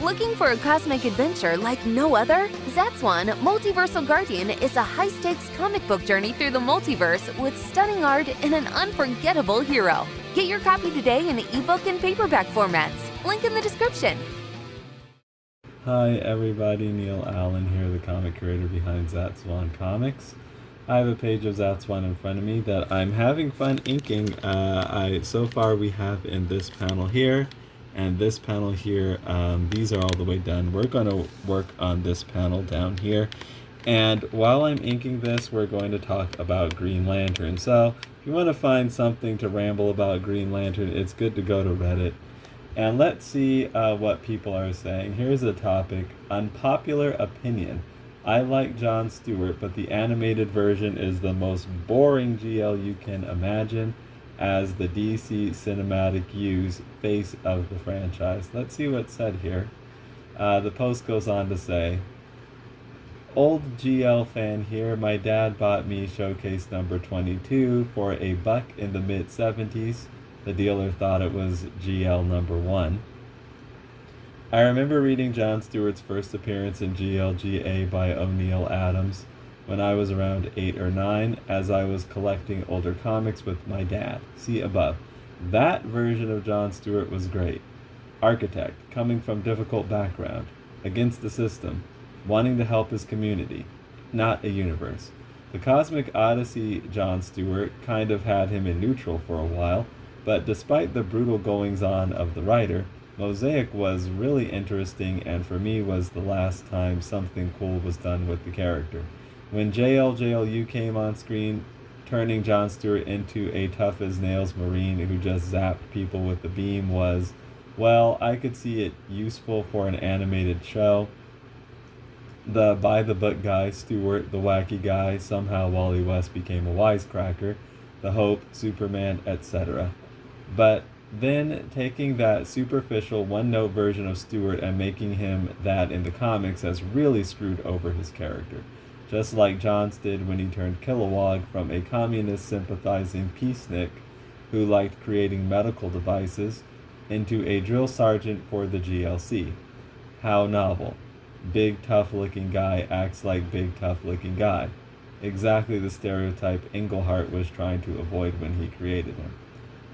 Looking for a cosmic adventure like no other? Zatswan, Multiversal Guardian is a high-stakes comic book journey through the multiverse with stunning art and an unforgettable hero. Get your copy today in ebook and paperback formats. Link in the description. Hi everybody, Neil Allen here, the comic creator behind Zatswan Comics. I have a page of Zatswan in front of me that I'm having fun inking. So far we have in this panel here and this panel here. These are all the way done. We're going to work on this panel down here. And while I'm inking this, we're going to talk about Green Lantern. So if you want to find something to ramble about Green Lantern, it's good to go to Reddit. And let's see what people are saying. Here's a topic: unpopular opinion. I like John Stewart, but the animated version is the most boring GL you can imagine as the DC Cinematic U's face of the franchise. Let's see what's said here. The post goes on to say, old GL fan here. My dad bought me Showcase number 22 for $1 in the mid-70s. The dealer thought it was GL number 1. I remember reading John Stewart's first appearance in GLGA by O'Neil Adams when I was around 8 or 9, as I was collecting older comics with my dad. See above. That version of John Stewart was great. Architect, coming from difficult background, against the system, wanting to help his community, not a universe. The Cosmic Odyssey John Stewart kind of had him in neutral for a while, but despite the brutal goings-on of the writer, Mosaic was really interesting, and for me was the last time something cool was done with the character. When JLJLU came on screen, turning John Stewart into a tough-as-nails Marine who just zapped people with the beam was, well, I could see it useful for an animated show. The by-the-book guy, Stewart, the wacky guy, somehow Wally West became a wisecracker, the Hope, Superman, etc. But then taking that superficial one-note version of Stewart and making him that in the comics has really screwed over his character. Just like Johns did when he turned Kilowog from a communist-sympathizing peacenik who liked creating medical devices into a drill sergeant for the GLC. How novel. Big tough-looking guy acts like big tough-looking guy. Exactly the stereotype Englehart was trying to avoid when he created him.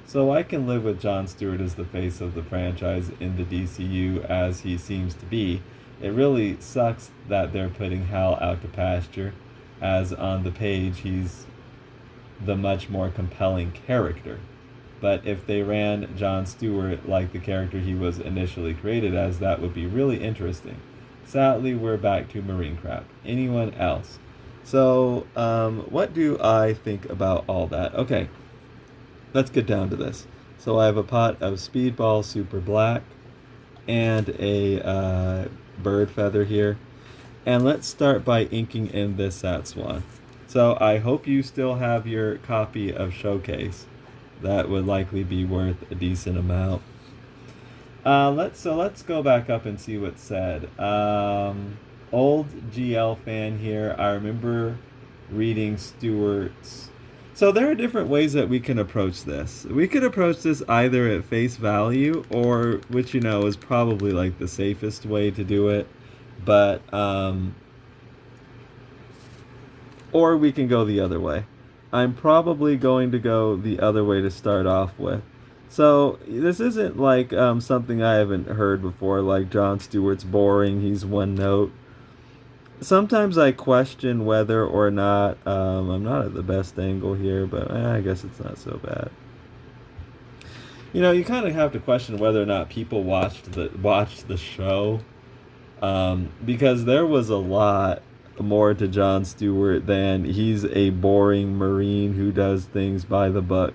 So I can live with John Stewart as the face of the franchise in the DCU as he seems to be. It really sucks that they're putting Hal out to pasture, as on the page he's the much more compelling character. But if they ran John Stewart like the character he was initially created as, that would be really interesting. Sadly, we're back to Marine crap. Anyone else? So, what do I think about all that? Okay, let's get down to this. So I have a pot of Speedball Super Black and a bird feather here. And let's start by inking in this Zatswan. So I hope you still have your copy of Showcase. That would likely be worth a decent amount. Let's go back up and see what's said. Old GL fan here. I remember reading Stewart's. So there are different ways that we can approach this. We could approach this either at face value, or, which you know is probably like the safest way to do it, but or we can go the other way. I'm probably going to go the other way to start off with. So this isn't like something I haven't heard before, like John Stewart's boring, he's one note. Sometimes I question whether or not, I'm not at the best angle here, but I guess it's not so bad. You know, you kind of have to question whether or not people watched the show, because there was a lot more to John Stewart than he's a boring Marine who does things by the book.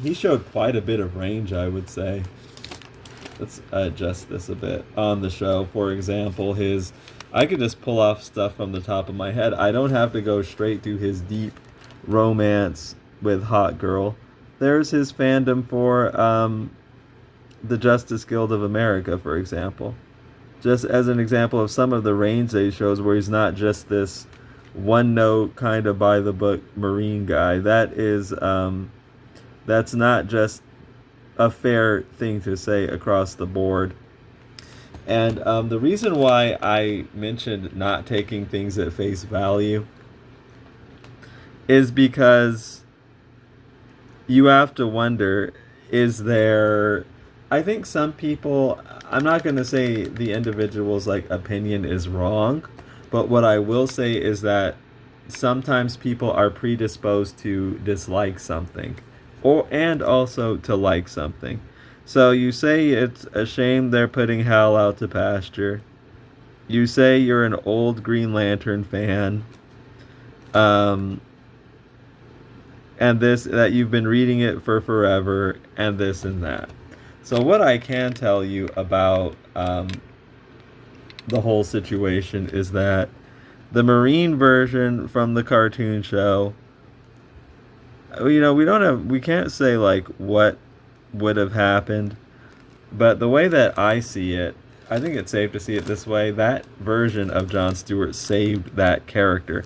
He showed quite a bit of range, I would say. Let's adjust this a bit on the show. For example, I could just pull off stuff from the top of my head. I don't have to go straight to his deep romance with Hot Girl. There's his fandom for the Justice Guild of America, for example. Just as an example of some of the range that he shows where he's not just this one-note kind of by-the-book Marine guy. That's not just a fair thing to say across the board. And the reason why I mentioned not taking things at face value is because you have to wonder, is there... I think some people, I'm not going to say the individual's like opinion is wrong, but what I will say is that sometimes people are predisposed to dislike something, and also to like something. So you say it's a shame they're putting Hal out to pasture. You say you're an old Green Lantern fan. And this, that you've been reading it for forever, and this and that. So what I can tell you about the whole situation is that the Marine version from the cartoon show, we can't say like what would have happened, but the way that I see it, I think it's safe to see it this way: that version of John Stewart saved that character.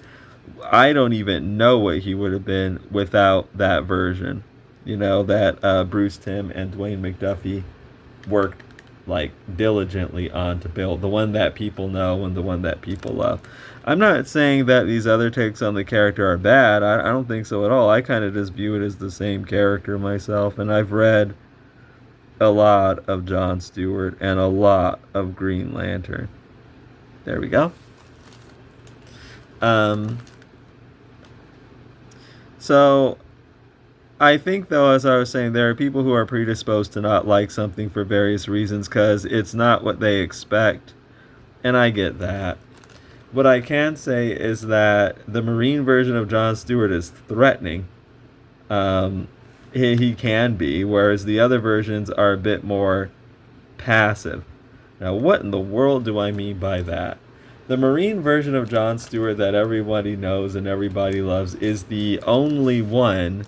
I don't even know what he would have been without that version. That Bruce Timm and Dwayne McDuffie worked like diligently on to build, the one that people know and the one that people love. I'm not saying that these other takes on the character are bad. I don't think so at all. I kind of just view it as the same character myself, and I've read a lot of John Stewart and a lot of Green Lantern. There we go. So I think, though, as I was saying, there are people who are predisposed to not like something for various reasons because it's not what they expect, and I get that. What I can say is that the Marine version of John Stewart is threatening. He can be, whereas the other versions are a bit more passive. Now, what in the world do I mean by that? The Marine version of John Stewart that everybody knows and everybody loves is the only one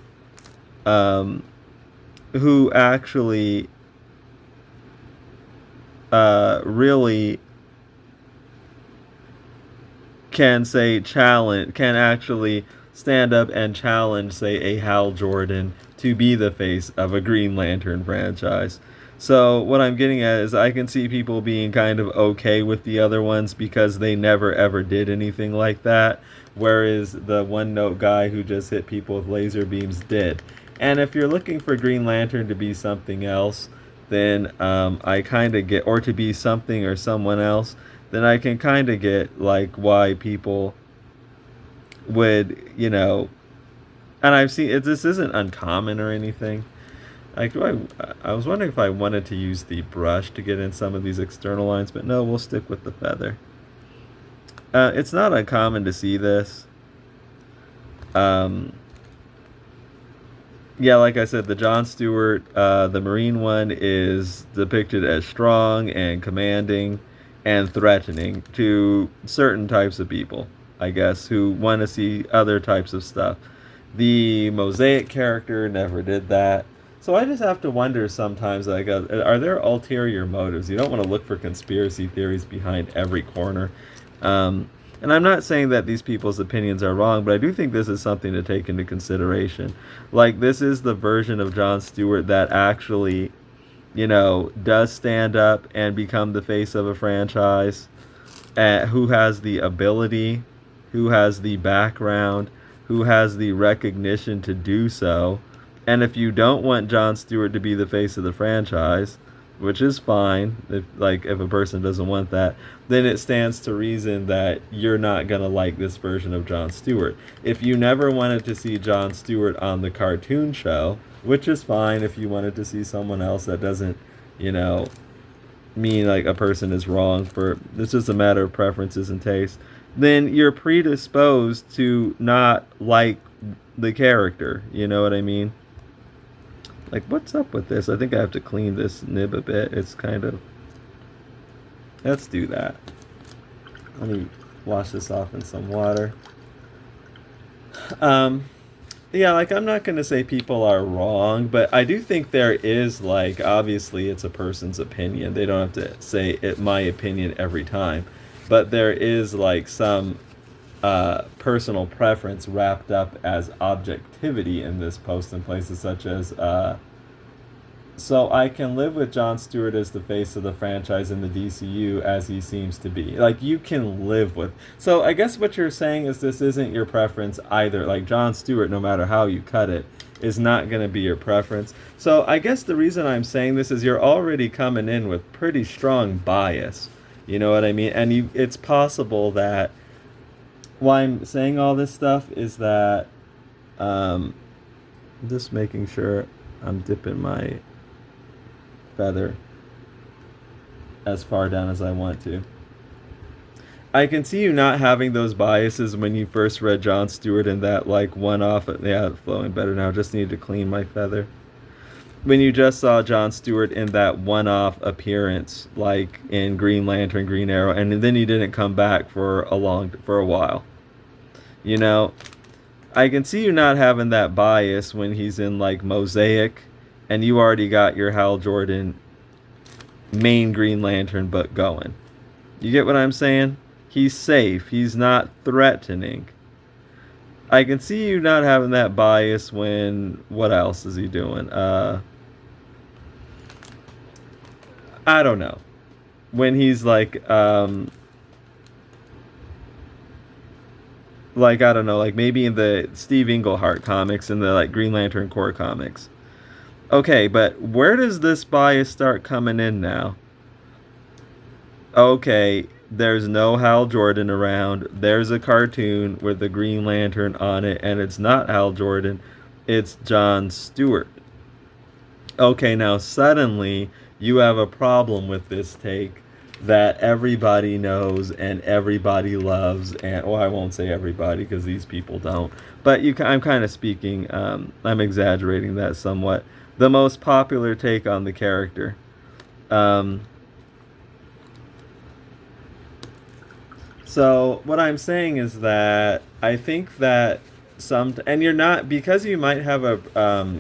who actually really can actually stand up and challenge, say, a Hal Jordan to be the face of a Green Lantern franchise. So what I'm getting at is I can see people being kind of okay with the other ones because they never ever did anything like that, whereas the one-note guy who just hit people with laser beams did. And if you're looking for Green Lantern to be something else, then I kind of get, or to be something or someone else, then I can kind of get like why people would, and I've seen it. This isn't uncommon or anything. Like, I was wondering if I wanted to use the brush to get in some of these external lines, but no, we'll stick with the feather. It's not uncommon to see this. Yeah, like I said, the John Stewart, the Marine one is depicted as strong and commanding and threatening to certain types of people, I guess, who want to see other types of stuff. The Mosaic character never did that. So I just have to wonder sometimes, like, are there ulterior motives? You don't want to look for conspiracy theories behind every corner. And I'm not saying that these people's opinions are wrong, but I do think this is something to take into consideration. Like, this is the version of John Stewart that actually, does stand up and become the face of a franchise, who has the ability, who has the background, who has the recognition to do so. And if you don't want John Stewart to be the face of the franchise, which is fine, if a person doesn't want that, then it stands to reason that you're not going to like this version of John Stewart. If you never wanted to see John Stewart on the cartoon show, which is fine if you wanted to see someone else, that doesn't, mean like a person is wrong. It's just a matter of preferences and taste. Then you're predisposed to not like the character. You know what I mean? Like, what's up with this? I think I have to clean this nib a bit. It's kind of... Let's do that. Let me wash this off in some water. Yeah, like, I'm not going to say people are wrong, but I do think there is, like, obviously it's a person's opinion. They don't have to say my opinion every time. But there is, like, some personal preference wrapped up as objectivity in this post in places such as So I can live with John Stewart as the face of the franchise in the DCU as he seems to be. Like, you can live with. So I guess what you're saying is this isn't your preference either. Like, John Stewart, no matter how you cut it, is not going to be your preference. So I guess the reason I'm saying this is you're already coming in with pretty strong bias. You know what I mean? And it's possible that why I'm saying all this stuff is that I'm just making sure I'm dipping my feather as far down as I want to. I can see you not having those biases when you first read John Stewart in that like one-off. Yeah, it's flowing better now. Just need to clean my feather. When you just saw John Stewart in that one-off appearance, like in Green Lantern, Green Arrow, and then he didn't come back for a while. You know, I can see you not having that bias when he's in like Mosaic, and you already got your Hal Jordan main Green Lantern book going. You get what I'm saying? He's safe. He's not threatening. I can see you not having that bias when... What else is he doing? I don't know. When he's like I don't know, like maybe in the Steve Englehart comics and the like Green Lantern Corps comics. Okay, but where does this bias start coming in now? Okay, there's no Hal Jordan around. There's a cartoon with the Green Lantern on it, and it's not Hal Jordan. It's John Stewart. Okay, now suddenly you have a problem with this take that everybody knows and everybody loves, and well, I won't say everybody because these people don't, but I'm kind of speaking, I'm exaggerating that somewhat. The most popular take on the character. So what I'm saying is that I think that and you're not, because you might have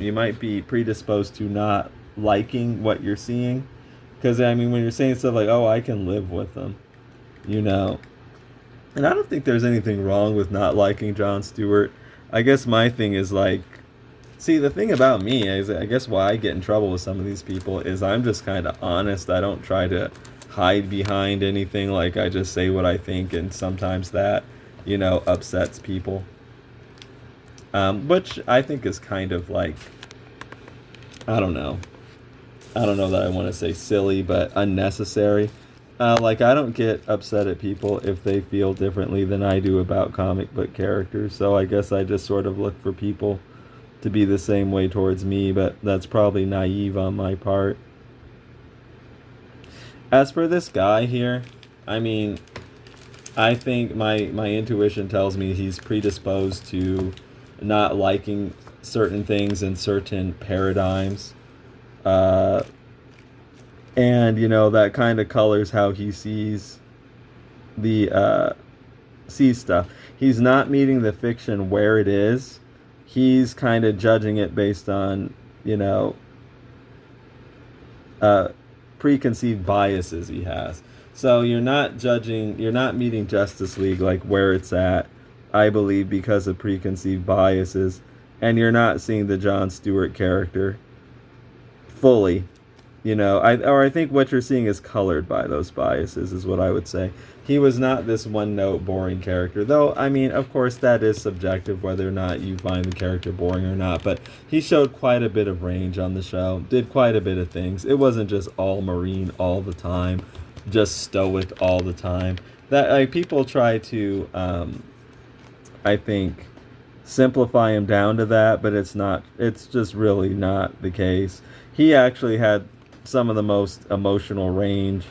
you might be predisposed to not liking what you're seeing. Because, I mean, when you're saying stuff like, oh, I can live with them, you know. And I don't think there's anything wrong with not liking John Stewart. I guess my thing is, like, see, the thing about me is, I guess why I get in trouble with some of these people is I'm just kind of honest. I don't try to hide behind anything. Like, I just say what I think, and sometimes that, you know, upsets people. Which I think is kind of like, I don't know that I want to say silly, but unnecessary. Like, I don't get upset at people if they feel differently than I do about comic book characters. So I guess I just sort of look for people to be the same way towards me, but that's probably naive on my part. As for this guy here, I mean, I think my intuition tells me he's predisposed to not liking certain things in certain paradigms. And, you know, that kind of colors how he sees stuff. He's not meeting the fiction where it is. He's kind of judging it based on, you know, preconceived biases he has. So you're not meeting Justice League like where it's at, I believe, because of preconceived biases. And you're not seeing the John Stewart character fully. You know, I think what you're seeing is colored by those biases, is what I would say. He was not this one-note boring character, though, I mean, of course, that is subjective, whether or not you find the character boring or not, but he showed quite a bit of range on the show, did quite a bit of things. It wasn't just all Marine all the time, just stoic all the time. That, like, people try to, I think, simplify him down to that, but it's just really not the case. He actually had some of the most emotional range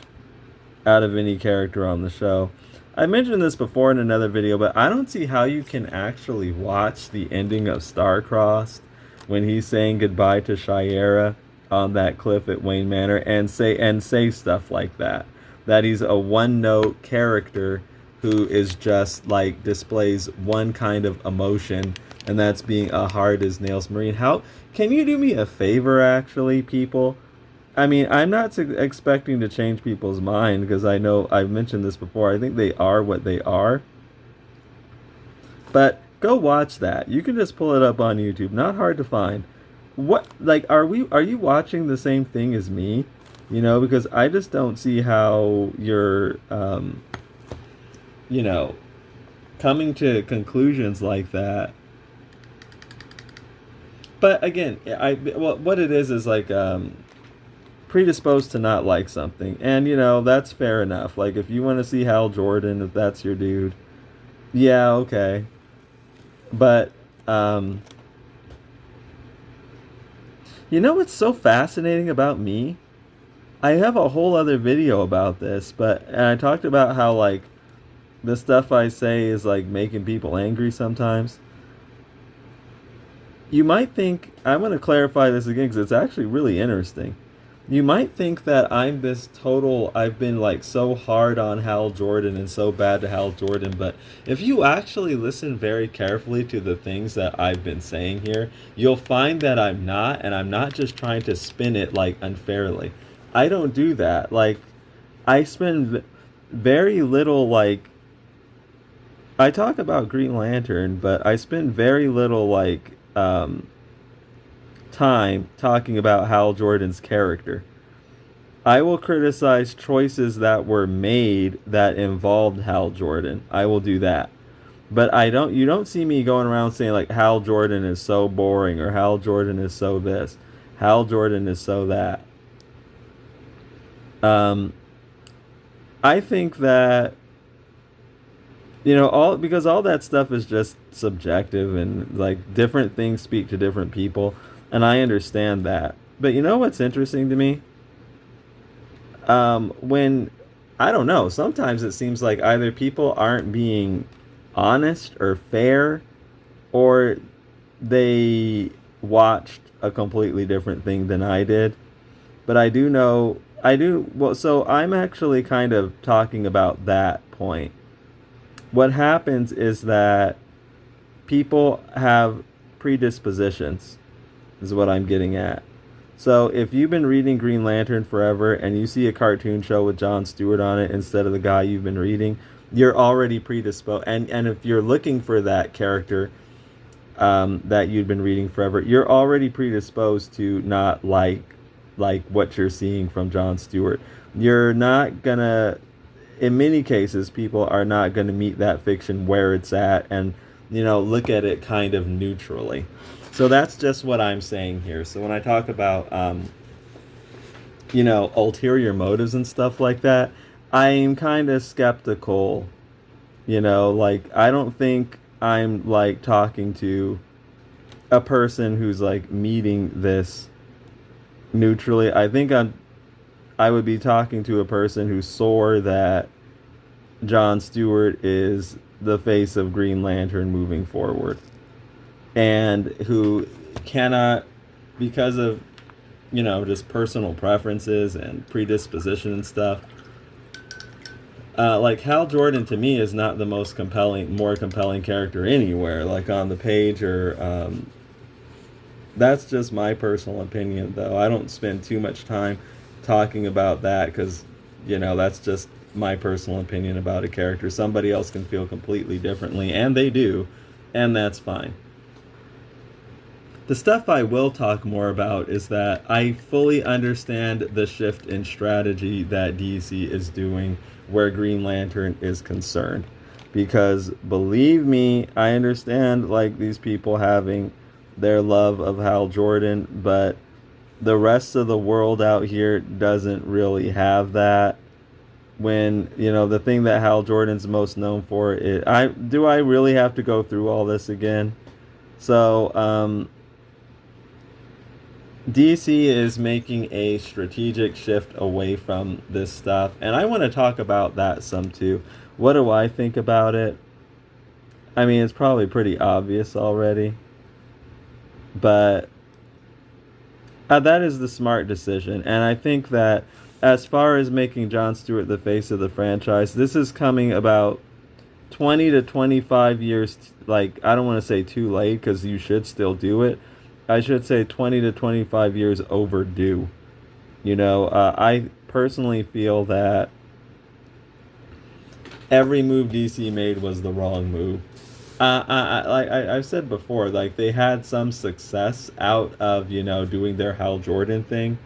out of any character on the show. I mentioned this before in another video, but I don't see how you can actually watch the ending of Star-Crossed when he's saying goodbye to Shiera on that cliff at Wayne Manor and say stuff like that. That he's a one-note character who is just like displays one kind of emotion, and that's being a hard-as-nails Marine. How can you do me a favor, actually, people? I mean, I'm not expecting to change people's mind, because I know I've mentioned this before. I think they are what they are. But go watch that. You can just pull it up on YouTube. Not hard to find. what, like, are you watching the same thing as me? You know, because I just don't see how you're, you know, coming to conclusions like that. But again, well, what it is like, predisposed to not like something, and you know that's fair enough. Like if you want to see Hal Jordan, if that's your dude, yeah, okay. But you know what's so fascinating about me? I have a whole other video about this, but and I talked about how like the stuff I say is like making people angry sometimes. You might think I'm going to clarify this again because it's actually really interesting. You might think that I'm this total, I've been like so hard on Hal Jordan and so bad to Hal Jordan, but if you actually listen very carefully to the things that I've been saying here, you'll find that I'm not, and I'm not just trying to spin it like unfairly. I don't do that. Like, I spend very little, like, I talk about Green Lantern, but I spend very little, like, time talking about Hal Jordan's character. I will criticize choices that were made that involved Hal Jordan. I will do that. But you don't see me going around saying like Hal Jordan is so boring or Hal Jordan is so this. Hal Jordan is so that. Um I think that you know all because all that stuff is just subjective and like different things speak to different people, and I understand that. But you know what's interesting to me? When I don't know, sometimes it seems like either people aren't being honest or fair, or they watched a completely different thing than I did. But I do know, I do, well, so I'm actually kind of talking about that point. What happens is that people have predispositions, is what I'm getting at. So if you've been reading Green Lantern forever and you see a cartoon show with John Stewart on it instead of the guy you've been reading, you're already predisposed. And if you're looking for that character that you've been reading forever, you're already predisposed to not like what you're seeing from John Stewart. You're not gonna, in many cases, people are not gonna meet that fiction where it's at and you know look at it kind of neutrally. So that's just what I'm saying here. So when I talk about, you know, ulterior motives and stuff like that, I'm kind of skeptical. You know, like, I don't think I'm, like, talking to a person who's, like, meeting this neutrally. I would be talking to a person who saw that John Stewart is the face of Green Lantern moving forward, and who cannot, because of you know just personal preferences and predisposition and stuff, like Hal Jordan to me is not the most more compelling character anywhere, like on the page or that's just my personal opinion, though. I don't spend too much time talking about that because you know that's just my personal opinion about a character. Somebody else can feel completely differently, and they do, and that's fine. The stuff I will talk more about is that I fully understand the shift in strategy that DC is doing where Green Lantern is concerned. Because believe me, I understand like these people having their love of Hal Jordan, but the rest of the world out here doesn't really have that. When you know the thing that Hal Jordan's most known for is I really have to go through all this again? So DC is making a strategic shift away from this stuff, and I want to talk about that some too. What do I think about it? I mean, it's probably pretty obvious already, but that is the smart decision, and I think that as far as making John Stewart the face of the franchise, this is coming about 20 to 25 years, like, I don't want to say too late, because you should still do it. I should say 20 to 25 years overdue. You know, I personally feel that every move DC made was the wrong move. I've said before, like they had some success out of doing their Hal Jordan thing,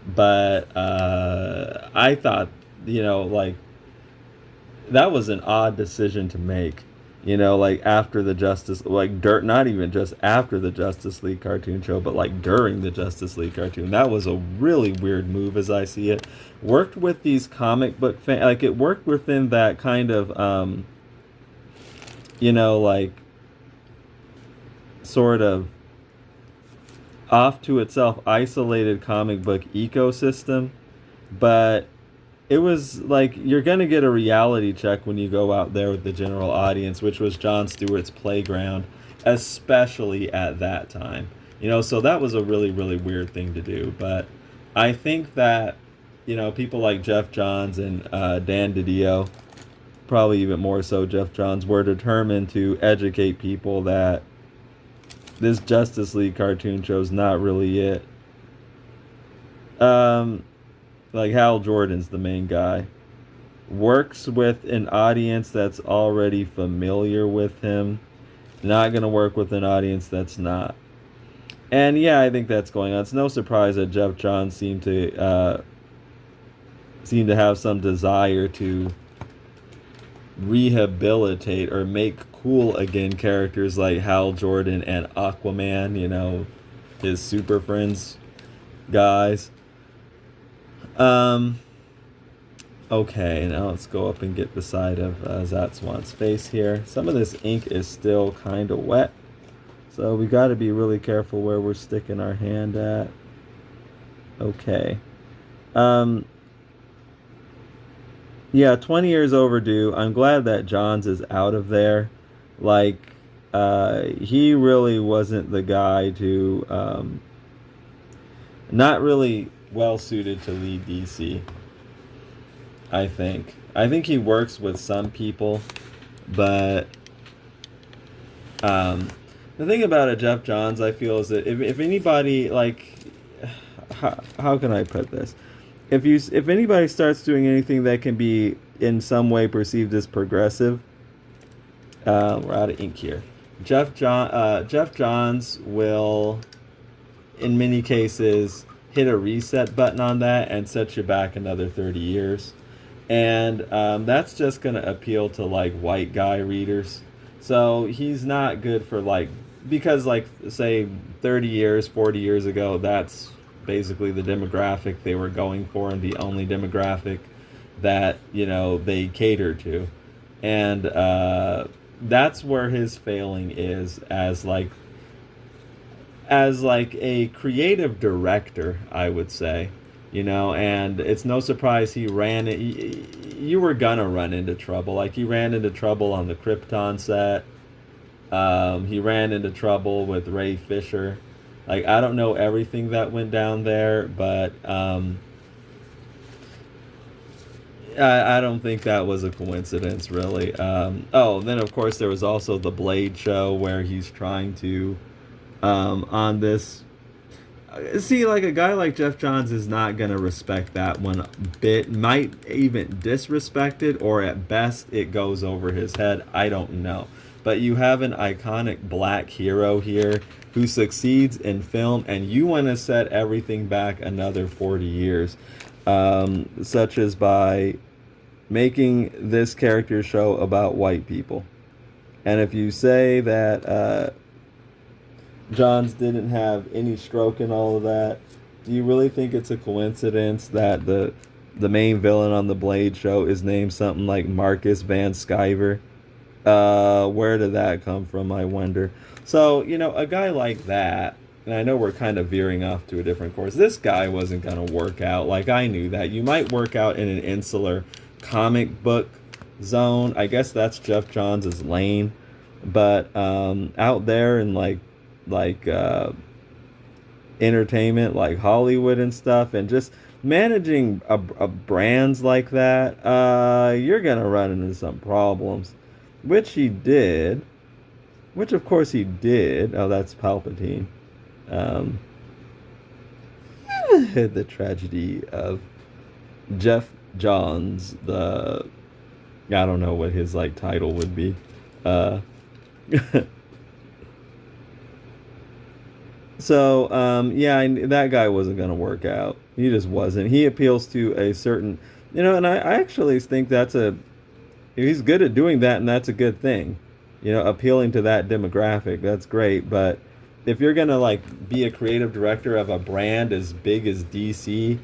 but I thought like that was an odd decision to make. Like after the Justice, like dirt, not even just after the Justice League cartoon show, but like during the Justice League cartoon. That was a really weird move, as I see it. Worked with these comic book like it worked within that kind of like sort of off to itself isolated comic book ecosystem, but it was like you're gonna get a reality check when you go out there with the general audience, which was John Stewart's playground, especially at that time. So that was a really, really weird thing to do. But I think that people like Jeff Johns and Dan DiDio, probably even more so Jeff Johns, were determined to educate people that this Justice League cartoon show's not really it. Like Hal Jordan's the main guy. Works with an audience that's already familiar with him. Not gonna work with an audience that's not. And yeah, I think that's going on. It's no surprise that Jeff Johns seemed to have some desire to rehabilitate or make cool again characters like Hal Jordan and Aquaman, his Super Friends guys. Okay, now let's go up and get the side of Zatswan's face here. Some of this ink is still kind of wet, so we got to be really careful where we're sticking our hand at. Okay. Yeah, 20 years overdue. I'm glad that Johns is out of there. Like, he really wasn't the guy to, not really well suited to lead DC. I think he works with some people, but the thing about a Jeff Johns, I feel, is that if anybody, like, how can I put this? If anybody starts doing anything that can be in some way perceived as progressive, we're out of ink here. Jeff Johns will, in many cases, hit a reset button on that and set you back another 30 years. And that's just going to appeal to, like, white guy readers. So he's not good for, like, because, like, say 30 years, 40 years ago, that's basically the demographic they were going for and the only demographic that, they cater to. And that's where his failing is as a creative director, I would say. And it's no surprise he ran it. You were gonna run into trouble. Like, he ran into trouble on the Krypton set. He ran into trouble with Ray Fisher. Like, I don't know everything that went down there, but I don't think that was a coincidence, really. Then of course there was also the Blade show where he's trying to, on this. See, like, a guy like Jeff Johns is not going to respect that one bit. Might even disrespect it, or at best it goes over his head. I don't know. But you have an iconic black hero here who succeeds in film, and you want to set everything back another 40 years. Such as by making this character show about white people. And if you say that Johns didn't have any stroke in all of that, do you really think it's a coincidence that the main villain on the Blade show is named something like Marcus Van Sciver? Where did that come from, I wonder? So, a guy like that, and I know we're kind of veering off to a different course, this guy wasn't going to work out. Like, I knew that. You might work out in an insular comic book zone. I guess that's Jeff Johns' lane. But out there in, like entertainment, like Hollywood and stuff, and just managing a brands like that, you're gonna run into some problems, which of course he did. Oh, that's Palpatine. The tragedy of Jeff Johns, I don't know what his, like, title would be. So, yeah, that guy wasn't going to work out. He just wasn't. He appeals to a certain, and I actually think he's good at doing that, and that's a good thing. Appealing to that demographic, that's great. But if you're going to, like, be a creative director of a brand as big as DC,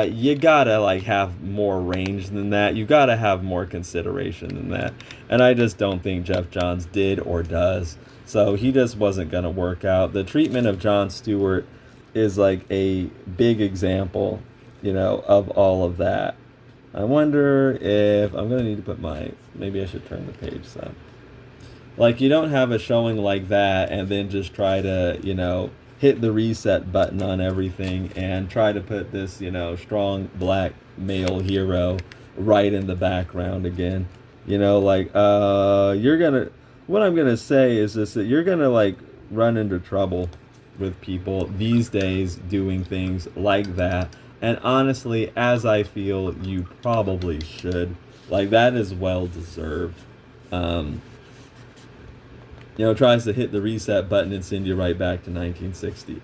you gotta, like, have more range than that. You gotta have more consideration than that. And I just don't think Jeff Johns did or does. So he just wasn't gonna work out. The treatment of John Stewart is like a big example, of all of that. I wonder if I'm gonna need to put maybe I should turn the page some. Like, you don't have a showing like that and then just try to, hit the reset button on everything and try to put this, strong black male hero right in the background again. What I'm gonna say is this, that you're gonna, like, run into trouble with people these days doing things like that. And honestly, as I feel, you probably should. Like, that is well deserved. Um, tries to hit the reset button and send you right back to 1960.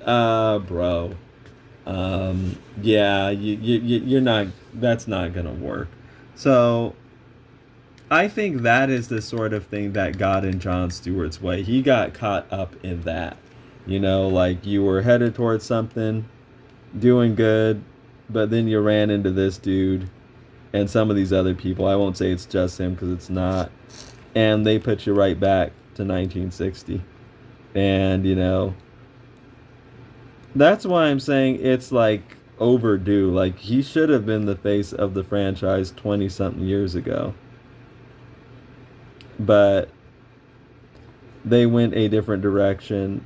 Bro. Yeah, you're not, that's not gonna work. So, I think that is the sort of thing that got in John Stewart's way. He got caught up in that. Like, you were headed towards something, doing good, but then you ran into this dude and some of these other people. I won't say it's just him, because it's not. And they put you right back to 1960. And, that's why I'm saying it's, like, overdue. Like, he should have been the face of the franchise 20-something years ago. But they went a different direction.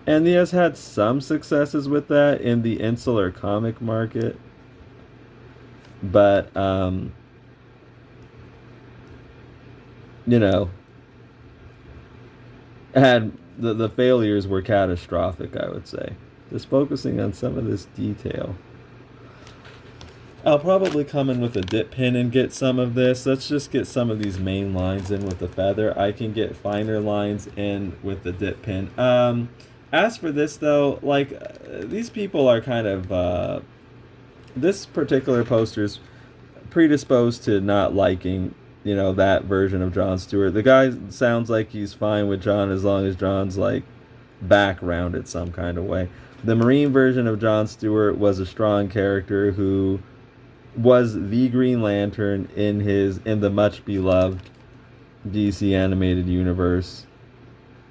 And he has had some successes with that in the insular comic market. But, had the failures were catastrophic, I would say. Just focusing on some of this detail. I'll probably come in with a dip pen and get some of this. Let's just get some of these main lines in with the feather. I can get finer lines in with the dip pen. As for this, though, like, these people are kind of, this particular poster's predisposed to not liking, that version of John Stewart. The guy sounds like he's fine with John as long as John's, like, backgrounded some kind of way. The Marine version of John Stewart was a strong character who was the Green Lantern in the much beloved DC animated universe.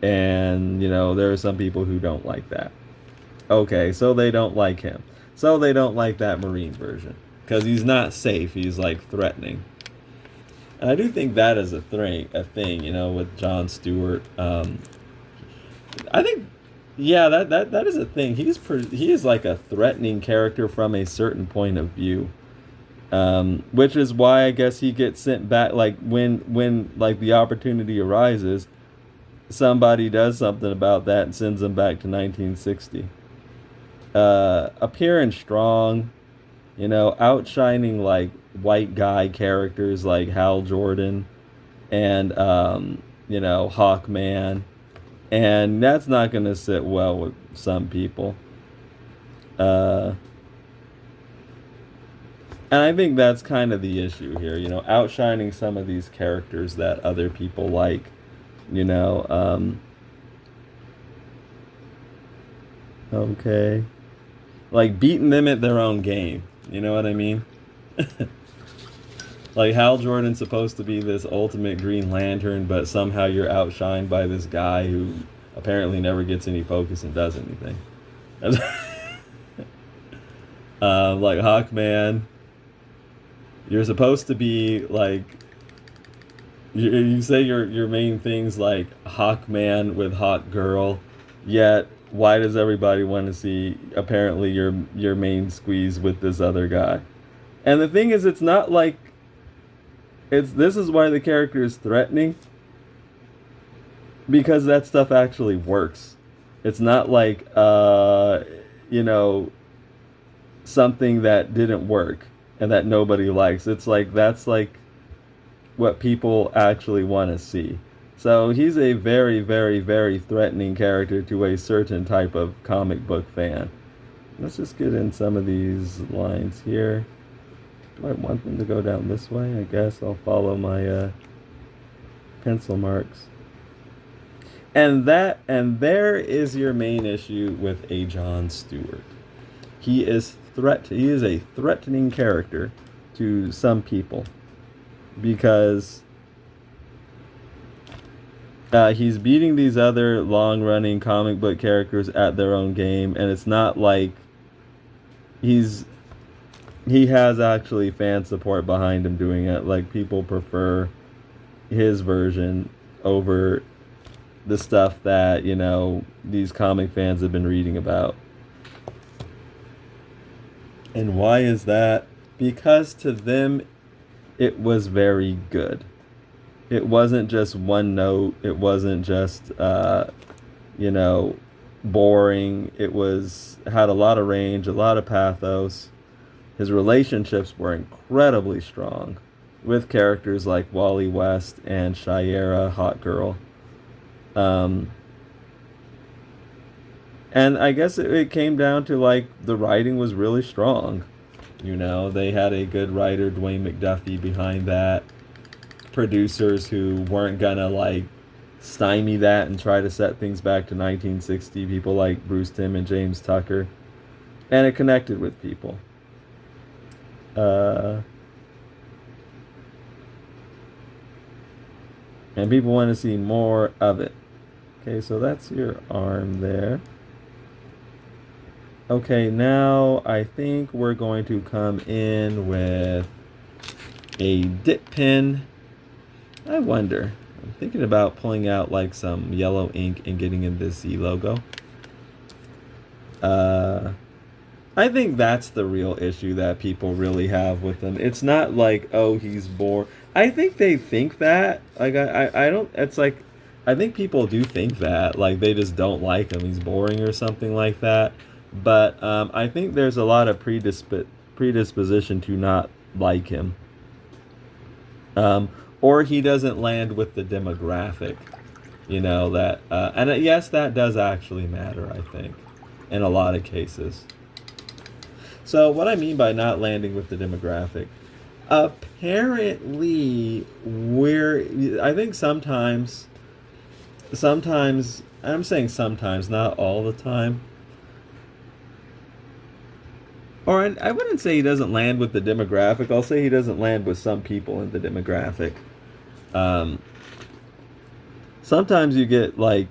And, there are some people who don't like that. Okay, so they don't like him. So they don't like that Marine version. Because he's not safe. He's, like, threatening. And I do think that is a thing, with John Stewart. I think, yeah, that is a thing. He is like a threatening character from a certain point of view. Which is why I guess he gets sent back, like, when like, the opportunity arises, somebody does something about that and sends him back to 1960. Appearing strong, outshining, like, white guy characters like Hal Jordan and, Hawkman. And that's not going to sit well with some people. And I think that's kind of the issue here, outshining some of these characters that other people like, okay. Like, beating them at their own game, you know what I mean? Like, Hal Jordan's supposed to be this ultimate Green Lantern, but somehow you're outshined by this guy who apparently never gets any focus and does anything. Like, Hawkman, you're supposed to be, like, you say your main thing's, like, Hawkman with Hawk Girl, yet why does everybody want to see, apparently, your main squeeze with this other guy? And the thing is, it's not like, this is why the character is threatening, because that stuff actually works. It's not like, something that didn't work and that nobody likes. It's like, that's like what people actually want to see. So he's a very, very, very threatening character to a certain type of comic book fan. Let's just get in some of these lines here. Do I want them to go down this way? I guess I'll follow my pencil marks. And there is your main issue with a John Stewart. He is a threatening character to some people because he's beating these other long-running comic book characters at their own game, and it's not like he has actually fan support behind him doing it. Like, people prefer his version over the stuff that, these comic fans have been reading about. And why is that? Because to them, it was very good. It wasn't just one note. It wasn't just, boring. It had a lot of range, a lot of pathos. His relationships were incredibly strong with characters like Wally West and Shayera, Hot Girl. And I guess it came down to, like, the writing was really strong. They had a good writer, Dwayne McDuffie, behind that. Producers who weren't gonna, like, stymie that and try to set things back to 1960. People like Bruce Timm and James Tucker. And it connected with people. And people want to see more of it. Okay, so that's your arm there. Okay, now I think we're going to come in with a dip pen. I wonder. I'm thinking about pulling out like some yellow ink and getting in this Z logo. I think that's the real issue that people really have with him. It's not like, oh, he's bored. I think they think that. Like, I don't, it's like, I think people do think that. Like, they just don't like him. He's boring or something like that. But I think there's a lot of predisposition to not like him. Or he doesn't land with the demographic. That, and yes, that does actually matter, I think, in a lot of cases. So what I mean by not landing with the demographic, apparently I think sometimes, I'm saying sometimes, not all the time. Or I wouldn't say he doesn't land with the demographic. I'll say he doesn't land with some people in the demographic. Sometimes you get, like,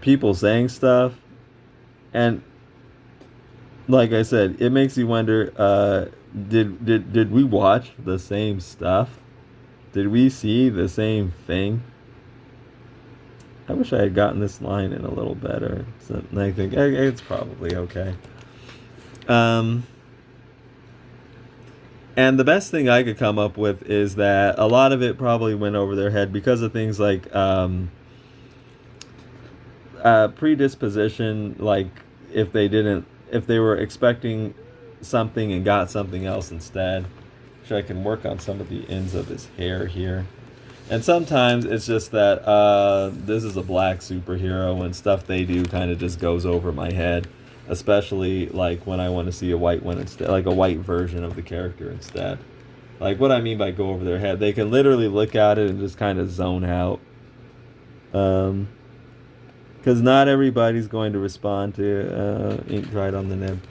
people saying stuff, and like I said, it makes you wonder, did we watch the same stuff? Did we see the same thing? I wish I had gotten this line in a little better. So I think it's probably okay. And the best thing I could come up with is that a lot of it probably went over their head because of things like predisposition, like if they were expecting something and got something else instead. So I can work on some of the ends of his hair here. And sometimes it's just that this is a black superhero and stuff they do kind of just goes over my head. Especially like when I want to see a white one instead, like a white version of the character instead. Like what I mean by go over their head, they can literally look at it and just kind of zone out. Because not everybody's going to respond to ink dried on the nib.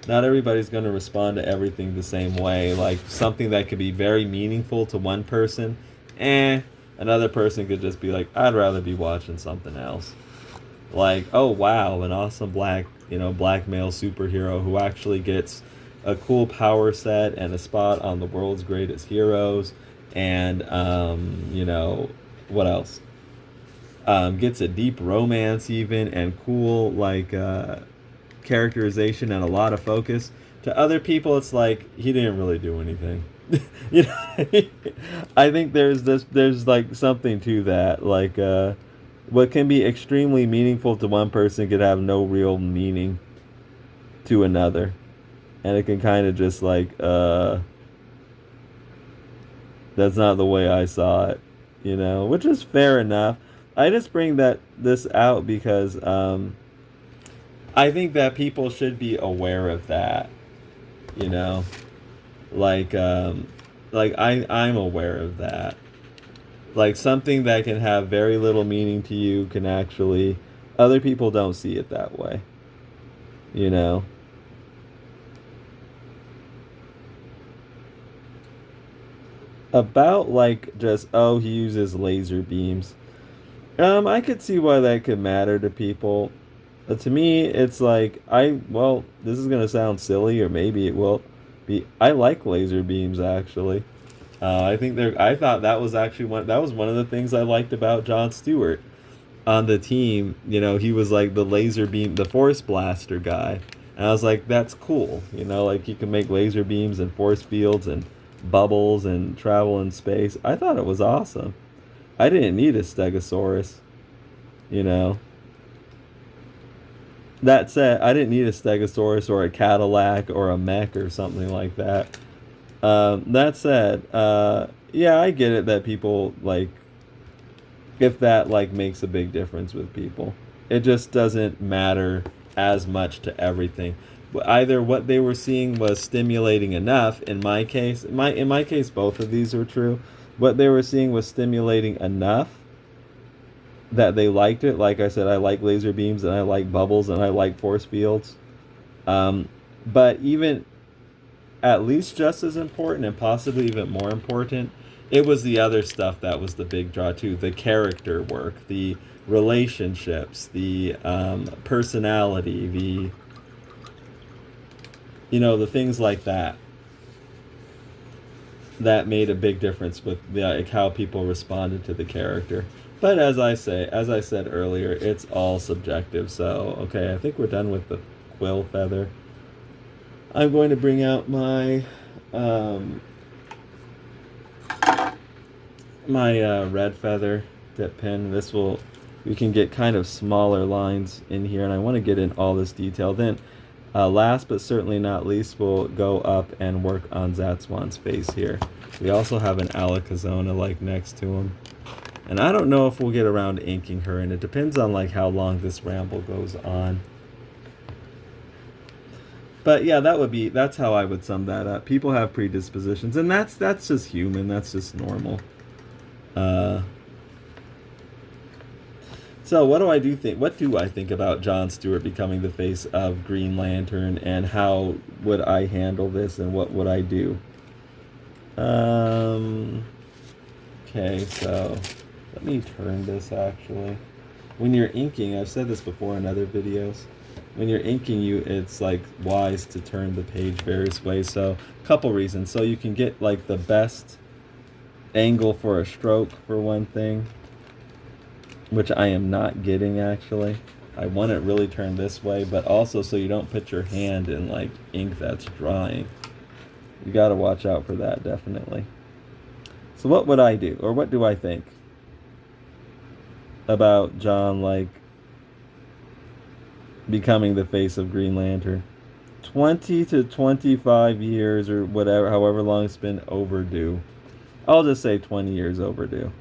Not everybody's going to respond to everything the same way. Like something that could be very meaningful to one person, another person could just be like, I'd rather be watching something else. Like, oh wow, an awesome black male superhero who actually gets a cool power set and a spot on the world's greatest heroes, and what else? Gets a deep romance even, and cool characterization and a lot of focus. To other people, it's like he didn't really do anything. I think there's like something to that. Like what can be extremely meaningful to one person could have no real meaning to another, and it can kind of just like that's not the way I saw it. which is fair enough. I just bring this out because I think that people should be aware of that, you know, like I'm aware of that. Like something that can have very little meaning to you can actually, other people don't see it that way, you know. About like just, oh, he uses laser beams. I could see why that could matter to people. But to me, it's like well, this is gonna sound silly, or maybe it will be. I like laser beams actually. I think they're. I thought that was actually one of the things I liked about John Stewart on the team. He was like the laser beam, the force blaster guy, and I was like, that's cool. Like you can make laser beams and force fields and bubbles and travel in space. I thought it was awesome. I didn't need a Stegosaurus, you know. That said, I didn't need a Stegosaurus or a Cadillac or a mech or something like that. That said, yeah, I get it that people like, if that like makes a big difference with people. It just doesn't matter as much to everything. Either what they were seeing was stimulating enough. In my case, in my case, both of these were true. What they were seeing was stimulating enough that they liked it. Like I said, I like laser beams and I like bubbles and I like force fields. But even at least just as important and possibly even more important, it was the other stuff that was the big draw too. The character work, the relationships, the personality, the things like that. That made a big difference with like how people responded to the character. But as I said earlier, it's all subjective. So, okay, I think we're done with the quill feather. I'm going to bring out my red feather dip pen. We can get kind of smaller lines in here, and I want to get in all this detail. Then, last but certainly not least, we'll go up and work on Zatswan's face here. We also have an Alakazona like next to him. And I don't know if we'll get around to inking her, and it depends on like how long this ramble goes on. But yeah, that's how I would sum that up. People have predispositions, and that's just human, that's just normal. So what do I think about John Stewart becoming the face of Green Lantern, and how would I handle this, and what would I do? Okay, so let me turn this actually. When you're inking, I've said this before in other videos, when you're inking, it's like wise to turn the page various ways. So a couple reasons. So you can get like the best angle for a stroke for one thing, which I am not getting actually. I want it really turned this way, but also so you don't put your hand in like ink that's drying. You gotta watch out for that, definitely. So what would I do, or what do I think about John like becoming the face of Green Lantern? 20 to 25 years or whatever, however long it's been, overdue. I'll just say 20 years overdue.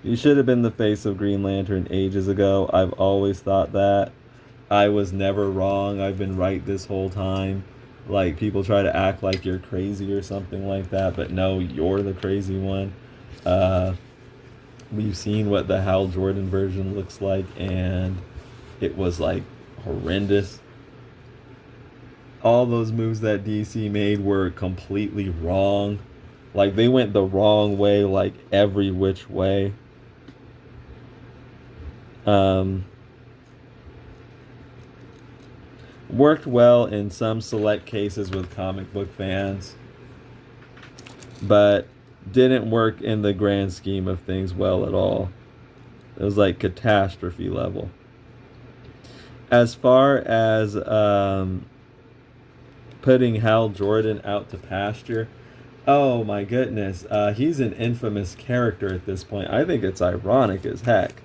You should have been the face of Green Lantern ages ago. I've always thought that. I was never wrong. I've been right this whole time. Like, people try to act like you're crazy or something like that, but no, you're the crazy one. We've seen what the Hal Jordan version looks like, and it was like horrendous. All those moves that DC made were completely wrong. Like, they went the wrong way, like every which way. Worked well in some select cases with comic book fans, but didn't work in the grand scheme of things well at all. It was like catastrophe level. As far as putting Hal Jordan out to pasture, oh my goodness, he's an infamous character at this point. I think it's ironic as heck.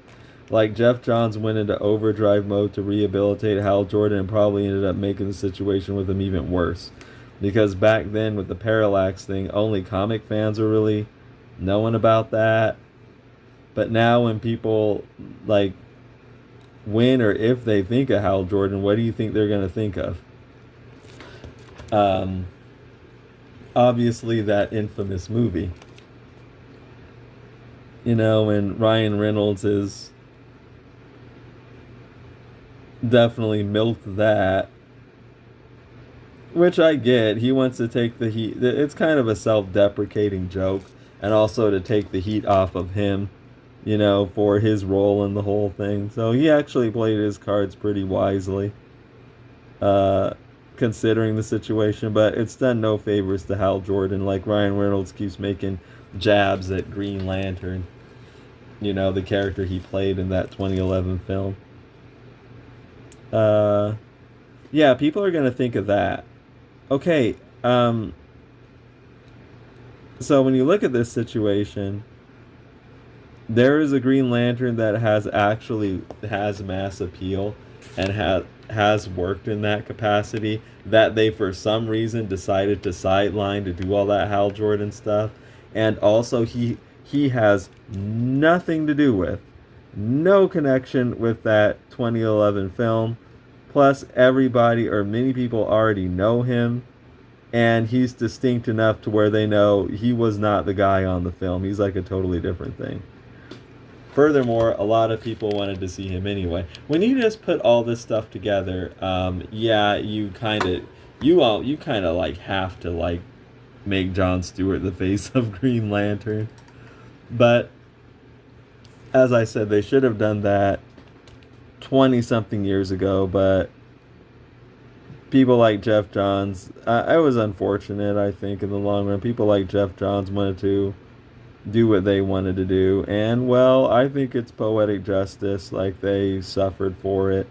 Like, Jeff Johns went into overdrive mode to rehabilitate Hal Jordan and probably ended up making the situation with him even worse. Because back then, with the parallax thing, only comic fans were really knowing about that. But now when people, like, when or if they think of Hal Jordan, what do you think they're going to think of? Obviously that infamous movie. You know, and Ryan Reynolds is definitely milked that, which I get. He wants to take the heat. It's kind of a self-deprecating joke, and also to take the heat off of him, you know, for his role in the whole thing. So he actually played his cards pretty wisely, considering the situation. But it's done no favors to Hal Jordan. Like, Ryan Reynolds keeps making jabs at Green Lantern, you know, the character he played in that 2011 film. Yeah, people are gonna think of that. Okay, so when you look at this situation, there is a Green Lantern that has mass appeal and has worked in that capacity, that they for some reason decided to sideline to do all that Hal Jordan stuff. And also he has nothing to do with, no connection with that 2011 film. Plus, everybody or many people already know him, and he's distinct enough to where they know he was not the guy on the film. He's like a totally different thing. Furthermore, a lot of people wanted to see him anyway. When you just put all this stuff together, yeah, you kind of like have to like make John Stewart the face of Green Lantern. But as I said, they should have done that 20 something years ago. But people like Jeff Johns, I was unfortunate, I think, in the long run. People like Jeff Johns wanted to do what they wanted to do, and well, I think it's poetic justice. Like, they suffered for it.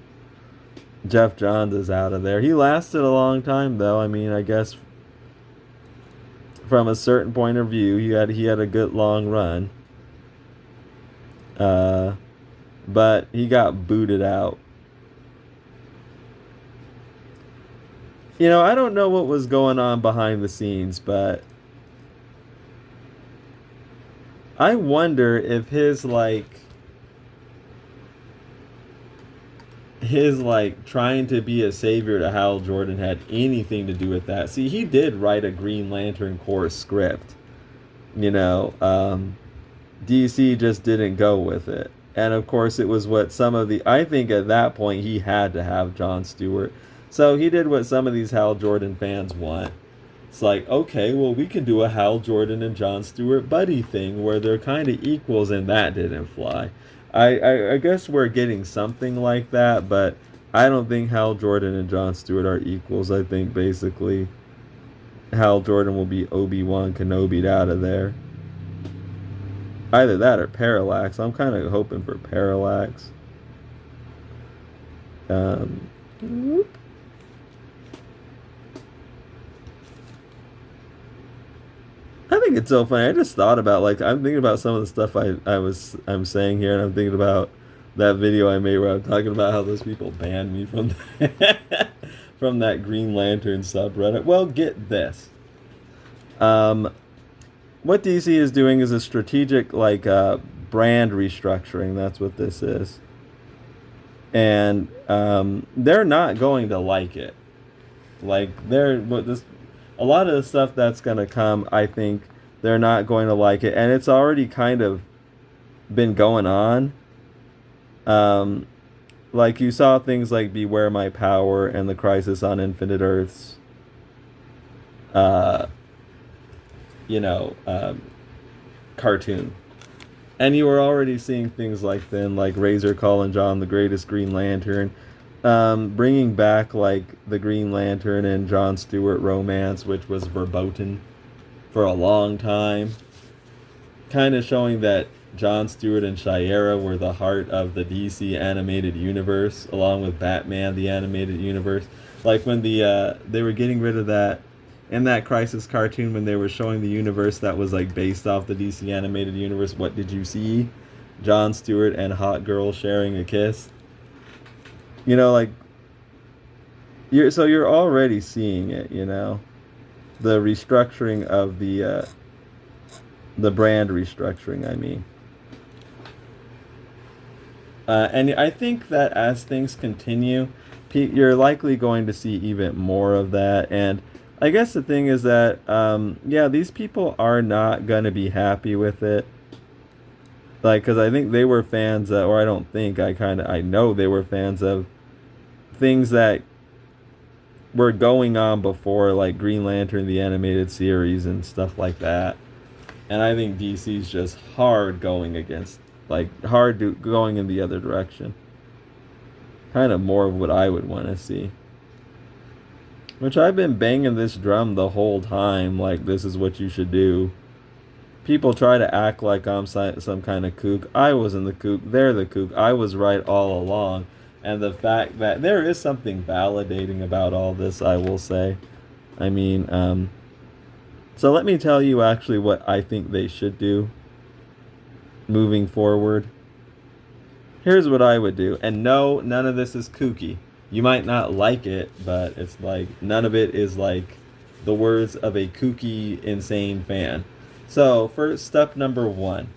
Jeff Johns is out of there. He lasted a long time, though. I mean, I guess from a certain point of view, he had a good long run. But he got booted out. You know, I don't know what was going on behind the scenes, but I wonder if his trying to be a savior to Hal Jordan had anything to do with that. See, he did write a Green Lantern Corps script. You know, DC just didn't go with it. And of course, it was what I think at that point he had to have John Stewart. So he did what some of these Hal Jordan fans want. It's like, okay, well, we can do a Hal Jordan and John Stewart buddy thing where they're kind of equals, and that didn't fly. I guess we're getting something like that, but I don't think Hal Jordan and John Stewart are equals. I think basically Hal Jordan will be Obi-Wan Kenobi'd out of there. Either that or Parallax. I'm kind of hoping for Parallax. Whoop. I think it's so funny. I just thought about, like, I'm thinking about some of the stuff I'm saying here, and I'm thinking about that video I made where I'm talking about how those people banned me from from that Green Lantern subreddit. Well, get this. What DC is doing is a strategic, brand restructuring. That's what this is. And they're not going to like it. Like, a lot of the stuff that's going to come, I think they're not going to like it. And it's already kind of been going on. Like, you saw things like Beware My Power and The Crisis on Infinite Earths. Cartoon. And you were already seeing things like then, like Razor Colin John, the greatest Green Lantern, bringing back like the Green Lantern and John Stewart romance, which was verboten for a long time, kind of showing that John Stewart and Shiera were the heart of the DC animated universe, along with Batman the animated universe. Like when they were getting rid of that in that Crisis cartoon, when they were showing the universe that was like based off the DC animated universe, what did you see? John Stewart and Hot Girl sharing a kiss. You know, like, you're already seeing it, you know, the restructuring of the brand restructuring, I mean. And I think that as things continue, you're likely going to see even more of that. And I guess the thing is that, yeah, these people are not going to be happy with it. Like, because I think they were fans, or I don't think, I know they were fans of things that were going on before, like Green Lantern, the animated series, and stuff like that. And I think DC's just hard going against, like, going in the other direction. Kind of more of what I would want to see. Which I've been banging this drum the whole time, like, this is what you should do. People try to act like I'm some kind of kook. I wasn't the kook. They're the kook. I was right all along. And the fact that there is something validating about all this, I will say. I mean, so let me tell you actually what I think they should do moving forward. Here's what I would do. And no, none of this is kooky. You might not like it, but it's like, none of it is like the words of a kooky, insane fan. So, first, step number 1.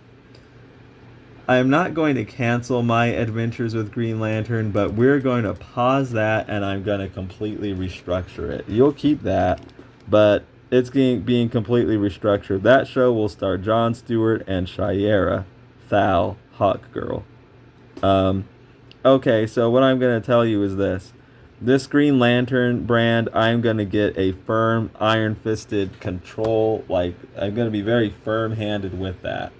I am not going to cancel my adventures with Green Lantern, but we're going to pause that and I'm going to completely restructure it. You'll keep that, but it's being completely restructured. That show will star John Stewart and Shiera, Thal, Hawk Girl. Okay, so what I'm going to tell you is this. This Green Lantern brand, I'm going to get a firm, iron-fisted control. Like, I'm going to be very firm-handed with that.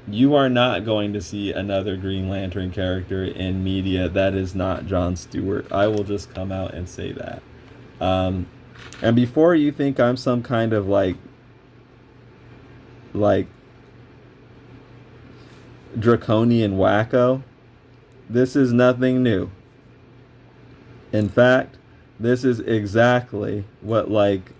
You are not going to see another Green Lantern character in media that is not John Stewart. I will just come out and say that. And before you think I'm some kind of like draconian wacko, this is nothing new. In fact, this is exactly what like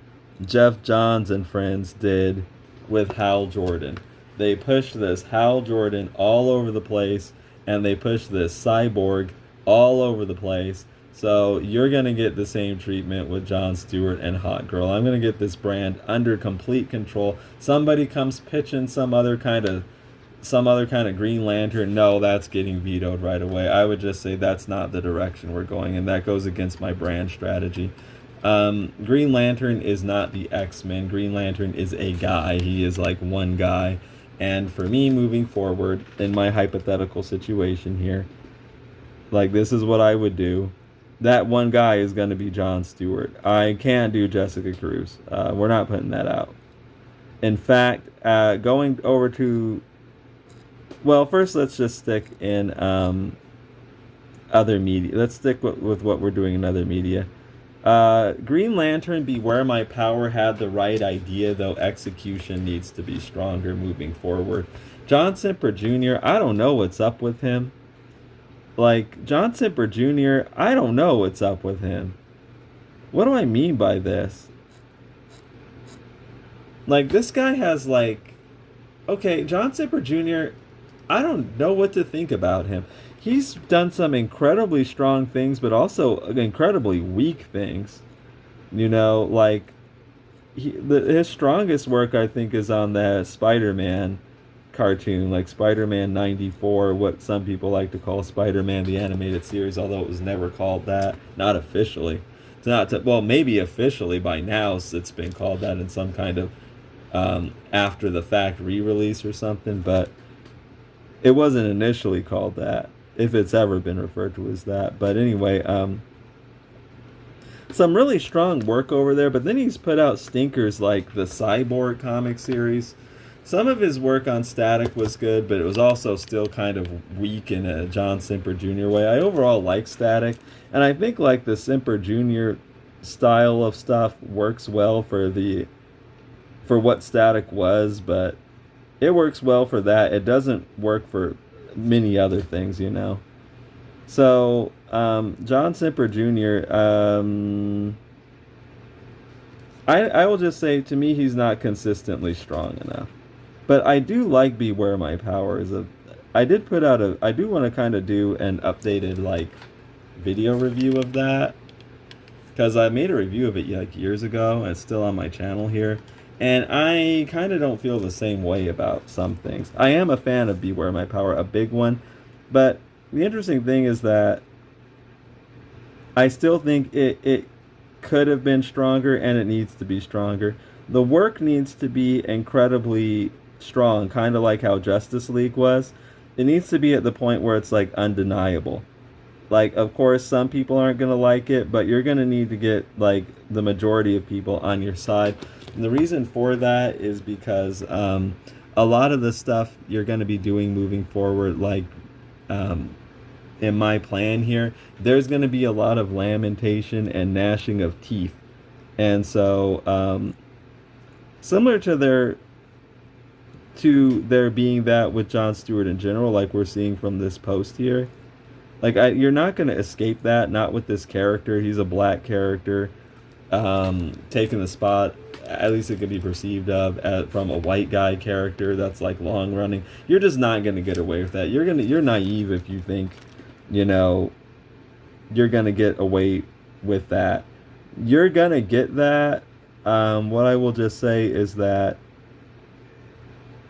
Jeff Johns and friends did with Hal Jordan. They pushed this Hal Jordan all over the place, and they pushed this Cyborg all over the place. So you're going to get the same treatment with John Stewart and Hot Girl. I'm going to get this brand under complete control. Somebody comes pitching some other kind of Green Lantern, no, that's getting vetoed right away. I would just say that's not the direction we're going, and that goes against my brand strategy. Green Lantern is not the X-Men. Green Lantern is a guy. He is like one guy. And for me, moving forward, in my hypothetical situation here, like, this is what I would do. That one guy is going to be John Stewart. I can't do Jessica Cruz. We're not putting that out. In fact, going over to... Well, first let's just stick in other media. Let's stick with what we're doing in other media. Green Lantern, Beware My Power had the right idea, though execution needs to be stronger moving forward. John Semper Jr., I don't know what's up with him. Like, John Semper Jr., I don't know what's up with him. What do I mean by this? Like, this guy has, like... Okay, John Semper Jr., I don't know what to think about him. He's done some incredibly strong things, but also incredibly weak things. You know, like, his strongest work, I think, is on the Spider-Man cartoon, like Spider-Man 94, what some people like to call Spider-Man the Animated Series, although it was never called that, not officially. It's not well, maybe officially by now it's been called that in some kind of after-the-fact re-release or something, but it wasn't initially called that, if it's ever been referred to as that. But anyway, some really strong work over there, but then he's put out stinkers like the Cyborg comic series. Some of his work on Static was good, but it was also still kind of weak in a John Semper Jr. way. I overall like Static, and I think like the Semper Jr. style of stuff works well for what Static was, but it works well for that. It doesn't work for many other things, you know. So, John Semper Jr., I will just say, to me, he's not consistently strong enough. But I do like Beware My Power. I do want to kind of do an updated, like, video review of that. Because I made a review of it, like, years ago, and it's still on my channel here. And I kind of don't feel the same way about some things. I am a fan of Beware My Power, a big one. But the interesting thing is that I still think it could have been stronger, and it needs to be stronger. The work needs to be incredibly strong, kind of like how Justice League was. It needs to be at the point where it's like undeniable. Like, of course, some people aren't going to like it, but you're going to need to get like the majority of people on your side. And the reason for that is because a lot of the stuff you're going to be doing moving forward, like um, in my plan here, there's going to be a lot of lamentation and gnashing of teeth. And so, similar to there being that with John Stewart in general, like we're seeing from this post here, like you're not going to escape that. Not with this character. He's a black character, taking the spot. At least it could be perceived from a white guy character that's like long running. You're just not going to get away with that. You're naive if you think, you know, you're going to get away with that. You're going to get that. What I will just say is that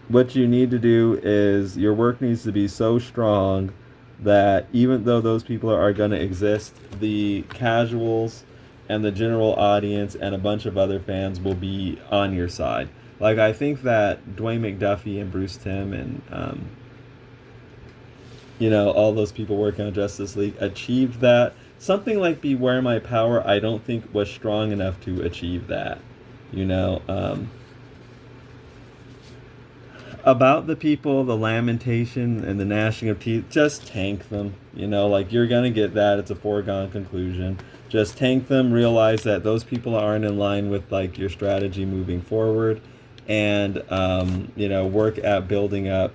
what you need to do is your work needs to be so strong that even though those people are going to exist, the casuals and the general audience and a bunch of other fans will be on your side. Like, I think that Dwayne McDuffie and Bruce Timm and all those people working on Justice League achieved that. Something like Beware My Power, I don't think was strong enough to achieve that. About the people, the lamentation and the gnashing of teeth, just tank them. Like, you're going to get that. It's a foregone conclusion. Just tank them, realize that those people aren't in line with, like, your strategy moving forward, and, work at building up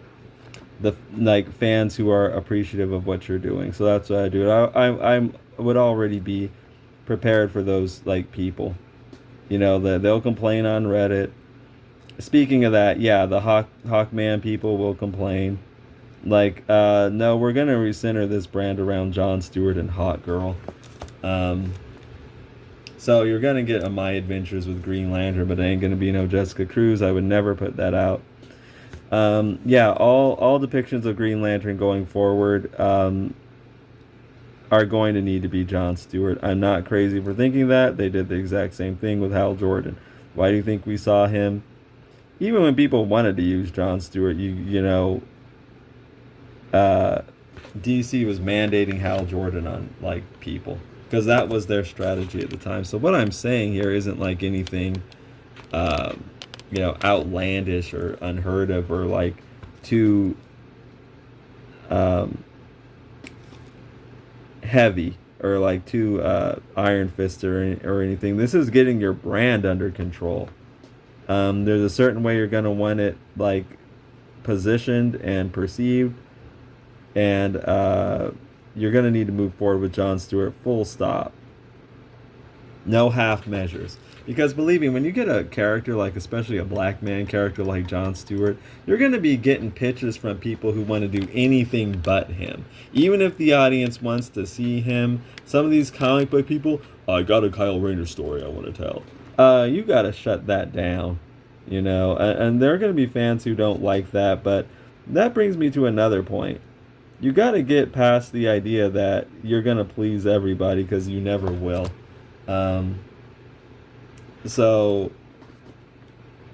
the, like, fans who are appreciative of what you're doing. So that's what I do. I would already be prepared for those, like, people. They'll complain on Reddit. Speaking of that, yeah, the Hawkman people will complain. Like, no, we're going to recenter this brand around John Stewart and Hawk Girl. So you're going to get a My Adventures with Green Lantern, but it ain't going to be no Jessica Cruz. I would never put that out. Yeah, all depictions of Green Lantern going forward are going to need to be John Stewart. I'm not crazy for thinking that. They did the exact same thing with Hal Jordan. Why do you think we saw him? Even when people wanted to use John Stewart, DC was mandating Hal Jordan on, like, people, because that was their strategy at the time. So what I'm saying here isn't like anything, outlandish or unheard of or like too heavy or like too iron fist or anything. This is getting your brand under control. There's a certain way you're going to want it, like, positioned and perceived, and you're going to need to move forward with John Stewart, full stop. No half measures. Because believe me, when you get a character like, especially a black man character like John Stewart, you're going to be getting pitches from people who want to do anything but him. Even if the audience wants to see him, some of these comic book people, I got a Kyle Rayner story I want to tell. You got to shut that down, and there are going to be fans who don't like that, but that brings me to another point. You got to get past the idea that you're going to please everybody, because you never will. So,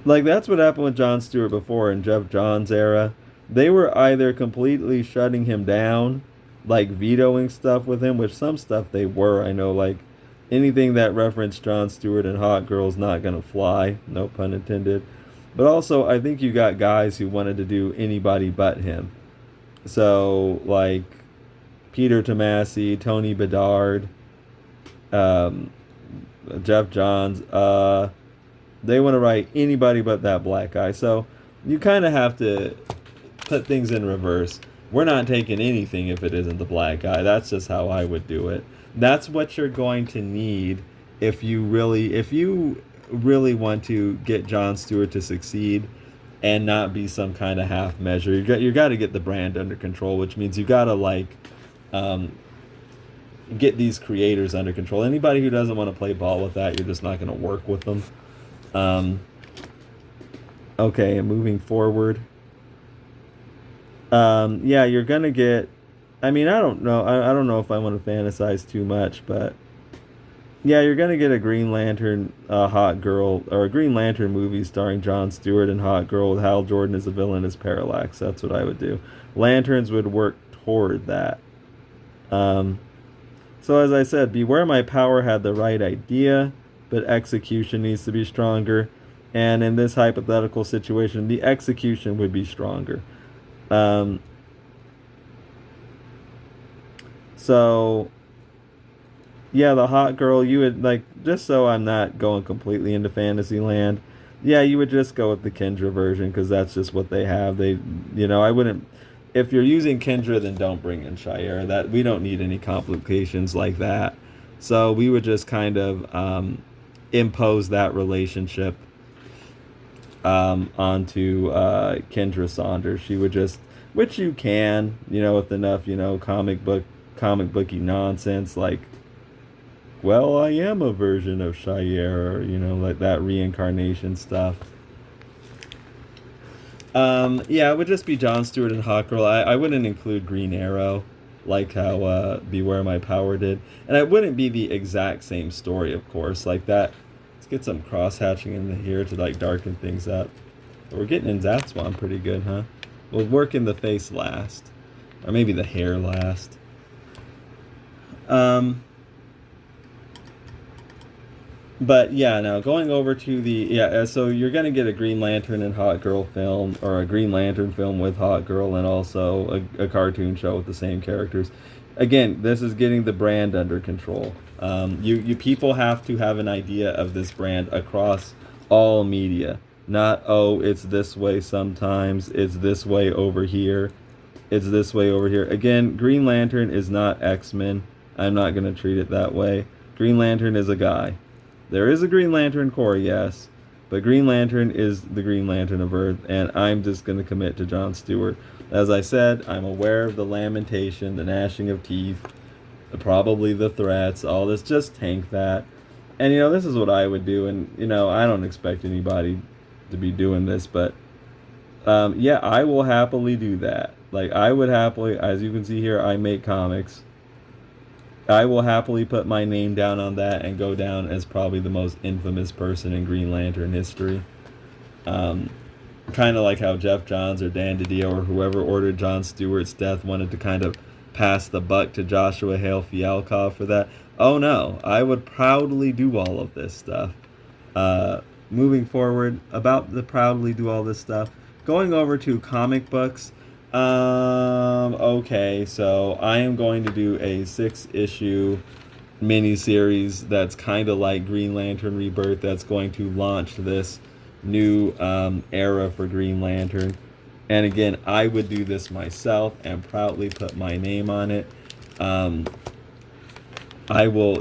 like, that's what happened with John Stewart before in Jeff Johns' era. They were either completely shutting him down, like vetoing stuff with him, which some stuff they were, I know, like, anything that referenced John Stewart and Hot Girl's not going to fly, no pun intended. But also, I think you got guys who wanted to do anybody but him. So, like, Peter Tomasi, Tony Bedard, Jeff Johns, they want to write anybody but that black guy. So, you kind of have to put things in reverse. We're not taking anything if it isn't the black guy. That's just how I would do it. That's what you're going to need if you really want to get John Stewart to succeed and not be some kind of half measure. You got to get the brand under control, which means you got to, like, get these creators under control. Anybody who doesn't want to play ball with that, you're just not going to work with them. Okay, moving forward. Yeah, you're going to get I mean, I don't know. I don't know if I want to fantasize too much, but yeah, you're gonna get a Green Lantern hot girl, or a Green Lantern movie starring John Stewart and hot girl with Hal Jordan as a villain as Parallax. That's what I would do. Lanterns would work toward that. Um, so as I said, Beware My Power had the right idea, but execution needs to be stronger. And in this hypothetical situation, the execution would be stronger. Um, so yeah, the hot girl, you would like, just so I'm not going completely into Fantasyland. Yeah, you would just go with the Kendra version because that's just what they have. I wouldn't. If you're using Kendra, then don't bring in Shire. That we don't need any complications like that. So we would just kind of impose that relationship onto Kendra Saunders. She would just, which you can, with enough, comic booky nonsense like, well, I am a version of Shire, or, like that reincarnation stuff. Yeah, it would just be John Stewart and Hawkgirl. I wouldn't include Green Arrow, like how Beware My Power did. And it wouldn't be the exact same story, of course, like that. Let's get some cross-hatching in here to, like, darken things up. But we're getting in Zatswan pretty good, huh? We'll work in the face last. Or maybe the hair last. But yeah, now going over to so you're gonna get a Green Lantern and Hot Girl film, or a Green Lantern film with Hot Girl, and also a cartoon show with the same characters. Again, this is getting the brand under control. You people have to have an idea of this brand across all media. Not, oh, it's this way sometimes, it's this way over here, it's this way over here. Again, Green Lantern is not X-Men. I'm not gonna treat it that way. Green Lantern is a guy. There is a Green Lantern Corps, yes, but Green Lantern is the Green Lantern of Earth, and I'm just going to commit to John Stewart. As I said, I'm aware of the lamentation, the gnashing of teeth, probably the threats, all this. Just tank that. And, this is what I would do, and, I don't expect anybody to be doing this, but, yeah, I will happily do that. Like, I would happily, as you can see here, I make comics. I will happily put my name down on that and go down as probably the most infamous person in Green Lantern history. Kind of like how Jeff Johns or Dan DiDio or whoever ordered John Stewart's death wanted to kind of pass the buck to Joshua Hale Fialkov for that. Oh no, I would proudly do all of this stuff. Moving forward, about the proudly do all this stuff, going over to comic books. Okay, so I am going to do a 6-issue miniseries that's kind of like Green Lantern Rebirth, that's going to launch this new era for Green Lantern. And again, I would do this myself and proudly put my name on it. I will,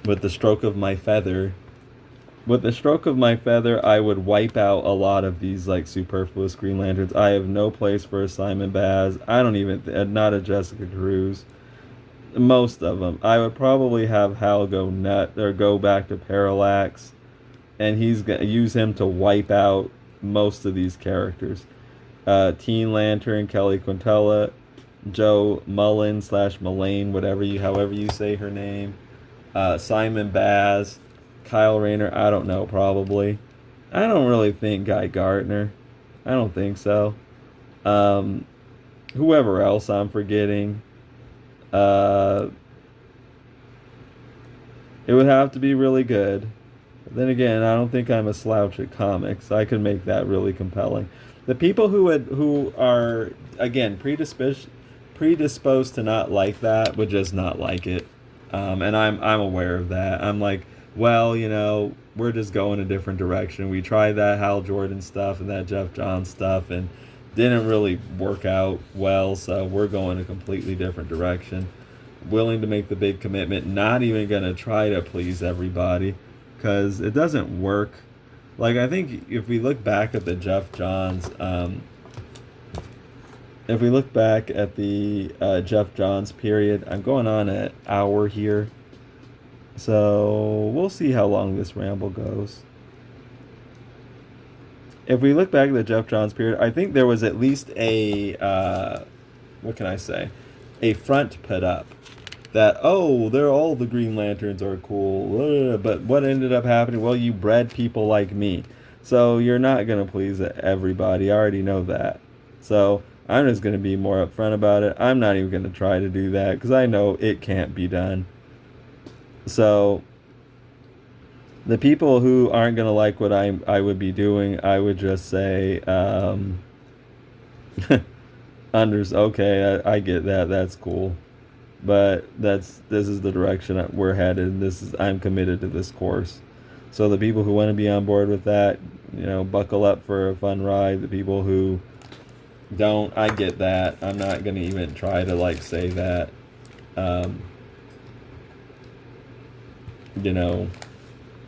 with the stroke of my feather, I would wipe out a lot of these, like, superfluous Green Lanterns. I have no place for a Simon Baz. I don't even, not a Jessica Cruz. Most of them. I would probably have Hal go back to Parallax, and he's gonna use him to wipe out most of these characters. Teen Lantern, Kelly Quintella, Joe Mullen / Mullane, however you say her name. Simon Baz. Kyle Rayner, I don't know, probably. I don't really think Guy Gardner. I don't think so. Whoever else I'm forgetting. It would have to be really good. But then again, I don't think I'm a slouch at comics. I could make that really compelling. The people who are, again, predisposed to not like that would just not like it. And I'm aware of that. I'm like, well, we're just going a different direction. We tried that Hal Jordan stuff and that Jeff Johns stuff and didn't really work out well, so we're going a completely different direction. Willing to make the big commitment, not even going to try to please everybody, because it doesn't work. Like, I think if we look back at the Jeff Johns, Jeff Johns period, I'm going on an hour here. So we'll see how long this ramble goes. If we look back at the Jeff Johns period, I think there was at least a what can I say, a front put up that, oh, they're all the Green Lanterns are cool. But what ended up happening? Well, you bred people like me. So you're not going to please everybody. I already know that. So I'm just going to be more upfront about it. I'm not even going to try to do that because I know it can't be done. So the people who aren't going to like what I would be doing, I would just say, okay, I get that. That's cool. But this is the direction we're headed. I'm committed to this course. So the people who want to be on board with that, buckle up for a fun ride. The people who don't, I get that. I'm not going to even try to say that.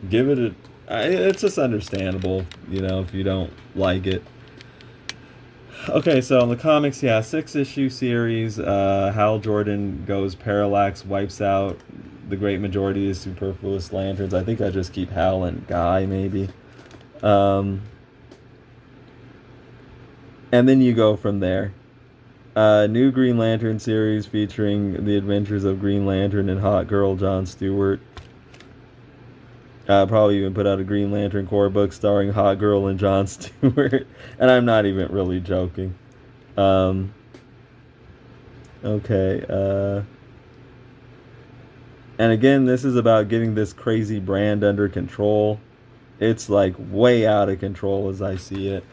Give it it's just understandable, if you don't like it. Okay, so in the comics, 6-issue series. Hal Jordan goes parallax, wipes out the great majority of superfluous lanterns. I think I just keep Hal and Guy, maybe. And then you go from there. New Green Lantern series featuring the adventures of Green Lantern and Hot Girl John Stewart. Probably even put out a Green Lantern Corps book starring Hot Girl and John Stewart. And I'm not even really joking. Okay. And again, this is about getting this crazy brand under control. It's way out of control as I see it.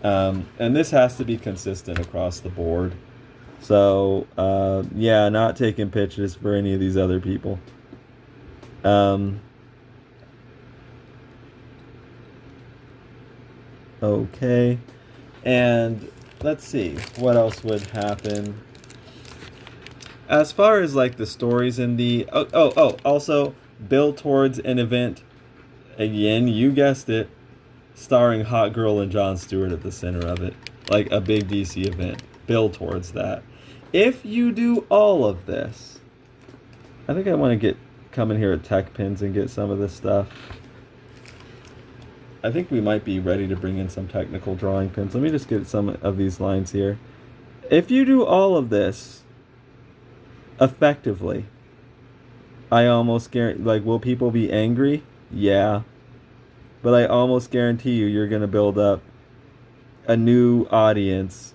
And this has to be consistent across the board. So, not taking pitches for any of these other people. Okay, and let's see what else would happen as far as the stories in the also build towards an event, again, you guessed it, starring Hot Girl and John Stewart at the center of it, a big DC event. Build towards that. If you do all of this, I think I want to come in here at Tech Pins and get some of this stuff. I think we might be ready to bring in some technical drawing pins. Let me just get some of these lines here. If you do all of this effectively, I almost guarantee, will people be angry? Yeah. But I almost guarantee you're going to build up a new audience,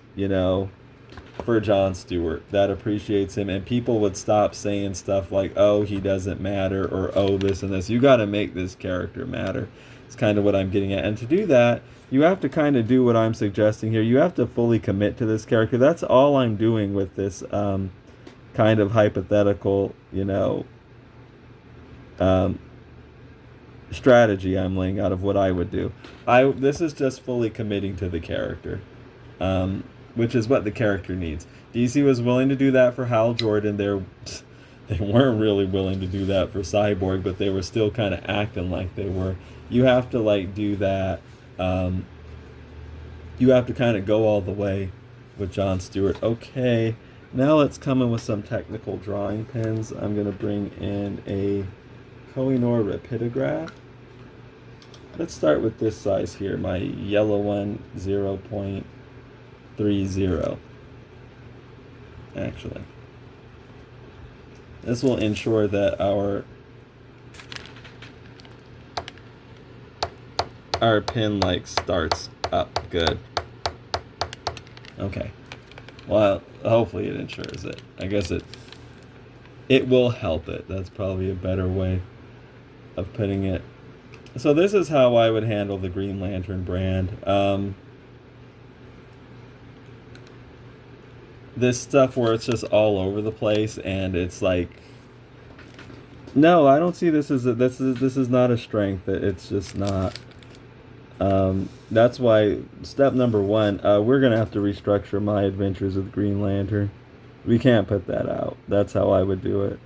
for John Stewart that appreciates him. And people would stop saying stuff like, oh, he doesn't matter, or oh, this and this. You got to make this character matter. It's kind of what I'm getting at. And to do that, you have to kind of do what I'm suggesting here. You have to fully commit to this character. That's all I'm doing with this kind of hypothetical, strategy I'm laying out of what I would do. This is just fully committing to the character, which is what the character needs. DC was willing to do that for Hal Jordan. They weren't really willing to do that for Cyborg, but they were still kind of acting like they were. You have to do that. You have to kind of go all the way with John Stewart. Okay, now let's come in with some technical drawing pens. I'm going to bring in a Kohinoor rapidograph. Let's start with this size here, my yellow one, 0.30. Actually, this will ensure that our pin starts up good. Okay. Well, hopefully it ensures it. I guess it will help it. That's probably a better way of putting it. So this is how I would handle the Green Lantern brand. This stuff where it's just all over the place and it's no, I don't see this as this is not a strength. It's just not. That's why step number 1, we're gonna have to restructure my adventures with Green Lantern. We can't put that out. That's how I would do it.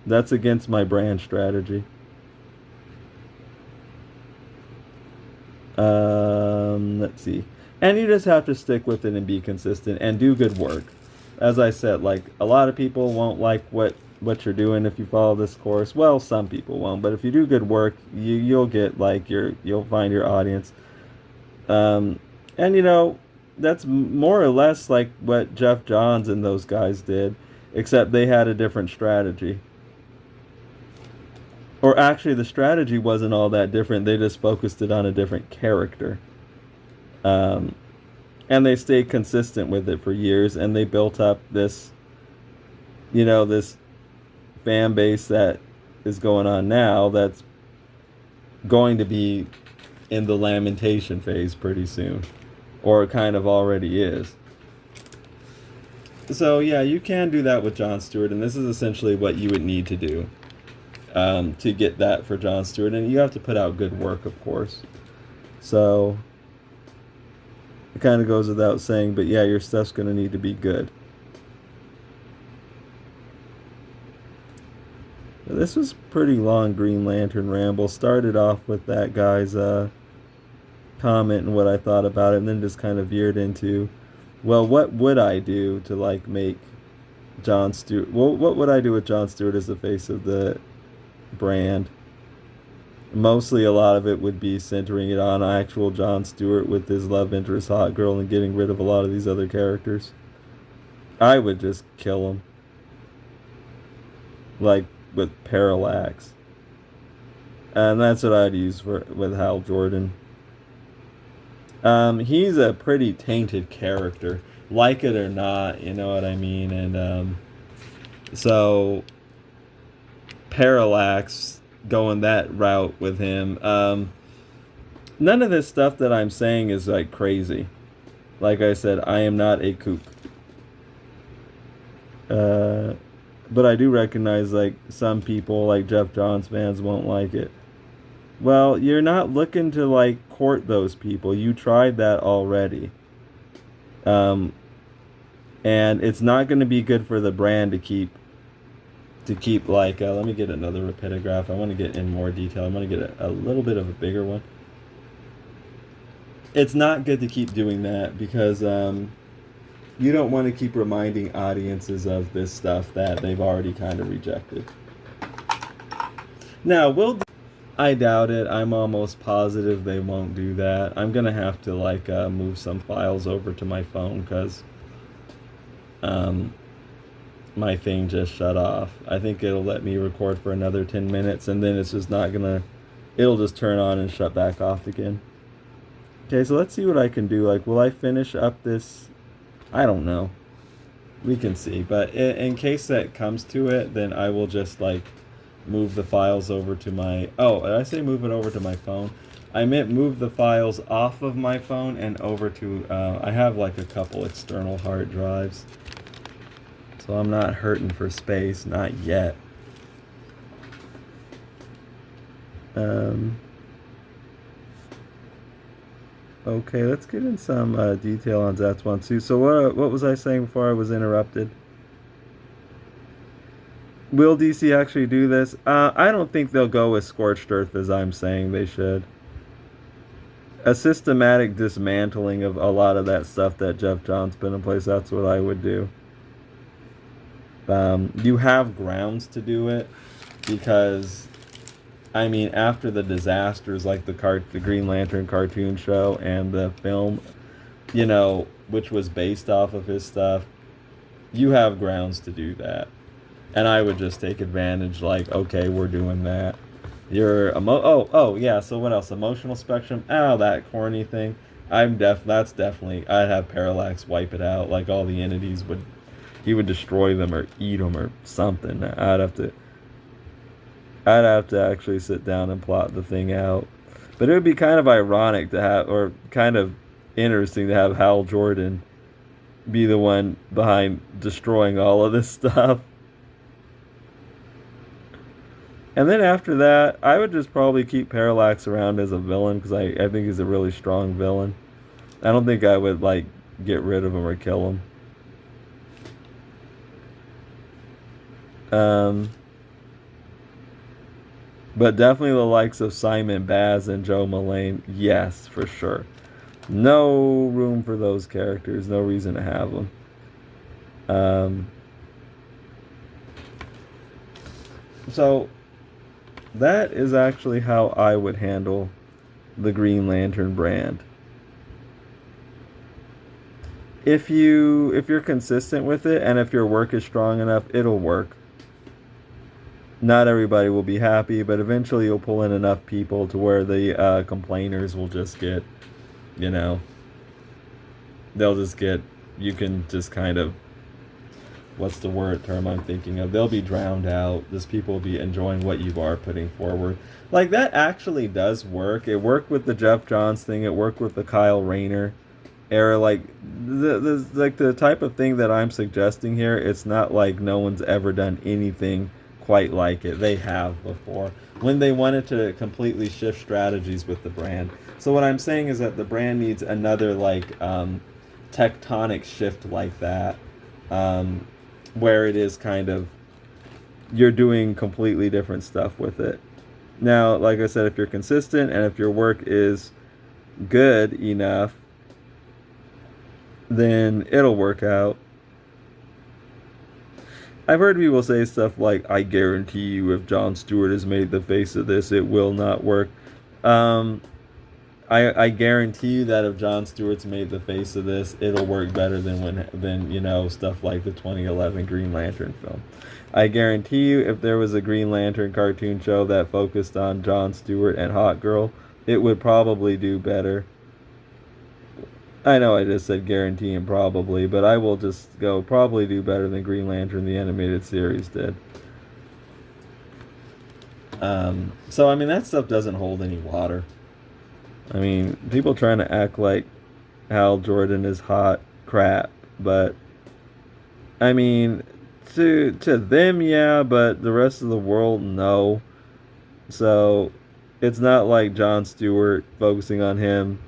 That's against my brand strategy. Let's see. And you just have to stick with it and be consistent and do good work. As I said, a lot of people won't like what you're doing if you follow this course. Well, some people won't, but if you do good work, you'll get you'll find your audience. And that's more or less like what Jeff Johns and those guys did, except they had a different strategy. Or actually, the strategy wasn't all that different. They just focused it on a different character. Um, and they stayed consistent with it for years, and they built up this, this fan base that is going on now that's going to be in the lamentation phase pretty soon, or kind of already is. So yeah, you can do that with John Stewart, and this is essentially what you would need to do to get that for John Stewart, and you have to put out good work, of course. So it kind of goes without saying, but yeah, your stuff's going to need to be good. This was pretty long Green Lantern ramble. Started off with that guy's comment and what I thought about it, and then just kind of veered into, well, what would I do to like make John Stewart? Well, what would I do with John Stewart as the face of the brand? Mostly, a lot of it would be centering it on actual John Stewart with his love interest, hot girl, and getting rid of a lot of these other characters. I would just kill him, like with Parallax, and that's what I'd use with Hal Jordan. He's a pretty tainted character, like it or not, you know what I mean? And so Parallax, going that route with him. None of this stuff that I'm saying is like crazy. Like I said, I am not a kook. But I do recognize like some people, like Jeff Johns fans, won't like it. Well, you're not looking to like court those people. You tried that already. And it's not going to be good for the brand to keep like, let me get another rapidograph. I want to get in more detail. I want to get a little bit of a bigger one. It's not good to keep doing that because you don't want to keep reminding audiences of this stuff that they've already kind of rejected. Now, I doubt it. I'm almost positive they won't do that. I'm going to have to like move some files over to my phone because my thing just shut off. I think it'll let me record for another 10 minutes and then it's just not gonna, it'll just turn on and shut back off again. Okay, so let's see what I can do. Like, will I finish up this? I don't know. We can see. But in case that comes to it, then I will just like move the files over to my, did I say move it over to my phone? I meant move the files off of my phone and over to, I have like a couple external hard drives. So I'm not hurting for space, not yet. Okay, let's get in some detail on Zatswan too. So what was I saying before I was interrupted? Will DC actually do this? I don't think they'll go with Scorched Earth as I'm saying they should. A systematic dismantling of a lot of that stuff that Jeff Johns put in place, that's what I would do. You have grounds to do it because, I mean, after the disasters like the Green Lantern cartoon show and the film, which was based off of his stuff, you have grounds to do that. And I would just take advantage, like, okay, we're doing that. So what else? Emotional spectrum. That corny thing. That's definitely, I'd have Parallax wipe it out. Like all the entities he would destroy them or eat them or something. I'd have to actually sit down and plot the thing out. But it would be kind of ironic to have, or kind of interesting to have Hal Jordan be the one behind destroying all of this stuff. And then after that, I would just probably keep Parallax around as a villain because I think he's a really strong villain. I don't think I would like get rid of him or kill him. But definitely the likes of Simon Baz and Joe Mullane, yes, for sure. No room for those characters. No reason to have them. So that is actually how I would handle the Green Lantern brand. if you're consistent with it, and if your work is strong enough, it'll work. Not everybody will be happy, but eventually you'll pull in enough people to where the complainers will just get, you know, they'll just get, you can just kind of, what's the word term I'm thinking of? They'll be drowned out. Just people will be enjoying what you are putting forward. Like, that actually does work. It worked with the Jeff Johns thing. It worked with the Kyle Rayner era. Like, the type of thing that I'm suggesting here, it's not like no one's ever done anything quite like it. They have before, when they wanted to completely shift strategies with the brand. So what I'm saying is that the brand needs another, like, tectonic shift like that, where it is kind of, you're doing completely different stuff with it. Now, like I said, if you're consistent and if your work is good enough, then it'll work out. I've heard people say stuff like, I guarantee you if John Stewart is made the face of this, it will not work. I guarantee you that if John Stewart's made the face of this, it'll work better than stuff like the 2011 Green Lantern film. I guarantee you if there was a Green Lantern cartoon show that focused on John Stewart and Hot Girl, it would probably do better. I know I just said guarantee and probably, but I will just go probably do better than Green Lantern the animated series did. So I mean, that stuff doesn't hold any water. I mean, people trying to act like Hal Jordan is hot crap, but I mean, to them, yeah, but the rest of the world, no. So it's not like John Stewart, focusing on him,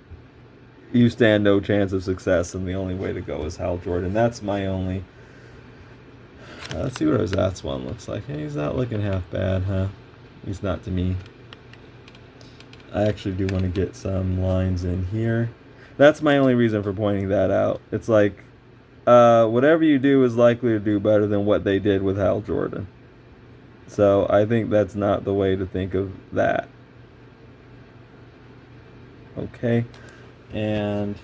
you stand no chance of success, and the only way to go is Hal Jordan. That's my only. Let's see what our Zatswan looks like. Hey, he's not looking half bad, huh? He's not to me. I actually do want to get some lines in here. That's my only reason for pointing that out. It's like, whatever you do is likely to do better than what they did with Hal Jordan. So I think that's not the way to think of that. Okay. And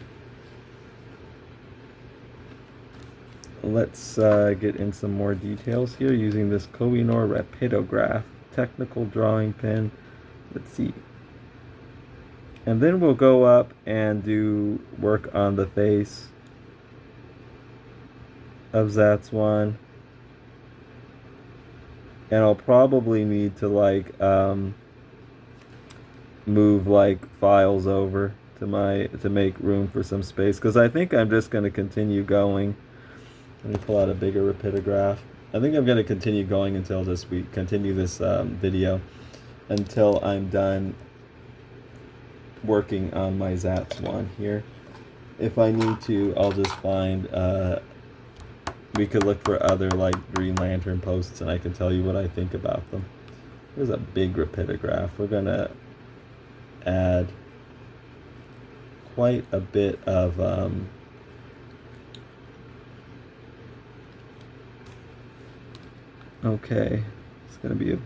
let's get in some more details here using this Kohinoor Rapidograph technical drawing pen. Let's see. And then we'll go up and do work on the face of Zatswan. And I'll probably need to move files over to make room for some space, because I think I'm just going to continue going. Let me pull out a bigger rapidograph. I think I'm going to continue going until continue this video until I'm done working on my Zatswan here. If I need to, I'll just find, we could look for other Green Lantern posts and I can tell you what I think about them. Here's a big rapidograph. We're going to add quite a bit of okay, it's gonna be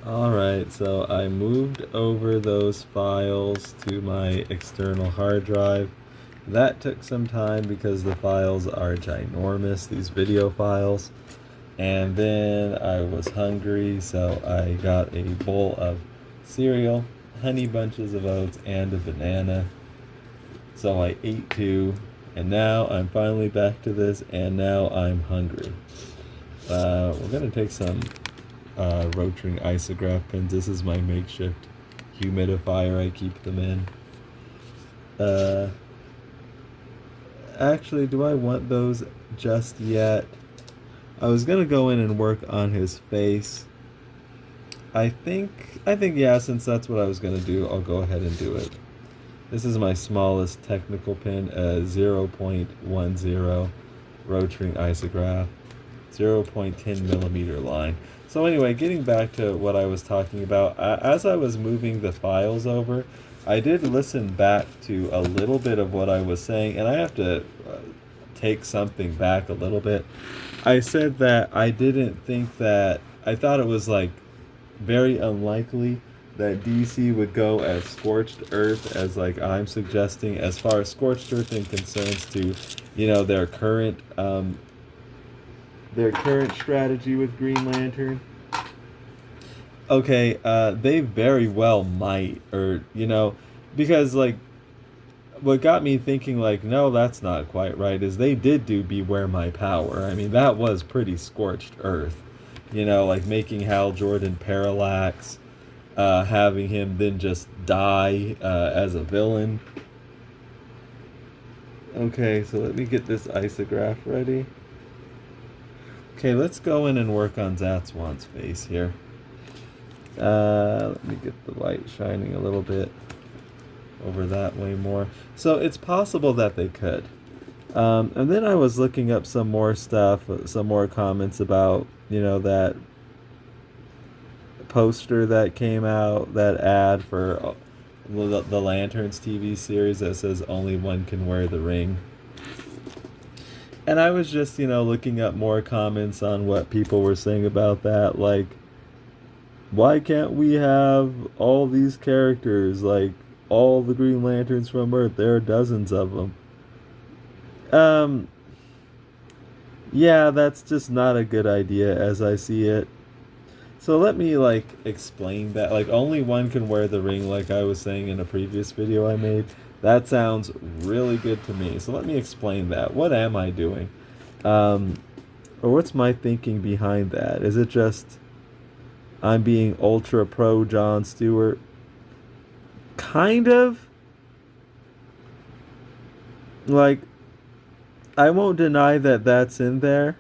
alright, so I moved over those files to my external hard drive. That took some time because the files are ginormous, these video files. And then I was hungry, so I got a bowl of cereal, honey bunches of oats, and a banana. So I ate two, and now I'm finally back to this, and now I'm hungry. We're gonna take some rotring isograph pins. This is my makeshift humidifier. I keep them in. Actually, do I want those just yet? I was gonna go in and work on his face. I think yeah, since that's what I was gonna do, I'll go ahead and do it. This is my smallest technical pin, 0.10 rotring isograph, 0.10 millimeter line. So anyway, getting back to what I was talking about, as I was moving the files over, I did listen back to a little bit of what I was saying, and I have to take something back a little bit. I said that I didn't think that, I thought it was very unlikely that DC would go as scorched earth, as like I'm suggesting, as far as scorched earth and concerns to, their current strategy with Green Lantern. Okay, they very well might, or because like what got me thinking like no, that's not quite right, is they did do Beware My Power. I mean, that was pretty scorched earth, like making Hal Jordan parallax, having him then just die as a villain. Okay, so let me get this isograph ready. Okay, let's go in and work on Zatswan's face here. Let me get the light shining a little bit over that way more. So it's possible that they could. And then I was looking up some more stuff, some more comments about, that poster that came out, that ad for the Lanterns TV series that says only one can wear the ring. And I was just, looking up more comments on what people were saying about that, like, why can't we have all these characters, like all the Green Lanterns from Earth? There are dozens of them. Yeah, that's just not a good idea as I see it. So let me explain that. Like, only one can wear the ring, like I was saying in a previous video I made. That sounds really good to me. So let me explain that. What am I doing? Or what's my thinking behind that? Is it just I'm being ultra pro John Stewart? Kind of. Like, I won't deny that that's in there,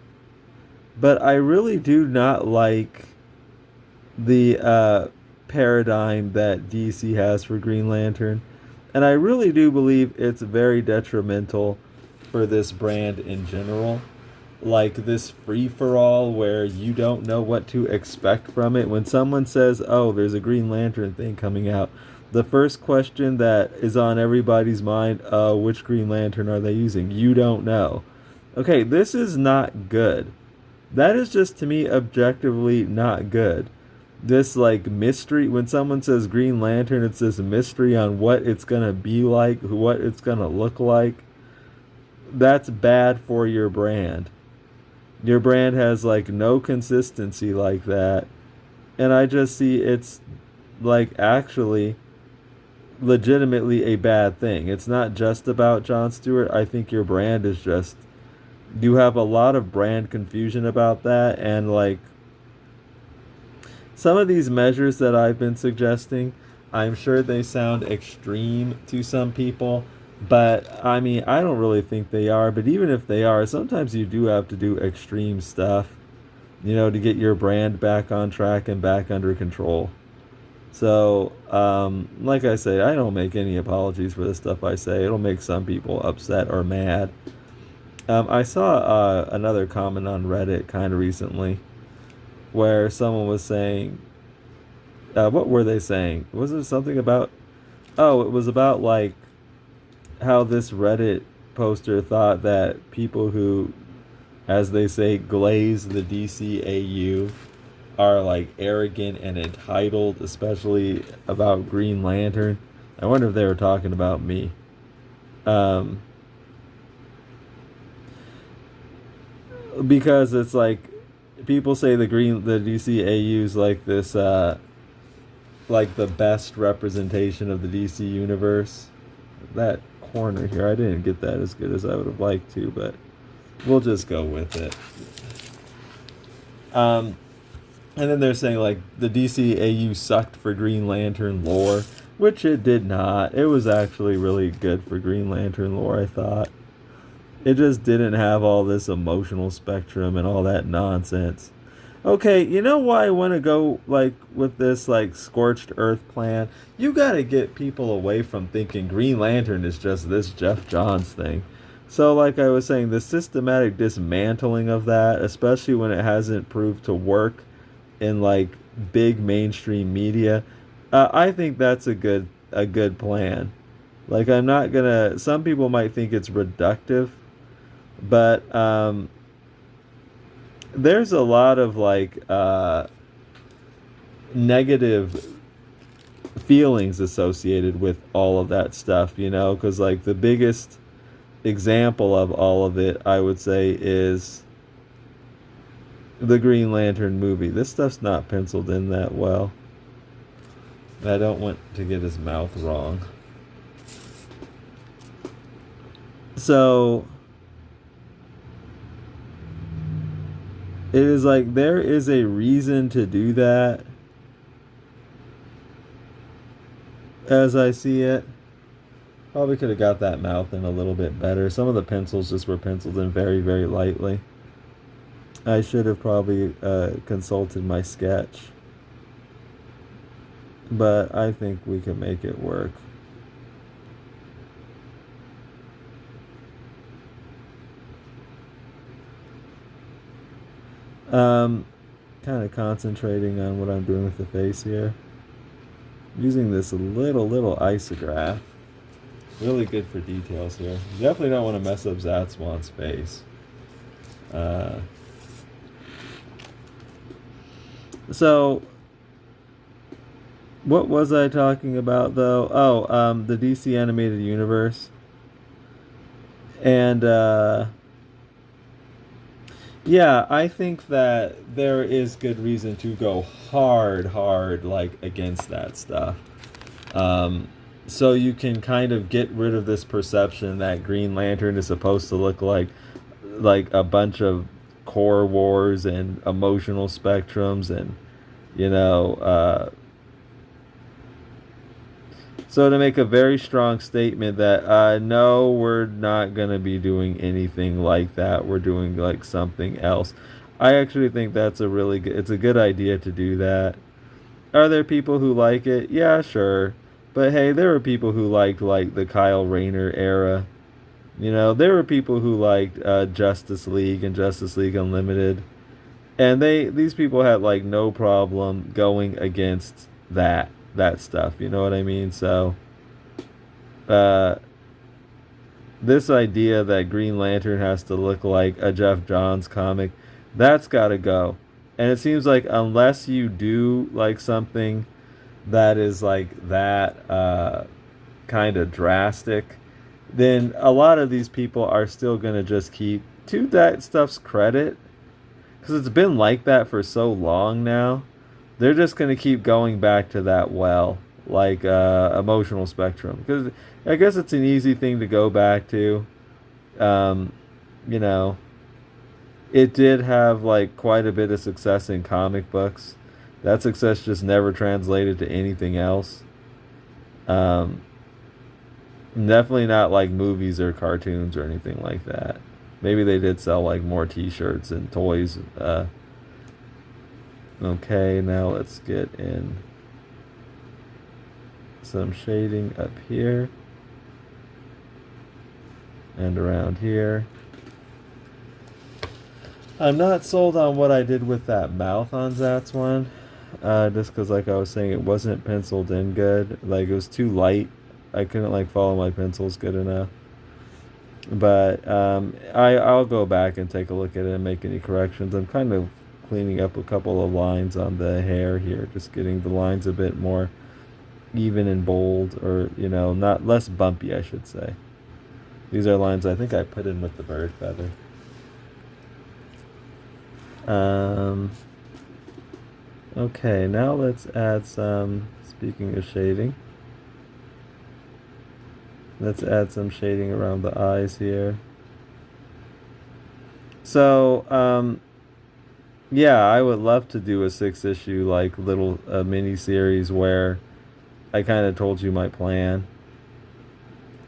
but I really do not like the paradigm that DC has for Green Lantern. And I really do believe it's very detrimental for this brand in general. Like this free-for-all where you don't know what to expect from it. When someone says, oh, there's a Green Lantern thing coming out, the first question that is on everybody's mind, which Green Lantern are they using? You don't know. Okay, this is not good. That is just, to me, objectively not good. This mystery, when someone says Green Lantern, it's this mystery on what it's gonna be like, what it's gonna look like. That's bad for your brand. Your brand has no consistency like that, and I just see it's actually legitimately a bad thing. It's not just about John Stewart. I think your brand is just, you have a lot of brand confusion about that, and some of these measures that I've been suggesting, I'm sure they sound extreme to some people, but I mean, I don't really think they are. But even if they are, sometimes you do have to do extreme stuff, to get your brand back on track and back under control. So, like I say, I don't make any apologies for the stuff I say. It'll make some people upset or mad. I saw another comment on Reddit kind of recently where someone was saying, what were they saying? Was it something about, it was about how this Reddit poster thought that people who, as they say, glaze the DCAU are arrogant and entitled, especially about Green Lantern. I wonder if they were talking about me. Because it's people say the DCAU's this the best representation of the DC universe. That corner here, I didn't get that as good as I would have liked to, but we'll just go with it. And then they're saying the DCAU sucked for Green Lantern lore, which it did not. It was actually really good for Green Lantern lore, I thought. It just didn't have all this emotional spectrum and all that nonsense. Okay, you know why I want to go with this scorched earth plan? You got to get people away from thinking Green Lantern is just this Jeff Johns thing. So like I was saying, the systematic dismantling of that, especially when it hasn't proved to work in big mainstream media, I think that's a good plan. I'm not gonna, some people might think it's reductive, but there's a lot of negative feelings associated with all of that stuff, because like the biggest example of all of it, I would say, is the Green Lantern movie. This stuff's not penciled in that well. I don't want to get his mouth wrong. So it is like there is a reason to do that, as I see it. Probably could have got that mouth in a little bit better. Some of the pencils just were penciled in very, very lightly. I should have probably consulted my sketch. But I think we can make it work. Kind of concentrating on what I'm doing with the face here. Using this little isograph. Really good for details here. You definitely don't want to mess up Zatswan's face. So, what was I talking about though? Oh, the DC animated universe. And yeah, I think that there is good reason to go hard, like against that stuff. So you can kind of get rid of this perception that Green Lantern is supposed to look like a bunch of core wars and emotional spectrums and so to make a very strong statement that no, we're not going to be doing anything like that. We're doing like something else. I actually think that's it's a good idea to do that. Are there people who like it? Yeah, sure. But hey, there were people who liked like the Kyle Rayner era. There were people who liked Justice League and Justice League Unlimited. And these people had like no problem going against that stuff. You know what I mean? So this idea that Green Lantern has to look like a Jeff Johns comic, that's got to go. And it seems like unless you do like something that is like that kind of drastic, then a lot of these people are still going to just keep, to that stuff's credit, because it's been like that for so long now, they're just going to keep going back to that like emotional spectrum. Because I guess it's an easy thing to go back to. It did have like quite a bit of success in comic books. That success just never translated to anything else. Definitely not like movies or cartoons or anything like that. Maybe they did sell like more t-shirts and toys. Okay, now let's get in some shading up here and around here. I'm not sold on what I did with that mouth on Zatswan. Just because, like I was saying, it wasn't penciled in good. Like, it was too light. I couldn't, like, follow my pencils good enough. But I'll go back and take a look at it and make any corrections. I'm kind of cleaning up a couple of lines on the hair here. Just getting the lines a bit more even and bold. Or, not less bumpy, I should say. These are lines I think I put in with the bird feather. Okay, now let's add some, speaking of shading, let's add some shading around the eyes here. So, yeah, I would love to do a 6-issue, like, little mini-series where I kind of told you my plan.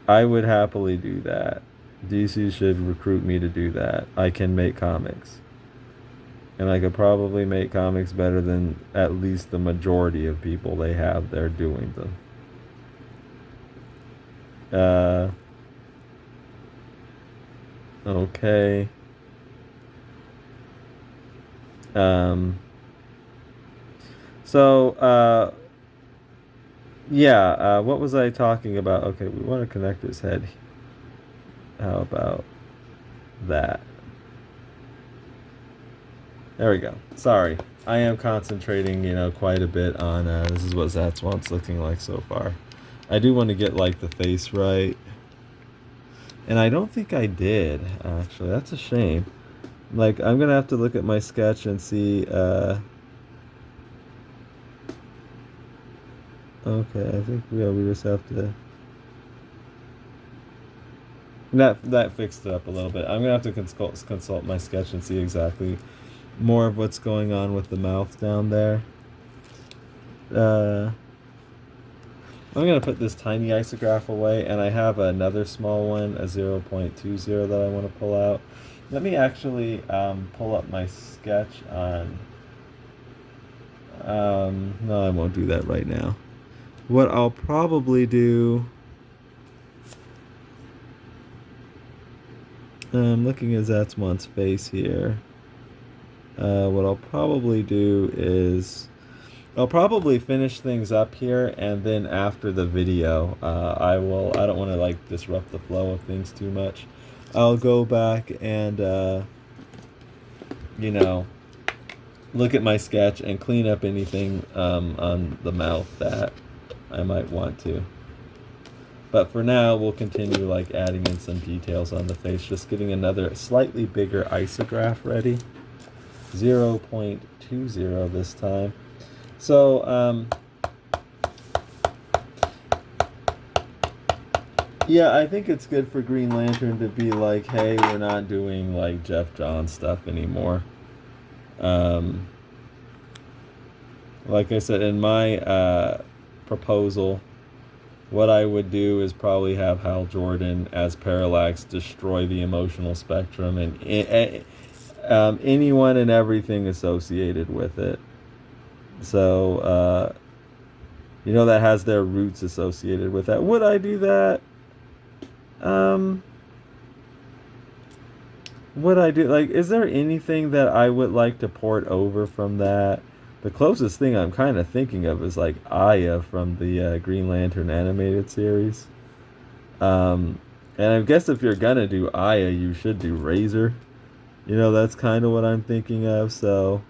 I would happily do that. DC should recruit me to do that. I can make comics. And I could probably make comics better than at least the majority of people they have there doing them. Okay. So, yeah, what was I talking about? Okay, we want to connect his head. How about that? There we go. Sorry. I am concentrating, quite a bit on, this is what Zatswan's looking like so far. I do want to get, like, the face right. And I don't think I did, actually. That's a shame. Like, I'm going to have to look at my sketch and see, okay, I think, we just have to... That fixed it up a little bit. I'm going to have to consult my sketch and see exactly more of what's going on with the mouth down there. I'm going to put this tiny isograph away, and I have another small one, a 0.20 that I want to pull out. Let me actually pull up my sketch on... no, I won't do that right now. What I'll probably do... I'm looking at Zatswan's face here. What I'll probably do is... I'll probably finish things up here, and then after the video, I don't want to, like, disrupt the flow of things too much. I'll go back and, look at my sketch and clean up anything on the mouth that I might want to. But for now, we'll continue, like, adding in some details on the face, just getting another slightly bigger isograph ready. 0.20 this time. So, yeah, I think it's good for Green Lantern to be like, hey, we're not doing, like, Jeff Johns stuff anymore. Like I said, in my proposal, what I would do is probably have Hal Jordan as Parallax destroy the emotional spectrum and anyone and everything associated with it. So, that has their roots associated with that. Would I do that? Would I do, like, is there anything that I would like to port over from that? The closest thing I'm kind of thinking of is, like, Aya from the Green Lantern animated series. And I guess if you're gonna do Aya, you should do Razor. That's kind of what I'm thinking of, so...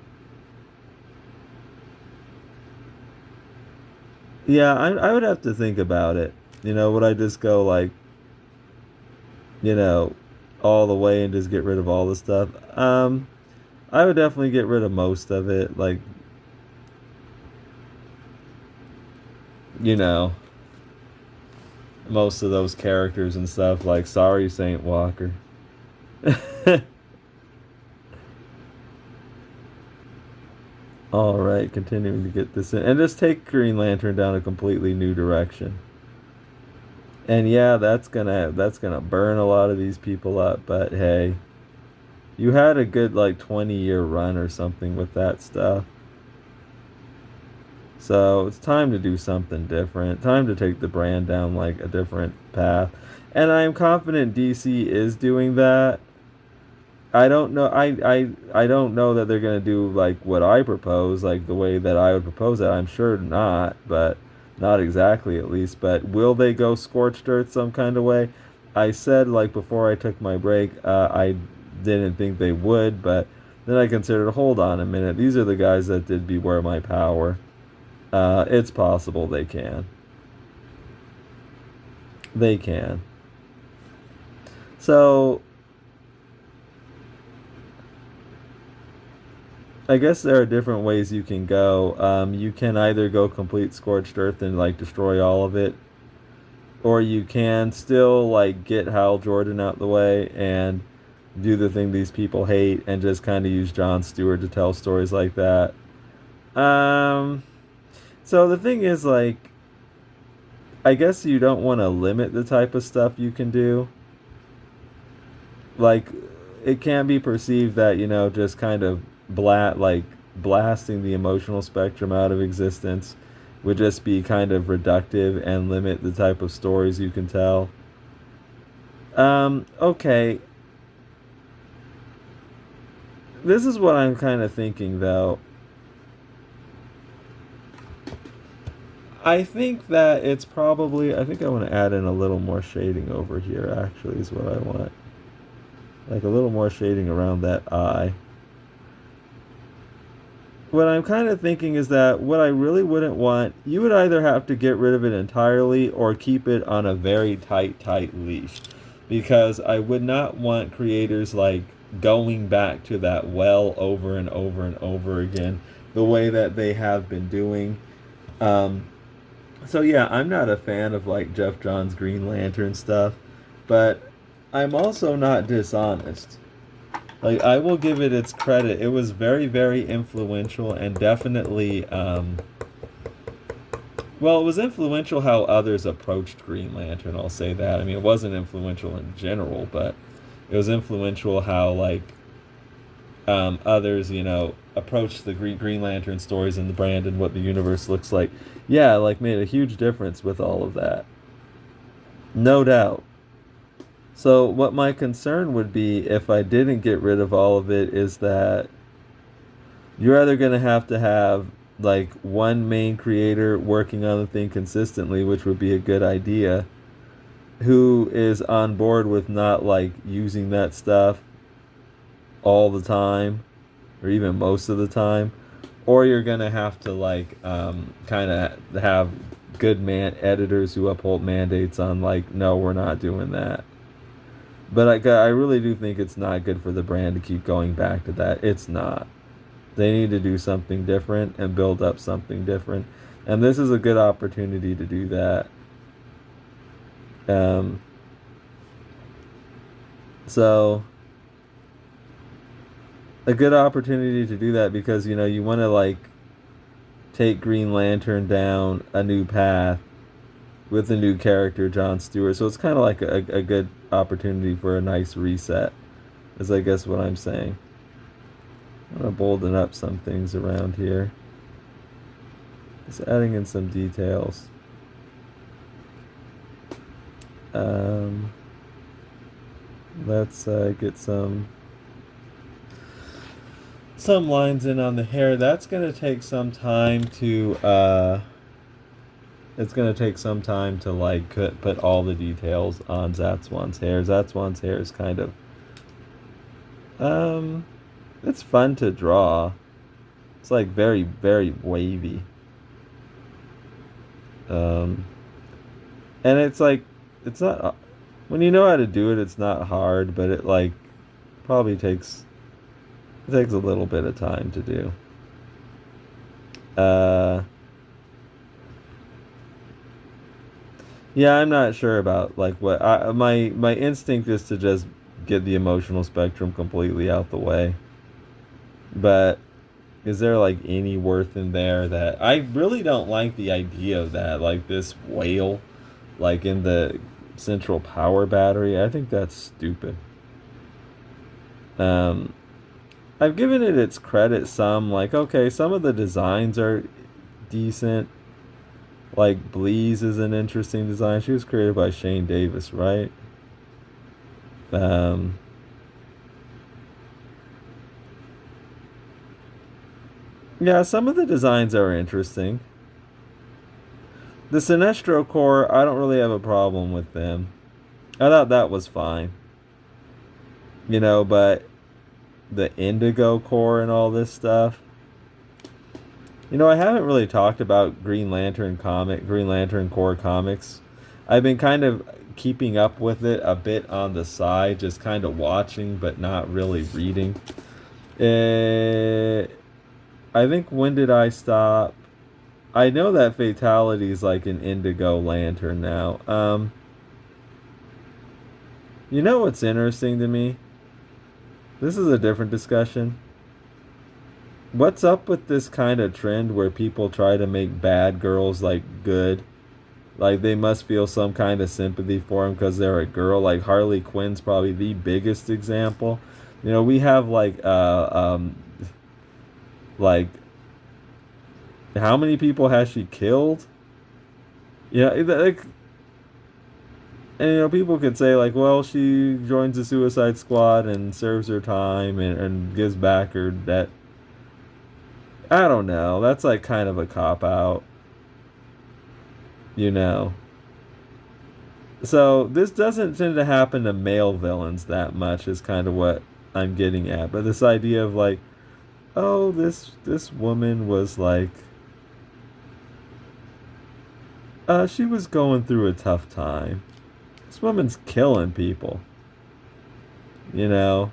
Yeah, I would have to think about it. Would I just go, like, all the way and just get rid of all the stuff? I would definitely get rid of most of it, like, most of those characters and stuff, like, sorry, Saint Walker. Alright, continuing to get this in. And just take Green Lantern down a completely new direction. And yeah, that's gonna burn a lot of these people up, but hey. You had a good, like, 20-year run or something with that stuff. So, it's time to do something different. Time to take the brand down, like, a different path. And I'm confident DC is doing that. I don't know. I don't know that they're gonna do, like, what I propose, like the way that I would propose it. I'm sure not, but not exactly at least. But will they go scorched earth some kind of way? I said, like, before I took my break, I didn't think they would, but then I considered, hold on a minute, these are the guys that did Beware My Power. It's possible they can. They can. So I guess there are different ways you can go. You can either go complete scorched earth and, like, destroy all of it, or you can still, like, get Hal Jordan out the way and do the thing these people hate and just kind of use John Stewart to tell stories like that. So the thing is, like, I guess you don't want to limit the type of stuff you can do. Like, it can be perceived that, just kind of blasting the emotional spectrum out of existence would just be kind of reductive and limit the type of stories you can tell. Okay. This is what I'm kind of thinking, though. I think that it's probably... I think I want to add in a little more shading over here, actually, is what I want. Like, a little more shading around that eye. what I'm kind of thinking is that what I really wouldn't want, you would either have to get rid of it entirely or keep it on a very tight leash. Because I would not want creators like going back to that well over and over and over again, the way that they have been doing. Um, so yeah, I'm not a fan of like Jeff Johns' Green Lantern stuff, but I'm also not dishonest. Like, I will give it its credit. It was very, very influential and definitely, well, it was influential how others approached Green Lantern, I'll say that. I mean, it wasn't influential in general, but it was influential how, like, others, approached the Green Lantern stories and the brand and what the universe looks like. Yeah, like, made a huge difference with all of that. No doubt. So what my concern would be if I didn't get rid of all of it is that you're either going to have like one main creator working on the thing consistently, which would be a good idea, who is on board with not like using that stuff all the time or even most of the time, or you're going to have to like kind of have good editors who uphold mandates on like, no, we're not doing that. But I really do think it's not good for the brand to keep going back to that. It's not. They need to do something different and build up something different. And this is a good opportunity to do that. So, a good opportunity to do that because, you want to, like, take Green Lantern down a new path with a new character, John Stewart. So it's kind of like a good opportunity for a nice reset, is I guess what I'm saying. I'm going to bolden up some things around here. Just adding in some details. Let's get some lines in on the hair. That's going to take some time to it's going to take some time to like put all the details on Zatswan's hair. Zatswan's hair is kind of it's fun to draw. It's like very, very wavy. And it's like, it's not, when you know how to do it, it's not hard, but it like probably takes a little bit of time to do. Yeah, I'm not sure about like what my instinct is to just get the emotional spectrum completely out the way. But is there like any worth in there that I really don't like the idea of that, like this whale like in the central power battery. I think that's stupid. I've given it its credit some, like okay, some of the designs are decent. Like Bleeze is an interesting design. She was created by Shane Davis, right? Yeah, some of the designs are interesting. The Sinestro Corps, I don't really have a problem with them. I thought that was fine. But the Indigo Corps and all this stuff. I haven't really talked about Green Lantern Corps comics. I've been kind of keeping up with it a bit on the side, just kind of watching but not really reading. I think when did I stop? I know that Fatality is like an Indigo Lantern now. You know what's interesting to me? This is a different discussion. What's up with this kind of trend where people try to make bad girls like good? Like they must feel some kind of sympathy for them because they're a girl. Like Harley Quinn's probably the biggest example. We have like how many people has she killed? Like, and people could say like, well, she joins the Suicide Squad and serves her time and gives back her debt. I don't know. That's like kind of a cop out. So this doesn't tend to happen to male villains that much is kind of what I'm getting at. But this idea of like oh, this woman was like, she was going through a tough time. This woman's killing people, you know.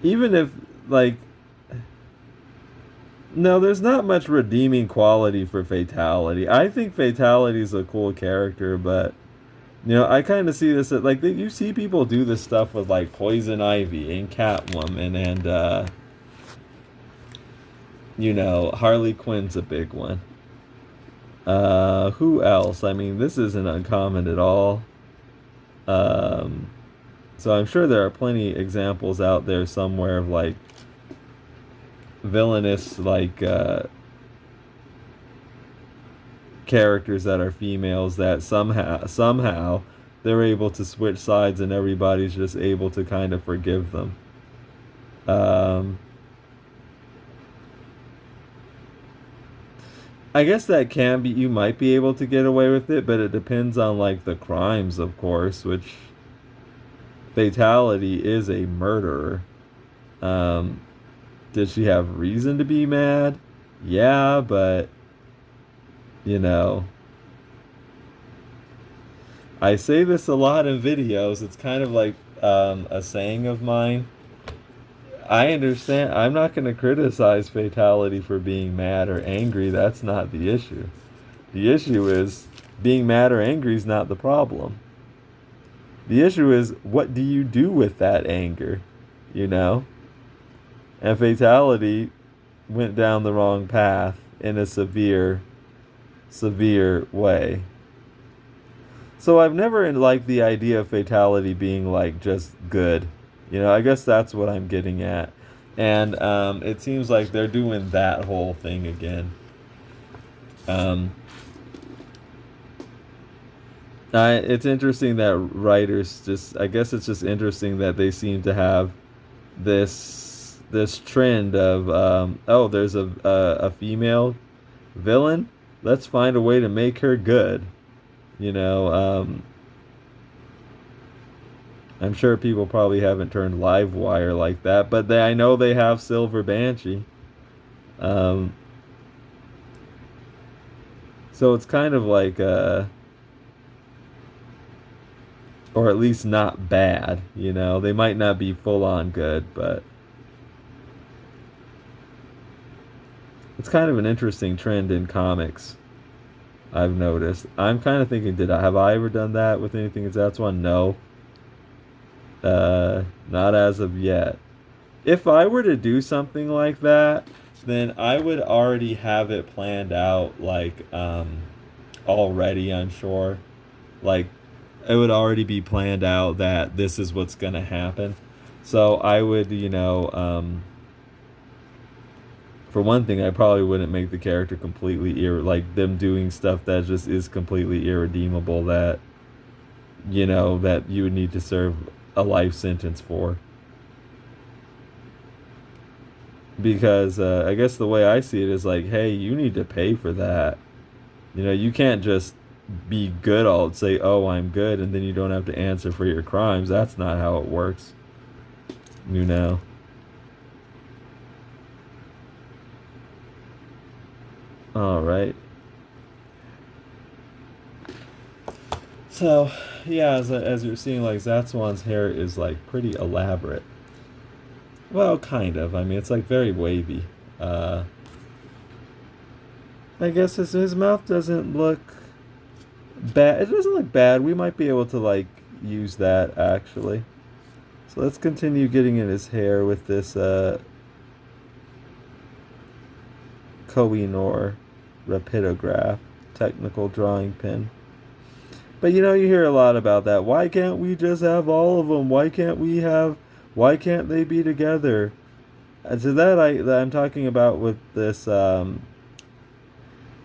Even if, like, no, there's not much redeeming quality for Fatality. I think Fatality's a cool character, but I kind of see this like you see people do this stuff with like Poison Ivy and Catwoman and Harley Quinn's a big one. Who else? I mean, this isn't uncommon at all. Um, so I'm sure there are plenty examples out there somewhere of like villainous like characters that are females that somehow they're able to switch sides and everybody's just able to kind of forgive them. Um, I guess that can be, you might be able to get away with it, but it depends on like the crimes, of course, which Fatality is a murderer. Um, did she have reason to be mad? Yeah, but you know, I say this a lot in videos. It's kind of like a saying of mine. I understand. I'm not going to criticize Fatality for being mad or angry. That's not the issue. The issue is being mad or angry is not the problem. The issue is what do you do with that anger, you know? And Fatality went down the wrong path in a severe way. So I've never liked the idea of Fatality being like just good. I guess that's what I'm getting at. And it seems like they're doing that whole thing again. It's interesting that writers I guess it's just interesting that they seem to have this trend of, oh, there's a female villain. Let's find a way to make her good. I'm sure people probably haven't turned Livewire like that, but I know they have Silver Banshee. So it's kind of like, or at least not bad, They might not be full on good, but it's kind of an interesting trend in comics. I've noticed. I'm kind of thinking, have I ever done that with anything? Is that one? No. Not as of yet. If I were to do something like that, then I would already have it planned out, like, already, I'm sure. Like, it would already be planned out that this is what's gonna happen. So I would, for one thing, I probably wouldn't make the character completely like them doing stuff that just is completely irredeemable that that you would need to serve a life sentence for. Because I guess the way I see it is like, hey, you need to pay for that. You can't just be good say, oh, I'm good, and then you don't have to answer for your crimes. That's not how it works. All right. So, yeah, as you're seeing, like, Zatswan's hair is, like, pretty elaborate. Well, kind of. I mean, it's, like, very wavy. I guess his mouth doesn't look bad. It doesn't look bad. We might be able to, like, use that, actually. So let's continue getting in his hair with this, Kohinoor rapidograph technical drawing pen. But you hear a lot about that. Why can't we just have all of them? Why can't they be together? And so that I'm talking about with this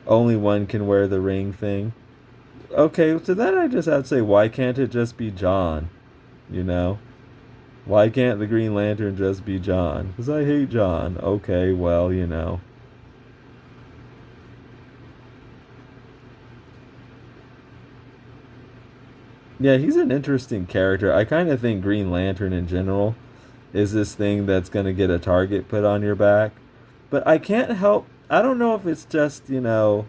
only one can wear the ring thing. Okay, so then I just have to say, why can't it just be John? Why can't the Green Lantern just be John? Because I hate John. Okay, well, Yeah, he's an interesting character. I kind of think Green Lantern in general is this thing that's going to get a target put on your back. But I can't help, I don't know if it's just, there's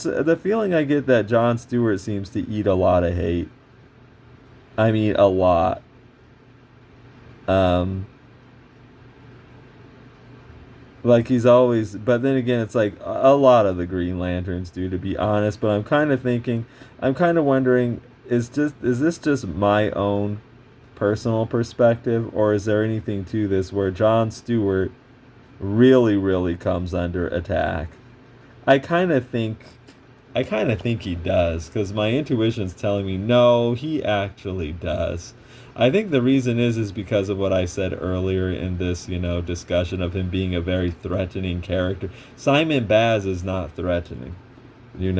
the feeling I get that John Stewart seems to eat a lot of hate. I mean, a lot. Um, like he's always, but then again, it's like a lot of the Green Lanterns do, to be honest. But I'm kind of wondering, is this just my own personal perspective, or is there anything to this where John Stewart really, really comes under attack? I kind of think he does, because my intuition's telling me no, he actually does. I think the reason is because of what I said earlier in this, discussion of him being a very threatening character. Simon Baz is not threatening, he's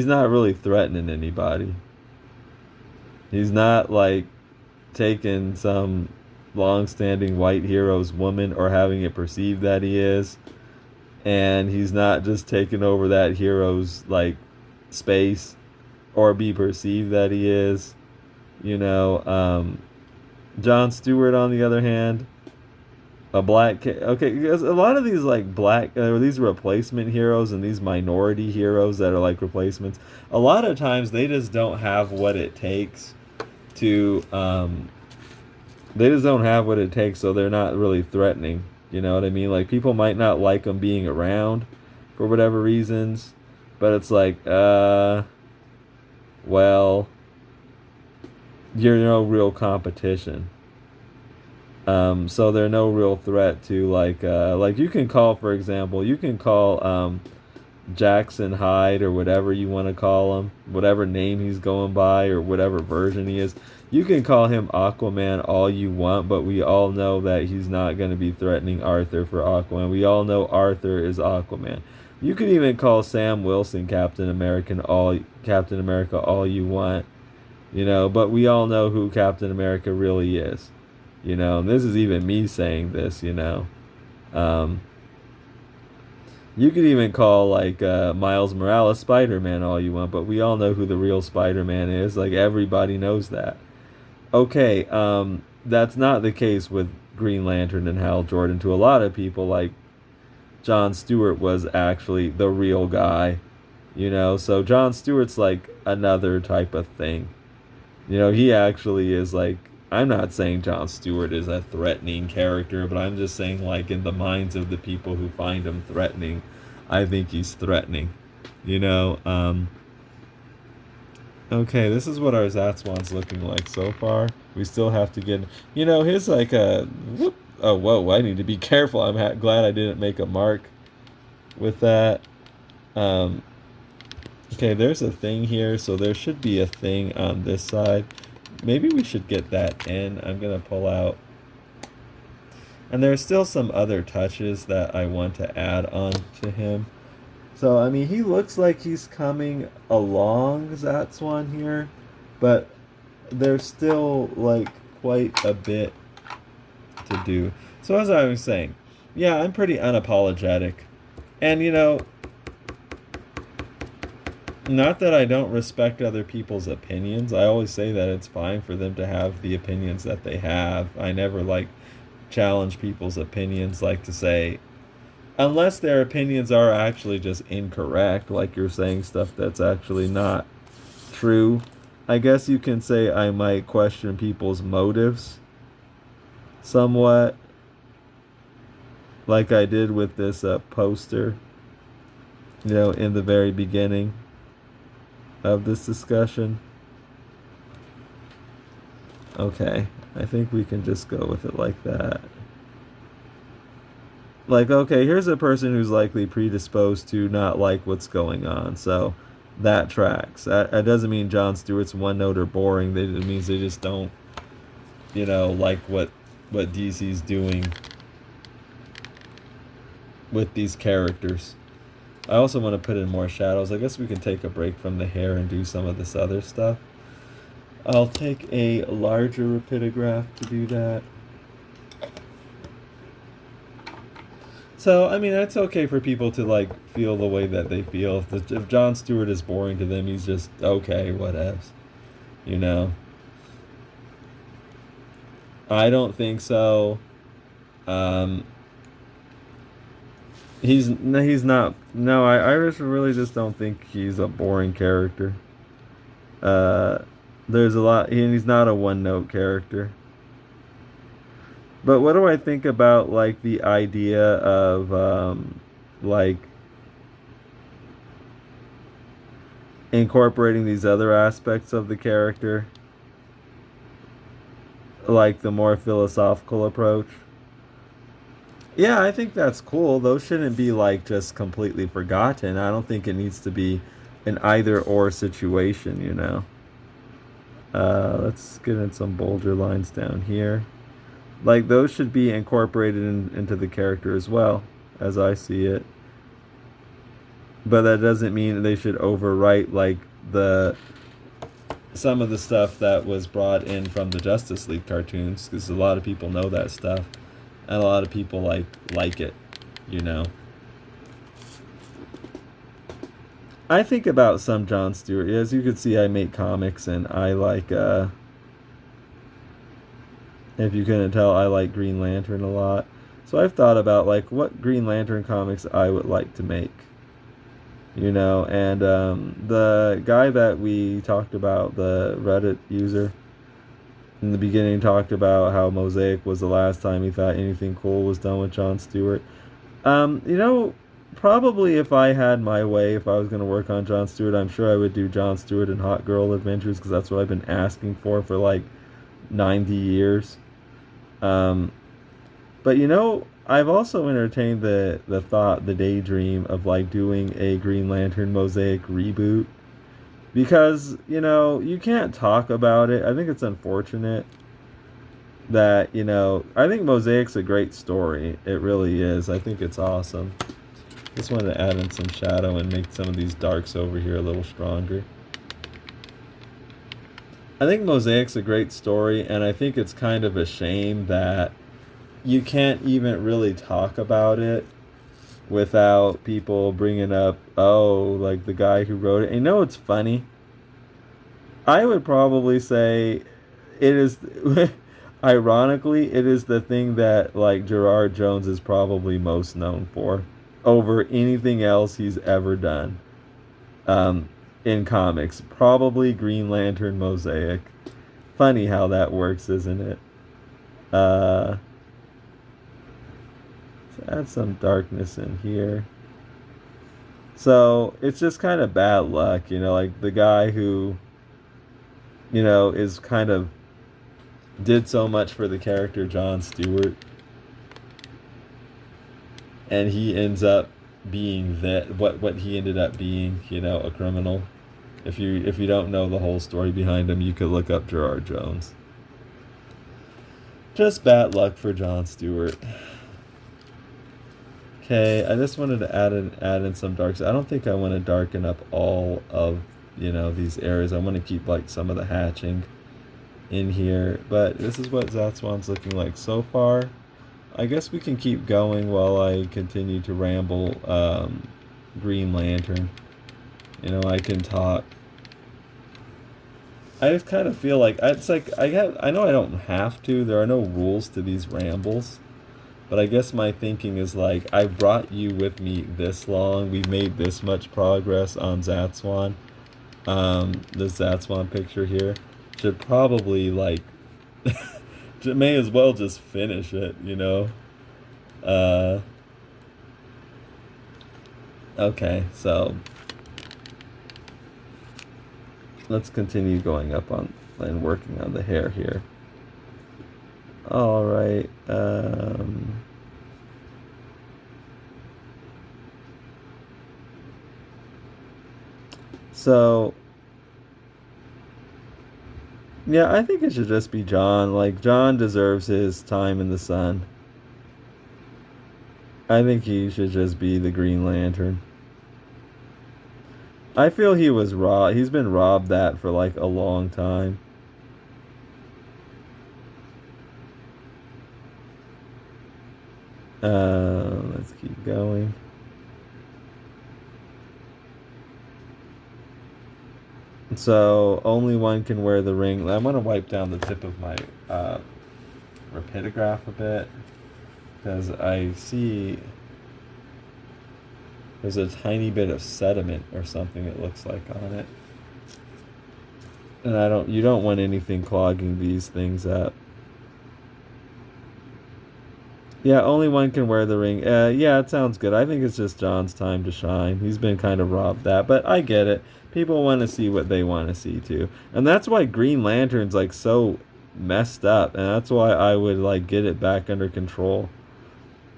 not really threatening anybody. He's not like taking some long-standing white hero's woman or having it perceived that he is, and he's not just taking over that hero's like space or be perceived that he is. John Stewart, on the other hand, okay, because a lot of these like black or these replacement heroes and these minority heroes that are like replacements, a lot of times they just don't have what it takes to so they're not really threatening. You know what I mean? Like, people might not like them being around for whatever reasons, but it's like, well, you're no real competition. So they're no real threat to like you can call, for example, Jackson Hyde, or whatever you want to call him, whatever name he's going by or whatever version he is. You can call him Aquaman all you want, but we all know that he's not going to be threatening Arthur for Aquaman. We all know Arthur is Aquaman. You could even call Sam Wilson Captain America all you want, but we all know who Captain America really is. And this is even me saying this, you could even call like Miles Morales Spider-Man all you want, but we all know who the real Spider-Man is. Like, everybody knows that. Okay, that's not the case with Green Lantern and Hal Jordan. To a lot of people, like, John Stewart was actually the real guy, so John Stewart's like another type of thing. He actually is like, I'm not saying John Stewart is a threatening character, but I'm just saying, like, in the minds of the people who find him threatening, I think he's threatening. Okay, this is what our Zatswan's looking like so far. We still have to get, his like a, whoop, oh, whoa, I need to be careful. I'm glad I didn't make a mark with that. Okay, there's a thing here, so there should be a thing on this side. Maybe we should get that in. I'm going to pull out. And there's still some other touches that I want to add on to him. So, I mean, he looks like he's coming along, Zatswan here, but there's still, like, quite a bit to do. So, as I was saying, yeah, I'm pretty unapologetic. And, not that I don't respect other people's opinions. I always say that it's fine for them to have the opinions that they have. I never, like, challenge people's opinions, like to say, unless their opinions are actually just incorrect, like you're saying stuff that's actually not true. I guess you can say I might question people's motives somewhat, like I did with this poster, in the very beginning of this discussion. Okay, I think we can just go with it like that. Like, okay, here's a person who's likely predisposed to not like what's going on, so that tracks. That doesn't mean John Stewart's one note or boring. It means they just don't, like what DC's doing with these characters. I also want to put in more shadows. I guess we can take a break from the hair and do some of this other stuff. I'll take a larger rapidograph to do that. So, I mean, it's okay for people to, like, feel the way that they feel. If John Stewart is boring to them, he's just, okay, whatevs. You know? I don't think so. Um, he's not. No, I just really just don't think he's a boring character. Uh, there's a lot, and he's not a one-note character. But what do I think about, like, the idea of, like, incorporating these other aspects of the character, like the more philosophical approach? Yeah, I think that's cool. Those shouldn't be, like, just completely forgotten. I don't think it needs to be an either or situation, you know. Let's get in some bolder lines down here. Like, those should be incorporated into the character as well, as I see it. But that doesn't mean they should overwrite, like, the some of the stuff that was brought in from the Justice League cartoons, because a lot of people know that stuff, and a lot of people like it, you know. I think about some John Stewart. As you can see, I make comics, and I like, if you couldn't tell, I like Green Lantern a lot. So I've thought about, like, what Green Lantern comics I would like to make. You know, and the guy that we talked about, the Reddit user, in the beginning talked about how Mosaic was the last time he thought anything cool was done with John Stewart. You know, probably if I had my way, if I was going to work on John Stewart, I'm sure I would do John Stewart and Hot Girl Adventures, because that's what I've been asking for like 90 years. But, you know, I've also entertained the thought, the daydream of, like, doing a Green Lantern Mosaic reboot. Because, you know, you can't talk about it. I think it's unfortunate that, you know, I think Mosaic's a great story. It really is. I think it's awesome. Just wanted to add in some shadow and make some of these darks over here a little stronger. I think Mosaic's a great story, and I think it's kind of a shame that you can't even really talk about it without people bringing up, oh, like, the guy who wrote it. And you know, it's funny. I would probably say it is, ironically, it is the thing that, like, Gerard Jones is probably most known for over anything else he's ever done in comics. Probably Green Lantern Mosaic. Funny how that works, isn't it? Let's add some darkness in here. So it's just kind of bad luck, you know, like the guy who, you know, is kind of did so much for the character John Stewart, and he ends up being that what he ended up being, you know, a criminal. If you don't know the whole story behind him, you could look up Gerard Jones. Just bad luck for John Stewart. Okay, I just wanted to add in some darks. I don't think I want to darken up all of, you know, these areas. I want to keep, like, some of the hatching in here. But this is what Zatswan's looking like so far. I guess we can keep going while I continue to ramble Green Lantern. You know, I can talk. I just kind of feel like it's like I know I don't have to. There are no rules to these rambles. But I guess my thinking is, like, I've brought you with me this long. We've made this much progress on Zatswan. This Zatswan picture here should probably, like, may as well just finish it, you know? Okay, so let's continue going up on and working on the hair here. All right. So, yeah, I think it should just be John. Like, John deserves his time in the sun. I think he should just be the Green Lantern. I feel he was robbed. He's been robbed that for, like, a long time. Let's keep going. So only one can wear the ring. I'm gonna wipe down the tip of my rapidograph a bit because I see there's a tiny bit of sediment or something it looks like on it. And you don't want anything clogging these things up. Yeah, only one can wear the ring. Yeah, it sounds good. I think it's just John's time to shine. He's been kind of robbed that, but I get it. People want to see what they want to see too. And that's why Green Lantern's like so messed up, and that's why I would like get it back under control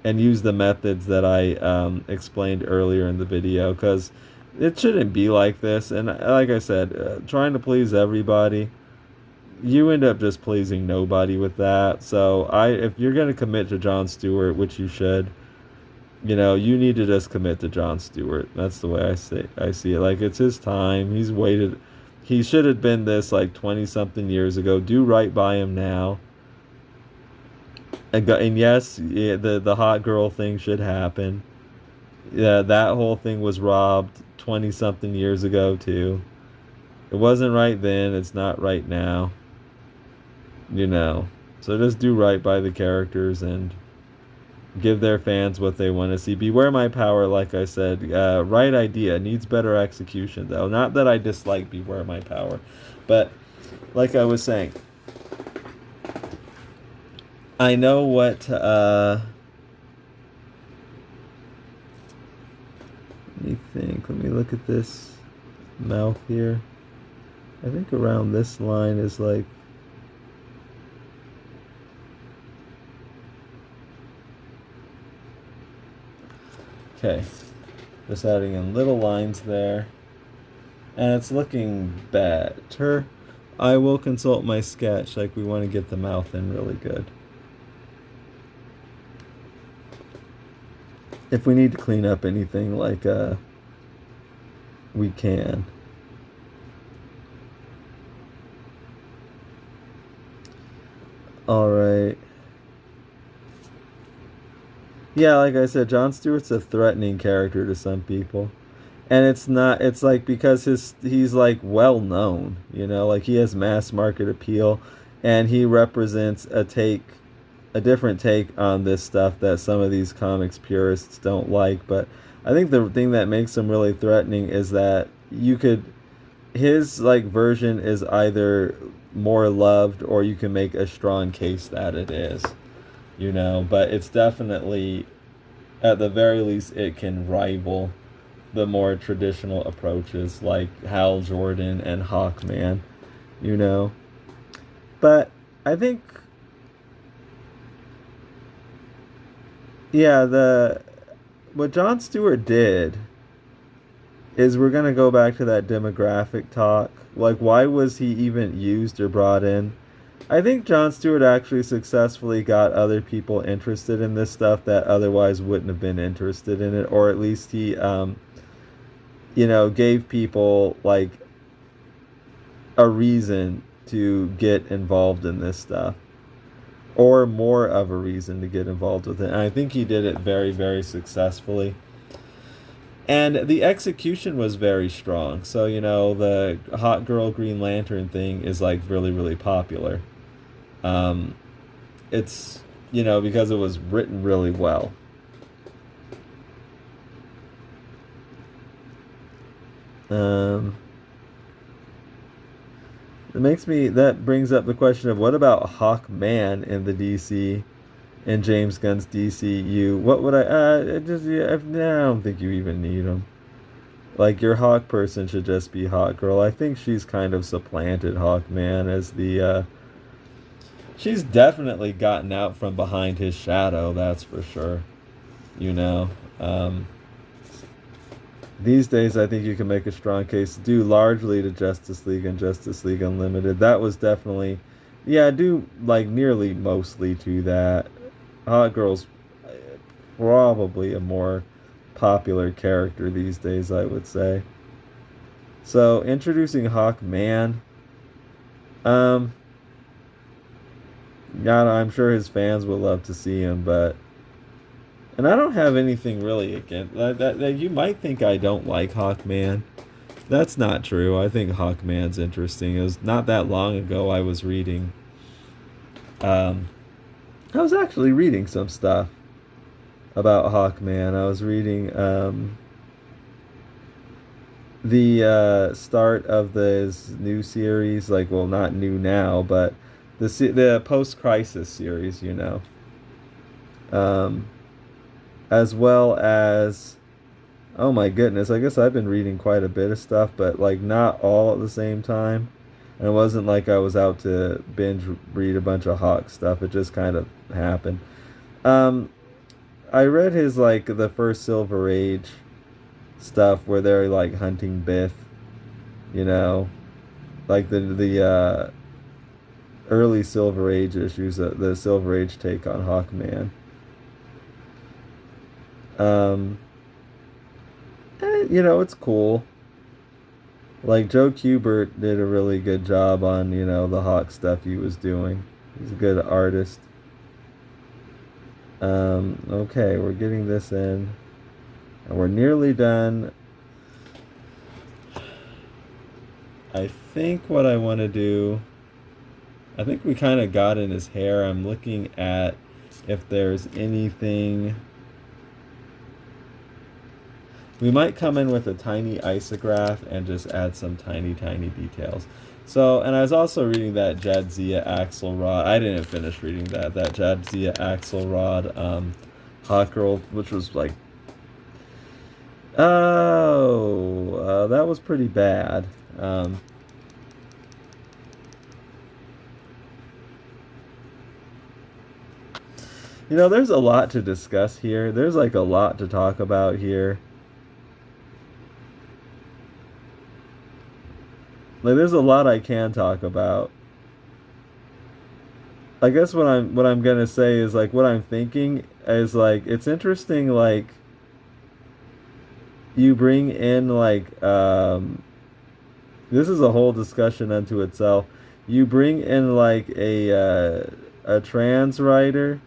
and use the methods that I explained earlier in the video, because it shouldn't be like this. And like I said, trying to please everybody, you end up just pleasing nobody with that. So if you're going to commit to John Stewart, which you should, you need to just commit to John Stewart. That's the way I see it. Like, it's his time. He's waited. He should have been this like 20 something years ago. Do right by him now. And yes, yeah, the hot girl thing should happen. Yeah, that whole thing was robbed 20 something years ago too. It wasn't right then. It's not right now. So just do right by the characters and give their fans what they want to see. Beware My Power, like I said, right idea, needs better execution though. Not that I dislike Beware My Power, but like I was saying, I know what let me think. Let me look at this mouth here. I think around this line is like, okay, just adding in little lines there, and it's looking better. I will consult my sketch, like we want to get the mouth in really good. If we need to clean up anything, like we can. All right. Yeah, like I said, John Stewart's a threatening character to some people. And it's like because he's like well known, like he has mass market appeal, and he represents a different take on this stuff that some of these comics purists don't like. But I think the thing that makes him really threatening is that his like version is either more loved, or you can make a strong case that it is. But it's definitely, at the very least, it can rival the more traditional approaches like Hal Jordan and Hawkman, But I think, yeah, what John Stewart did is, we're going to go back to that demographic talk. Like, why was he even used or brought in? I think John Stewart actually successfully got other people interested in this stuff that otherwise wouldn't have been interested in it, or at least he, gave people like a reason to get involved in this stuff, or more of a reason to get involved with it. And I think he did it very, very successfully. And the execution was very strong. So, the Hot Girl Green Lantern thing is like really, really popular. It's, because it was written really well. That brings up the question of, what about Hawkman in the DC, in James Gunn's DCU? What would I don't think you even need him. Like, your Hawk person should just be Hawk Girl. I think she's kind of supplanted Hawkman as the, she's definitely gotten out from behind his shadow, that's for sure. These days, I think you can make a strong case due largely to Justice League and Justice League Unlimited. That was definitely, due like nearly mostly to that. Hot Girl's probably a more popular character these days, I would say. So, introducing Hawkman. I'm sure his fans would love to see him, but And I don't have anything really against that. You might think I don't like Hawkman. That's not true. I think Hawkman's interesting. It was not that long ago I was reading. I was actually reading some stuff about Hawkman. I was reading the start of this new series, like, well, not new now, but the post-crisis series, um, as well as, oh my goodness, I guess I've been reading quite a bit of stuff, but like not all at the same time. And it wasn't like I was out to binge read a bunch of Hawk stuff. It just kind of happened. Um, I read his like the first Silver Age stuff where they're like hunting Bith, you know, like the early Silver Age issues, the Silver Age take on Hawkman. It's cool. Like Joe Kubert did a really good job on, the Hawk stuff he was doing. He's a good artist. Okay, we're getting this in. And we're nearly done. I think what I want to do, I think we kind of got in his hair. I'm looking at if there's anything. We might come in with a tiny isograph and just add some tiny, tiny details. So, and I was also reading that Jadzia Axelrod. I didn't finish reading that Jadzia Axelrod Hawk Girl, which was like, that was pretty bad. There's a lot to discuss here. There's like a lot to talk about here. Like, there's a lot I can talk about. I guess what I'm gonna say is like what I'm thinking is like it's interesting. Like you bring in like this is a whole discussion unto itself. You bring in like a trans writer,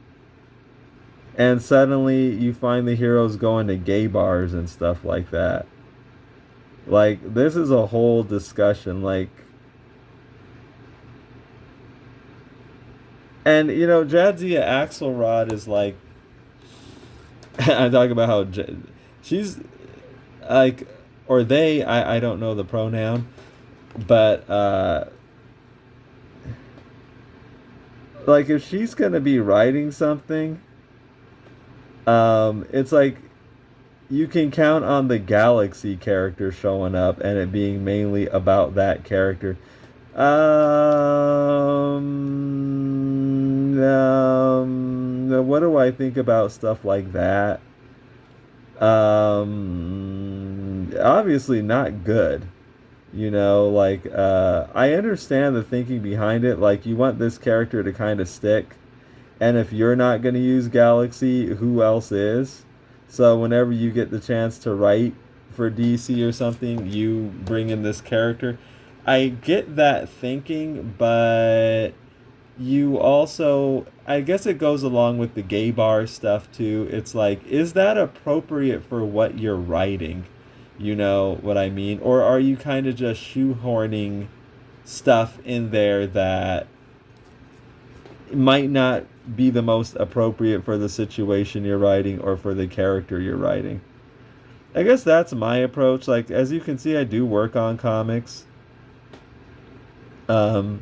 and suddenly you find the heroes going to gay bars and stuff like that. Like, this is a whole discussion, like, and, Jadzia Axelrod is, like, I'm talking about how she's, like, or they, I don't know the pronoun, but, like, if she's gonna be writing something, it's like, you can count on the Galaxy character showing up and it being mainly about that character. What do I think about stuff like that? Obviously not good. I understand the thinking behind it. Like, you want this character to kind of stick. And if you're not going to use Galaxy, who else is? So whenever you get the chance to write for DC or something, you bring in this character. I get that thinking, but you also, I guess it goes along with the gay bar stuff too. It's like, is that appropriate for what you're writing? You know what I mean? Or are you kind of just shoehorning stuff in there that might not be the most appropriate for the situation you're writing or for the character you're writing? I guess that's my approach. Like, as you can see, I do work on comics. I'm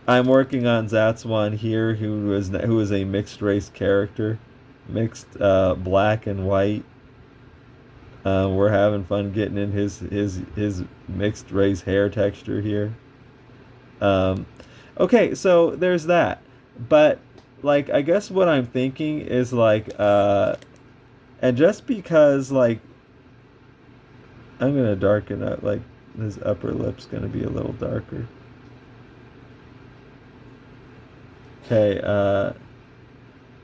working on Zatswan here, who is a mixed race character, mixed black and white. We're having fun getting in his mixed race hair texture here. Okay, so there's that. But, like, I guess what I'm thinking is, like, and just because, like, I'm going to darken up, like, his upper lip's going to be a little darker. Okay,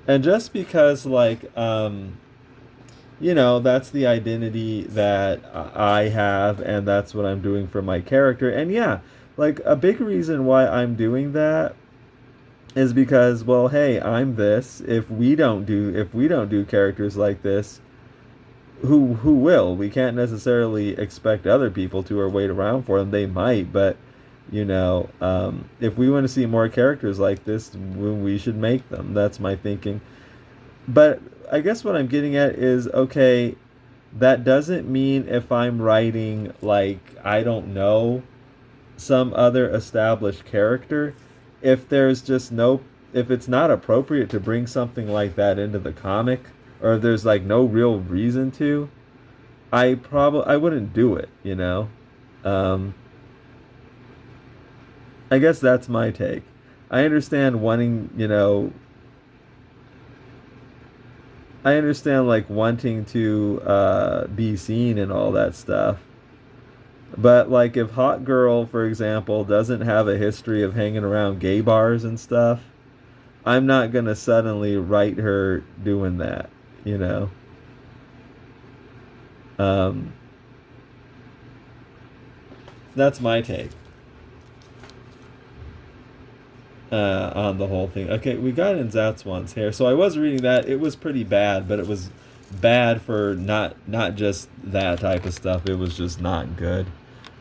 and just because, like, that's the identity that I have, and that's what I'm doing for my character. And yeah, like, a big reason why I'm doing that is because, well, hey, I'm this. If we don't do characters like this, who will? We can't necessarily expect other people to or wait around for them. They might, but if we want to see more characters like this, we should make them. That's my thinking. But I guess what I'm getting at is, okay, that doesn't mean if I'm writing, like, I don't know, some other established character, if there's just no, if it's not appropriate to bring something like that into the comic, or if there's like no real reason to, I wouldn't do it. Um, I guess that's my take. I understand wanting, I understand like wanting to be seen and all that stuff. But like if Hot Girl, for example, doesn't have a history of hanging around gay bars and stuff, I'm not gonna suddenly write her doing that, you know. Um, that's my take on the whole thing. Okay, we got in Zatswan's hair. So I was reading that. It was pretty bad, but it was bad for not just that type of stuff. It was just not good.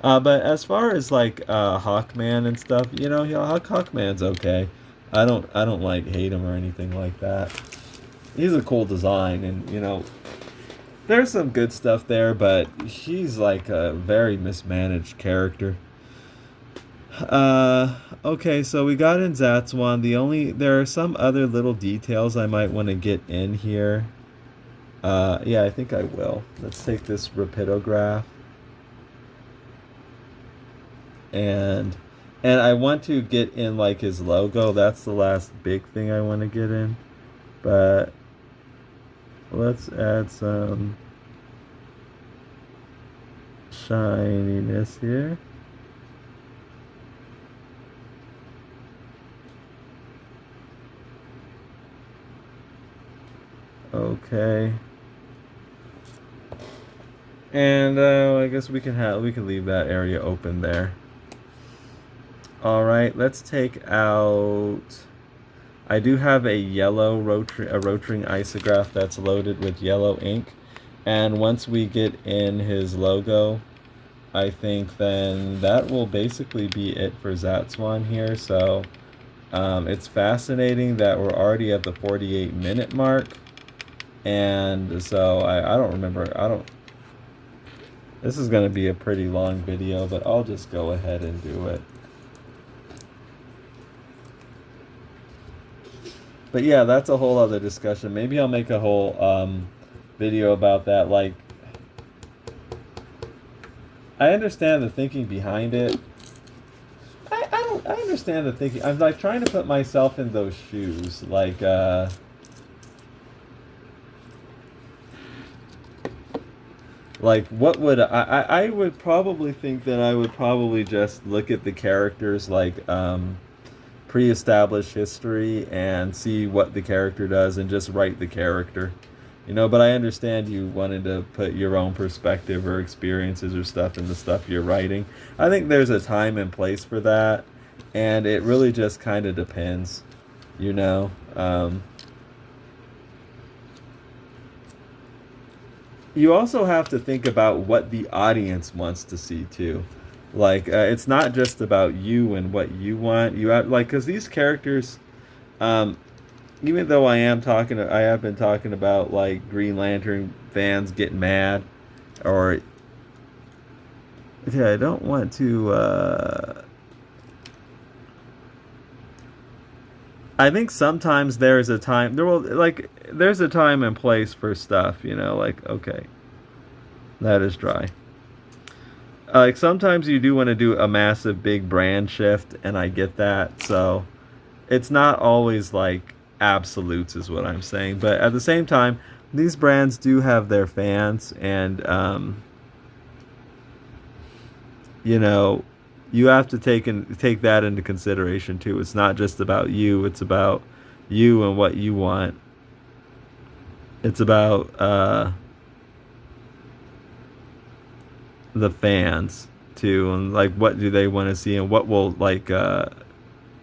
But as far as like Hawkman and stuff, Hawkman's okay. I don't like hate him or anything like that. He's a cool design, and there's some good stuff there, but he's like a very mismanaged character. Okay, so we got in Zatswan. There are some other little details I might want to get in here. Yeah, I think I will. Let's take this rapidograph. And I want to get in like his logo. That's the last big thing I want to get in. But let's add some shininess here. Okay. And I guess we can leave that area open there. All right, let's take out. I do have a yellow rotring isograph that's loaded with yellow ink, and once we get in his logo, I think then that will basically be it for Zatswan here. So it's fascinating that we're already at the 48-minute mark, and so I don't remember. This is going to be a pretty long video, but I'll just go ahead and do it. But yeah, that's a whole other discussion. Maybe I'll make a whole video about that. Like, I understand the thinking behind it. I understand the thinking. I'm like trying to put myself in those shoes. Like, what would I would probably think that I would probably just look at the characters like pre-established history and see what the character does and just write the character, but I understand you wanted to put your own perspective or experiences or stuff in the stuff you're writing. I think there's a time and place for that, and it really just kind of depends. You also have to think about what the audience wants to see too. Like, it's not just about you and what you want. You have, like, because these characters, even though I have been talking about like Green Lantern fans getting mad, or okay, I don't want to. I think sometimes there's a time there's a time and place for stuff. Like, okay, that is dry. Like sometimes you do want to do a massive big brand shift, and I get that. So it's not always like absolutes is what I'm saying. But at the same time, these brands do have their fans, and you have to take that into consideration too. It's not just about you, it's about you and what you want. It's about the fans too, and like what do they want to see, and what will like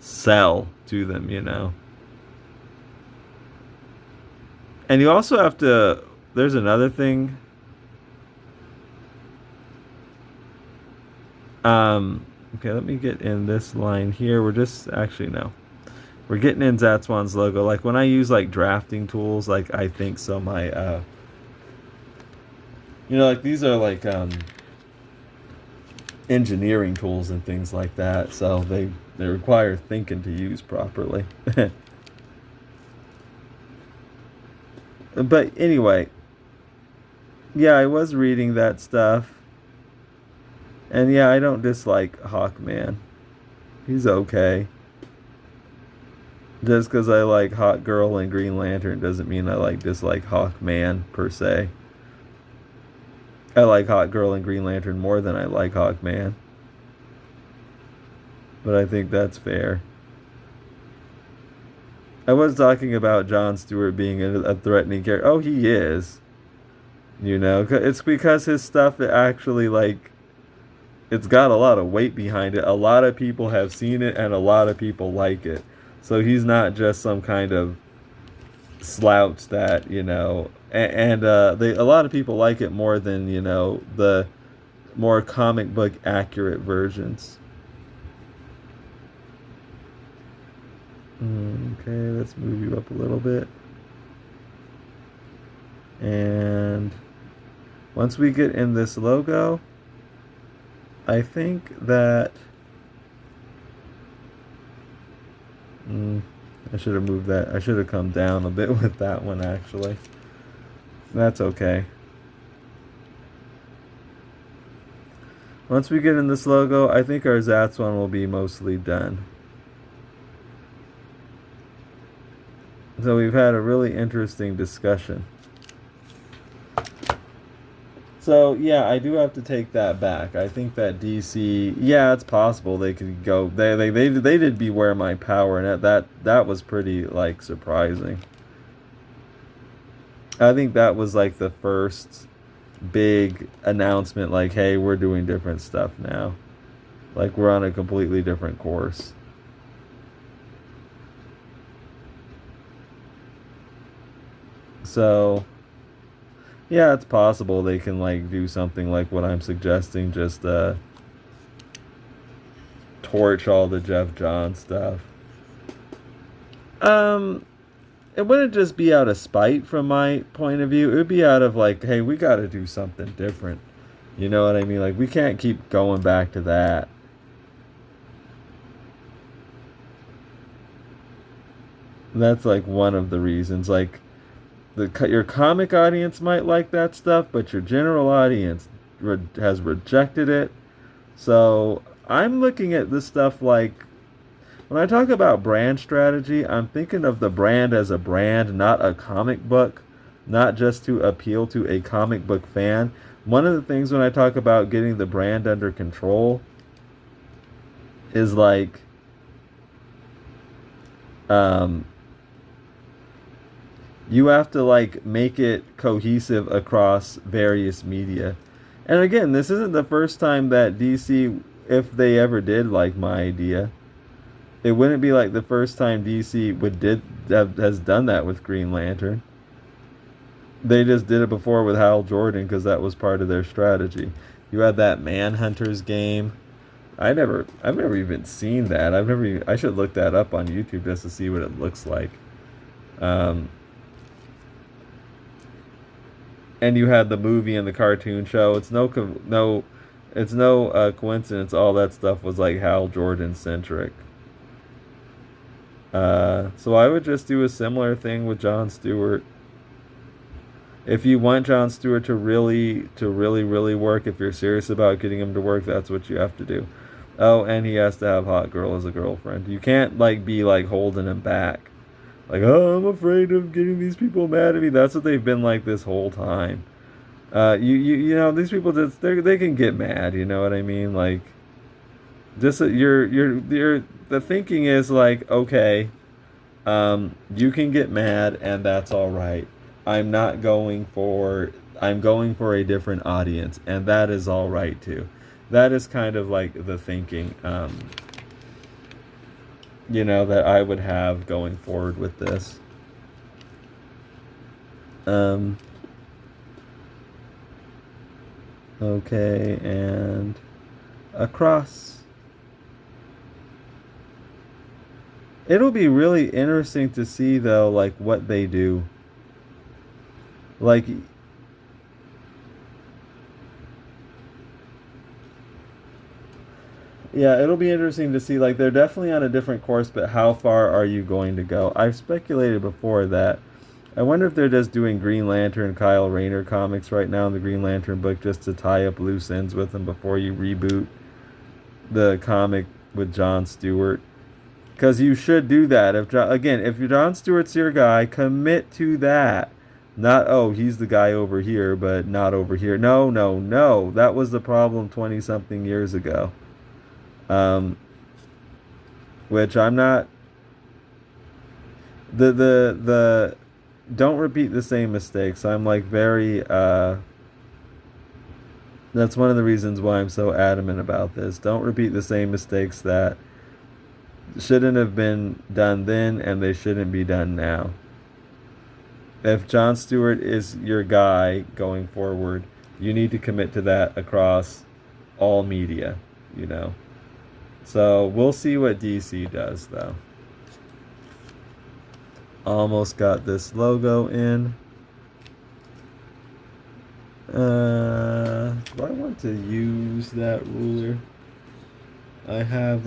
sell to them, you know. And you also have to, there's another thing. Okay, let me get in this line here. We're just, actually, no. We're getting in Zatswan's logo. Like, when I use, like, drafting tools, like, I think so my, you know, like, these are, like, engineering tools and things like that. So they require thinking to use properly. But anyway, yeah, I was reading that stuff. And yeah, I don't dislike Hawkman. He's okay. Just because I like Hawk Girl and Green Lantern doesn't mean I dislike Hawkman per se. I like Hawk Girl and Green Lantern more than I like Hawkman. But I think that's fair. I was talking about John Stewart being a threatening character. Oh, he is. You know, it's because his stuff actually, like, it's got a lot of weight behind it. A lot of people have seen it, and a lot of people like it. So he's not just some kind of slouch that, you know, a lot of people like it more than, you know, the more comic book accurate versions. Okay, let's move you up a little bit. And once we get in this logo, I think that I should have moved that. I should have come down a bit with that one, actually. That's okay. Once we get in this logo, I think our Zatswan will be mostly done. So we've had a really interesting discussion. So, yeah, I do have to take that back. I think that DC, yeah, it's possible they could go, they did Beware My Power, and that was pretty, like, surprising. I think that was, like, the first big announcement, like, hey, we're doing different stuff now. Like, we're on a completely different course. So, yeah, it's possible they can, like, do something like what I'm suggesting, just torch all the Jeff Johns stuff. It wouldn't just be out of spite from my point of view. It would be out of, like, hey, we got to do something different. You know what I mean? Like, we can't keep going back to that. That's, like, one of the reasons. Like, your comic audience might like that stuff, but your general audience has rejected it. So I'm looking at this stuff like, when I talk about brand strategy, I'm thinking of the brand as a brand, not a comic book, not just to appeal to a comic book fan. One of the things when I talk about getting the brand under control is like, you have to, like, make it cohesive across various media. And again, this isn't the first time that DC, if they ever did like my idea, it wouldn't be like the first time DC has done that with Green Lantern. They just did it before with Hal Jordan because that was part of their strategy. You had that Manhunters game. I've never even seen that. I should look that up on YouTube just to see what it looks like. And you had the movie and the cartoon show. It's no coincidence all that stuff was like Hal Jordan centric. So I would just do a similar thing with John Stewart. If you want John Stewart to really work, if you're serious about getting him to work, that's what you have to do. Oh, and he has to have Hot Girl as a girlfriend. You can't, like, be, like, holding him back. Like, oh, I'm afraid of getting these people mad at me. That's what they've been like this whole time. You know, these people just, they can get mad. You know what I mean? Like, just the thinking is like, okay, you can get mad and that's all right. I'm going for a different audience, and that is all right too. That is kind of like the thinking. that I would have going forward with this. Okay, and across. It'll be really interesting to see, though, like, what they do. Like, yeah, it'll be interesting to see. Like, they're definitely on a different course, but how far are you going to go? I've speculated before that I wonder if they're just doing Green Lantern, Kyle Rayner comics right now in the Green Lantern book just to tie up loose ends with them before you reboot the comic with John Stewart. Because you should do that. If John Stewart's your guy, commit to that. Not, oh, he's the guy over here, but not over here. No, no, no. That was the problem 20-something years ago. Which I'm not... The don't repeat the same mistakes. I'm like very... that's one of the reasons why I'm so adamant about this. Don't repeat the same mistakes that shouldn't have been done then, and they shouldn't be done now. If John Stewart is your guy going forward, you need to commit to that across all media, So we'll see what DC does, though. Almost got this logo in. Do I want to use that ruler? I have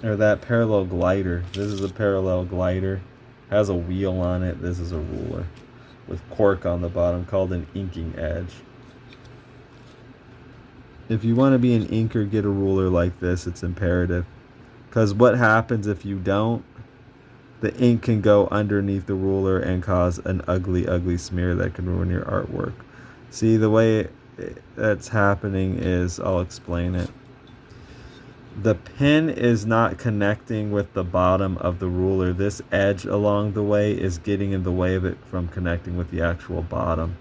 that parallel glider. This is a parallel glider. Has a wheel on it. This is a ruler with cork on the bottom called an inking edge. If you want to be an inker, get a ruler like this. It's imperative. Because what happens if you don't? The ink can go underneath the ruler and cause an ugly, ugly smear that can ruin your artwork. See, the way that's happening is, I'll explain it. The pen is not connecting with the bottom of the ruler. This edge along the way is getting in the way of it from connecting with the actual bottom.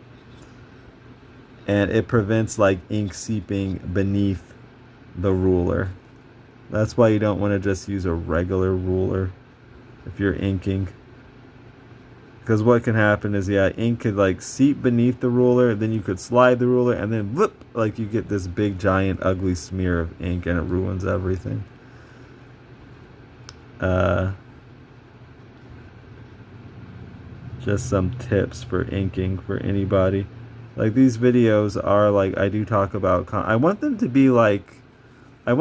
And it prevents like ink seeping beneath the ruler. That's why you don't want to just use a regular ruler if you're inking. Because what can happen is, ink could like seep beneath the ruler, then you could slide the ruler, and then whoop, like you get this big giant ugly smear of ink and it ruins everything. Just some tips for inking for anybody. Like these videos are like, I do talk about, I want them to be like, I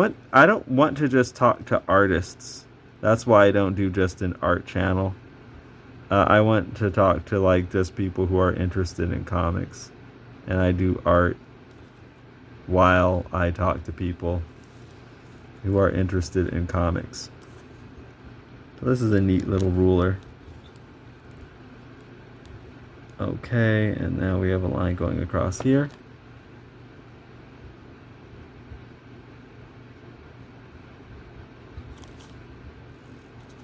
don't want to just talk to artists. That's why I don't do just an art channel. I want to talk to like just people who are interested in comics. And I do art while I talk to people who are interested in comics. So this is a neat little ruler. Okay, and now we have a line going across here.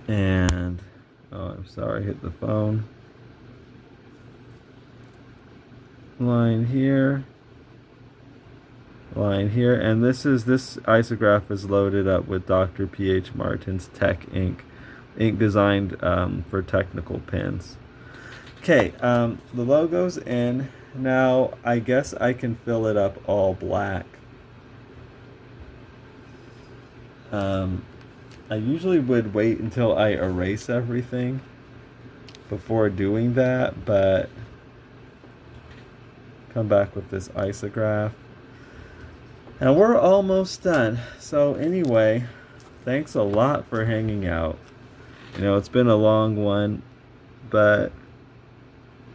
And, oh, I'm sorry, I hit the phone. Line here. Line here. And this isograph is loaded up with Dr. P.H. Martin's Tech ink. Ink designed for technical pens. Okay, the logo's in. Now, I guess I can fill it up all black. I usually would wait until I erase everything before doing that, but come back with this isograph. And we're almost done. So anyway, thanks a lot for hanging out. It's been a long one, but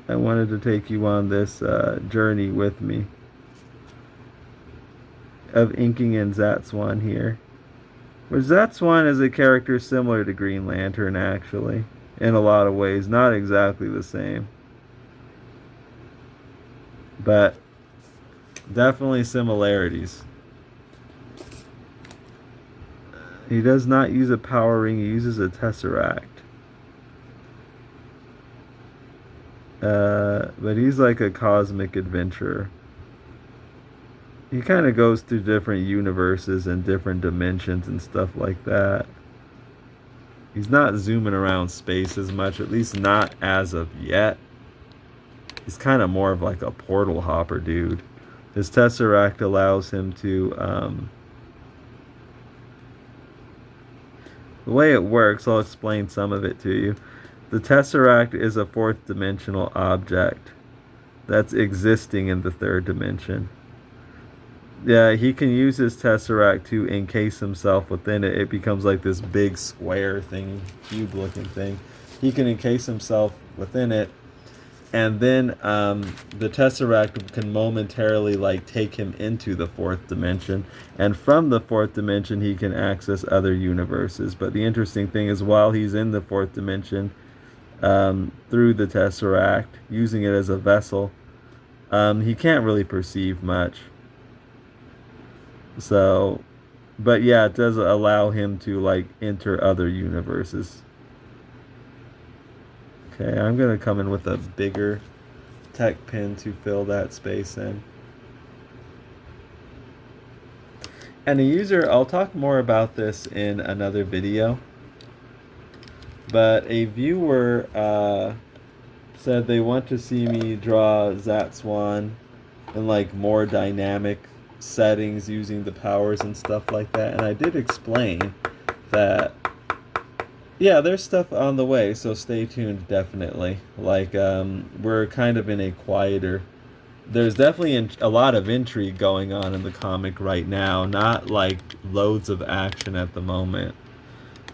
I wanted to take you on this journey with me of inking in Zatswan here. Which Zatswan is a character similar to Green Lantern, actually, in a lot of ways. Not exactly the same, but definitely similarities. He does not use a power ring, he uses a tesseract. But he's like a cosmic adventurer. he kind of goes through different universes and different dimensions and stuff like that. He's not zooming around space as much, at least not as of yet. He's kind of more of like a portal hopper dude. His Tesseract allows him to, the way it works, I'll explain some of it to you. The Tesseract is a fourth dimensional object that's existing in the third dimension. Yeah, he can use his Tesseract to encase himself within it. It becomes like this big square thing, cube-looking thing. He can encase himself within it, and then the Tesseract can momentarily like take him into the fourth dimension, and from the fourth dimension he can access other universes. But the interesting thing is, while he's in the fourth dimension, through the Tesseract, using it as a vessel, he can't really perceive much. So, but yeah, it does allow him to like enter other universes. Okay, I'm gonna come in with a bigger tech pin to fill that space in. And a user, I'll talk more about this in another video, but a viewer said they want to see me draw Zatswan in like more dynamic settings using the powers and stuff like that, and I did explain that yeah, there's stuff on the way, so stay tuned. Definitely, like we're kind of in a quieter, there's definitely a lot of intrigue going on in the comic right now, not like loads of action at the moment,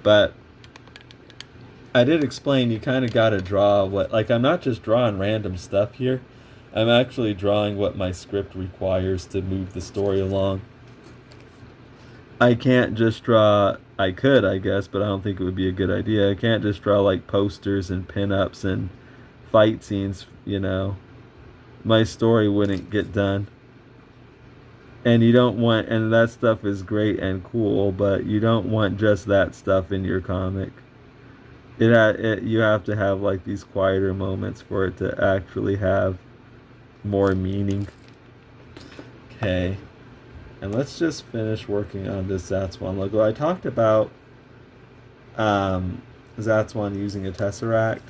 but I did explain you kind of got to draw what, like, I'm not just drawing random stuff here. I'm actually drawing what my script requires to move the story along. I can't just draw, I could, I guess, but I don't think it would be a good idea. I can't just draw like posters and pinups and fight scenes, you know. My story wouldn't get done. And you don't want, and that stuff is great and cool, but you don't want just that stuff in your comic. You have to have like these quieter moments for it to actually have more meaning. Okay, and let's just finish working on this Zatswan logo. I talked about Zatswan using a Tesseract.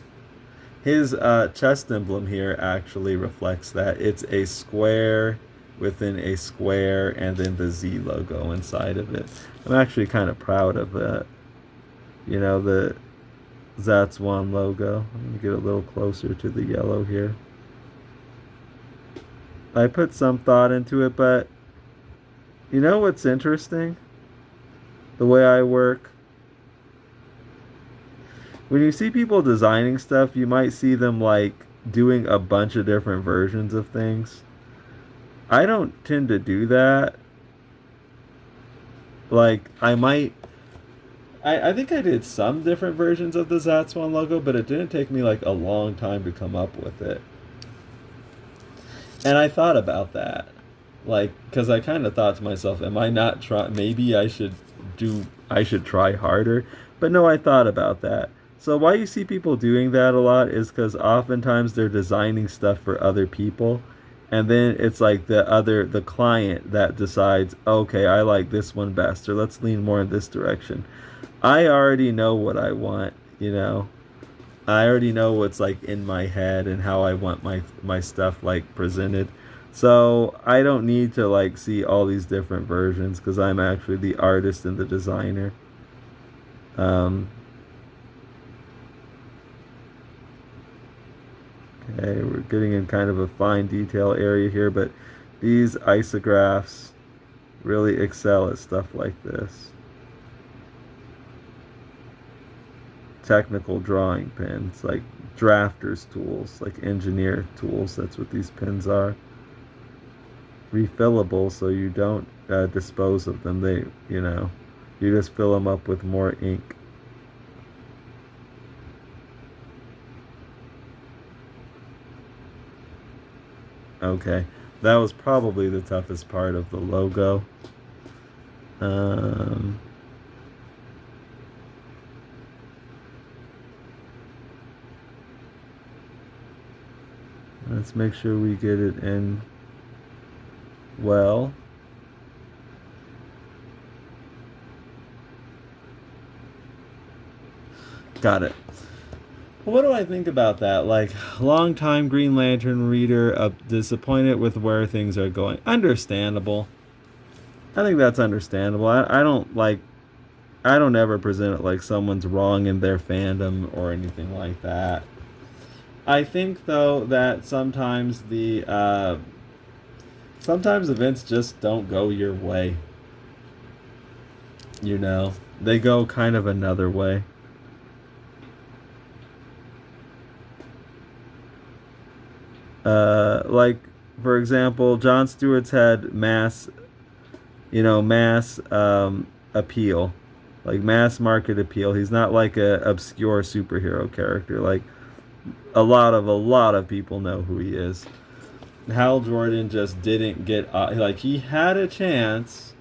His chest emblem here actually reflects that. It's a square within a square and then the Z logo inside of it. I'm actually kind of proud of that. You know, the Zatswan logo. Let me get a little closer to the yellow here. I put some thought into it, but you know what's interesting? The way I work. When you see people designing stuff, you might see them like doing a bunch of different versions of things. I don't tend to do that. Like, I think I did some different versions of the Zatswan logo, but it didn't take me like a long time to come up with it. And I thought about that. Like, because I kind of thought to myself, am I not trying, maybe I should try harder. But no, I thought about that. So why you see people doing that a lot is because oftentimes they're designing stuff for other people. And then it's like the client that decides, okay, I like this one best, or let's lean more in this direction. I already know what I want, you know. I already know what's like in my head and how I want my stuff like presented. So I don't need to like see all these different versions because I'm actually the artist and the designer. Okay, we're getting in kind of a fine detail area here, but these isographs really excel at stuff like this. Technical drawing pens, like drafters tools, like engineer tools. That's what these pens are. Refillable, so you don't dispose of them. You just fill them up with more ink. Okay, that was probably the toughest part of the logo. Let's make sure we get it in well. Got it. What do I think about that? Like, long-time Green Lantern reader, disappointed with where things are going. Understandable. I think that's understandable. I don't ever present it like someone's wrong in their fandom or anything like that. I think though that sometimes events just don't go your way. You know, they go kind of another way. Like, for example, John Stewart's had mass appeal, like mass market appeal. He's not like a obscure superhero character. Like a lot of people know who he is. Hal Jordan just didn't get like he had a chance,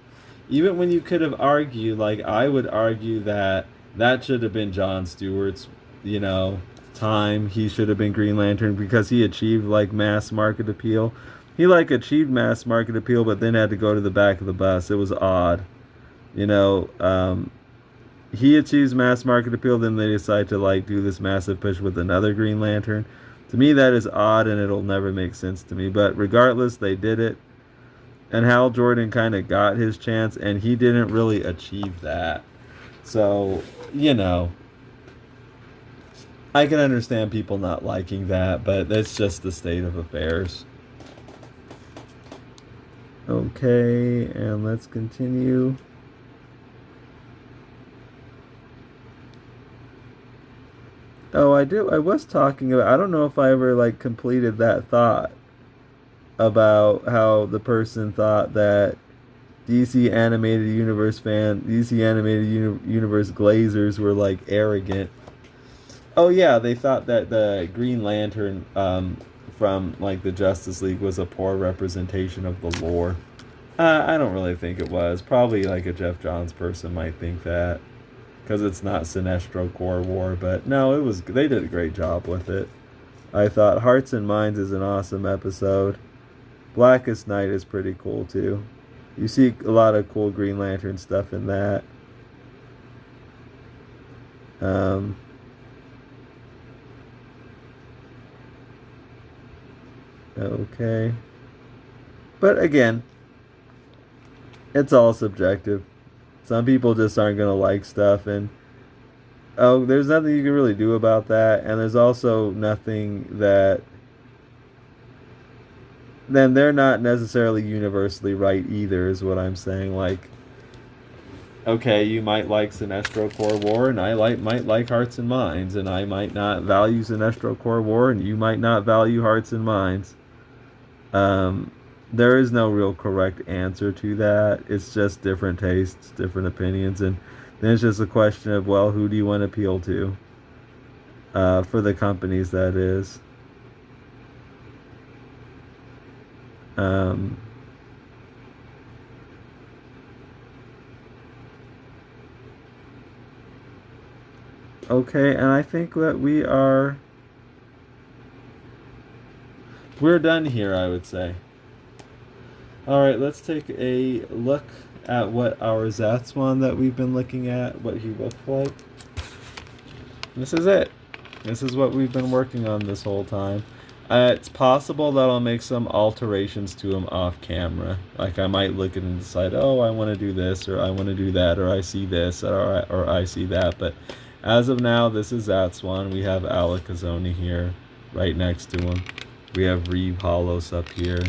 even when you could have argued. Like I would argue that should have been John Stewart's, time. He should have been Green Lantern because he achieved like mass market appeal. He like achieved mass market appeal, but then had to go to the back of the bus. It was odd, you know. He achieves mass market appeal, then they decide to like do this massive push with another Green Lantern. To me, that is odd, and it'll never make sense to me. But regardless, they did it, and Hal Jordan kind of got his chance, and he didn't really achieve that. So, I can understand people not liking that, but that's just the state of affairs. Okay, and let's continue. Oh, I was talking about, I don't know if I ever like completed that thought about how the person thought that DC Animated Universe Universe glazers were like arrogant. Oh yeah, they thought that the Green Lantern from like the Justice League was a poor representation of the lore. I don't really think it was. Probably like a Jeff Johns person might think that, because it's not Sinestro Corps War. But no, it was. They did a great job with it. I thought Hearts and Minds is an awesome episode. Blackest Night is pretty cool too. You see a lot of cool Green Lantern stuff in that. Okay. But again, it's all subjective. Some people just aren't going to like stuff, and there's nothing you can really do about that, and there's also nothing that then they're not necessarily universally right either, is what I'm saying. Like, okay, you might like Sinestro Corps War, and I might like Hearts and Minds, and I might not value Sinestro Corps War, and you might not value Hearts and Minds. There is no real correct answer to that. It's just different tastes, different opinions, and then it's just a question of, well, who do you want to appeal to? For the companies, that is. Okay, and I think that we're done here, I would say. Alright, let's take a look at what our Zatswan that we've been looking at, what he looked like. This is it. This is what we've been working on this whole time. It's possible that I'll make some alterations to him off camera. Like I might look at him and decide, oh, I want to do this, or I want to do that, or I see this, or I see that. But as of now, this is Zatswan. We have Alakazoni here, right next to him. We have Reeve Hollows up here.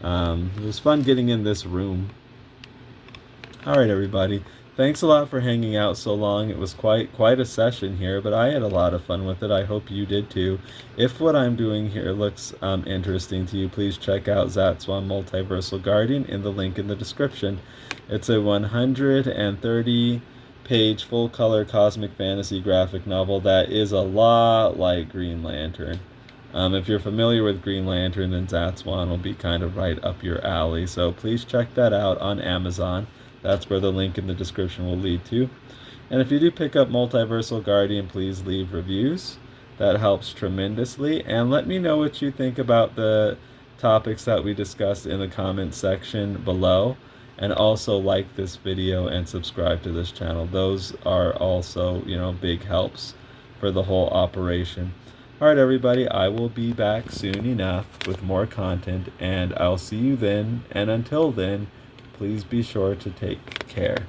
It was fun getting in this room. Alright, everybody. Thanks a lot for hanging out so long. It was quite a session here, but I had a lot of fun with it. I hope you did too. If what I'm doing here looks interesting to you, please check out Zatswan Multiversal Guardian in the link in the description. It's a 130-page full-color cosmic fantasy graphic novel that is a lot like Green Lantern. If you're familiar with Green Lantern, then Zatswan will be kind of right up your alley. So please check that out on Amazon. That's where the link in the description will lead to. And if you do pick up Multiversal Guardian, please leave reviews. That helps tremendously. And let me know what you think about the topics that we discussed in the comment section below. and also like this video and subscribe to this channel. Those are also, big helps for the whole operation. Alright everybody, I will be back soon enough with more content, and I'll see you then, and until then, please be sure to take care.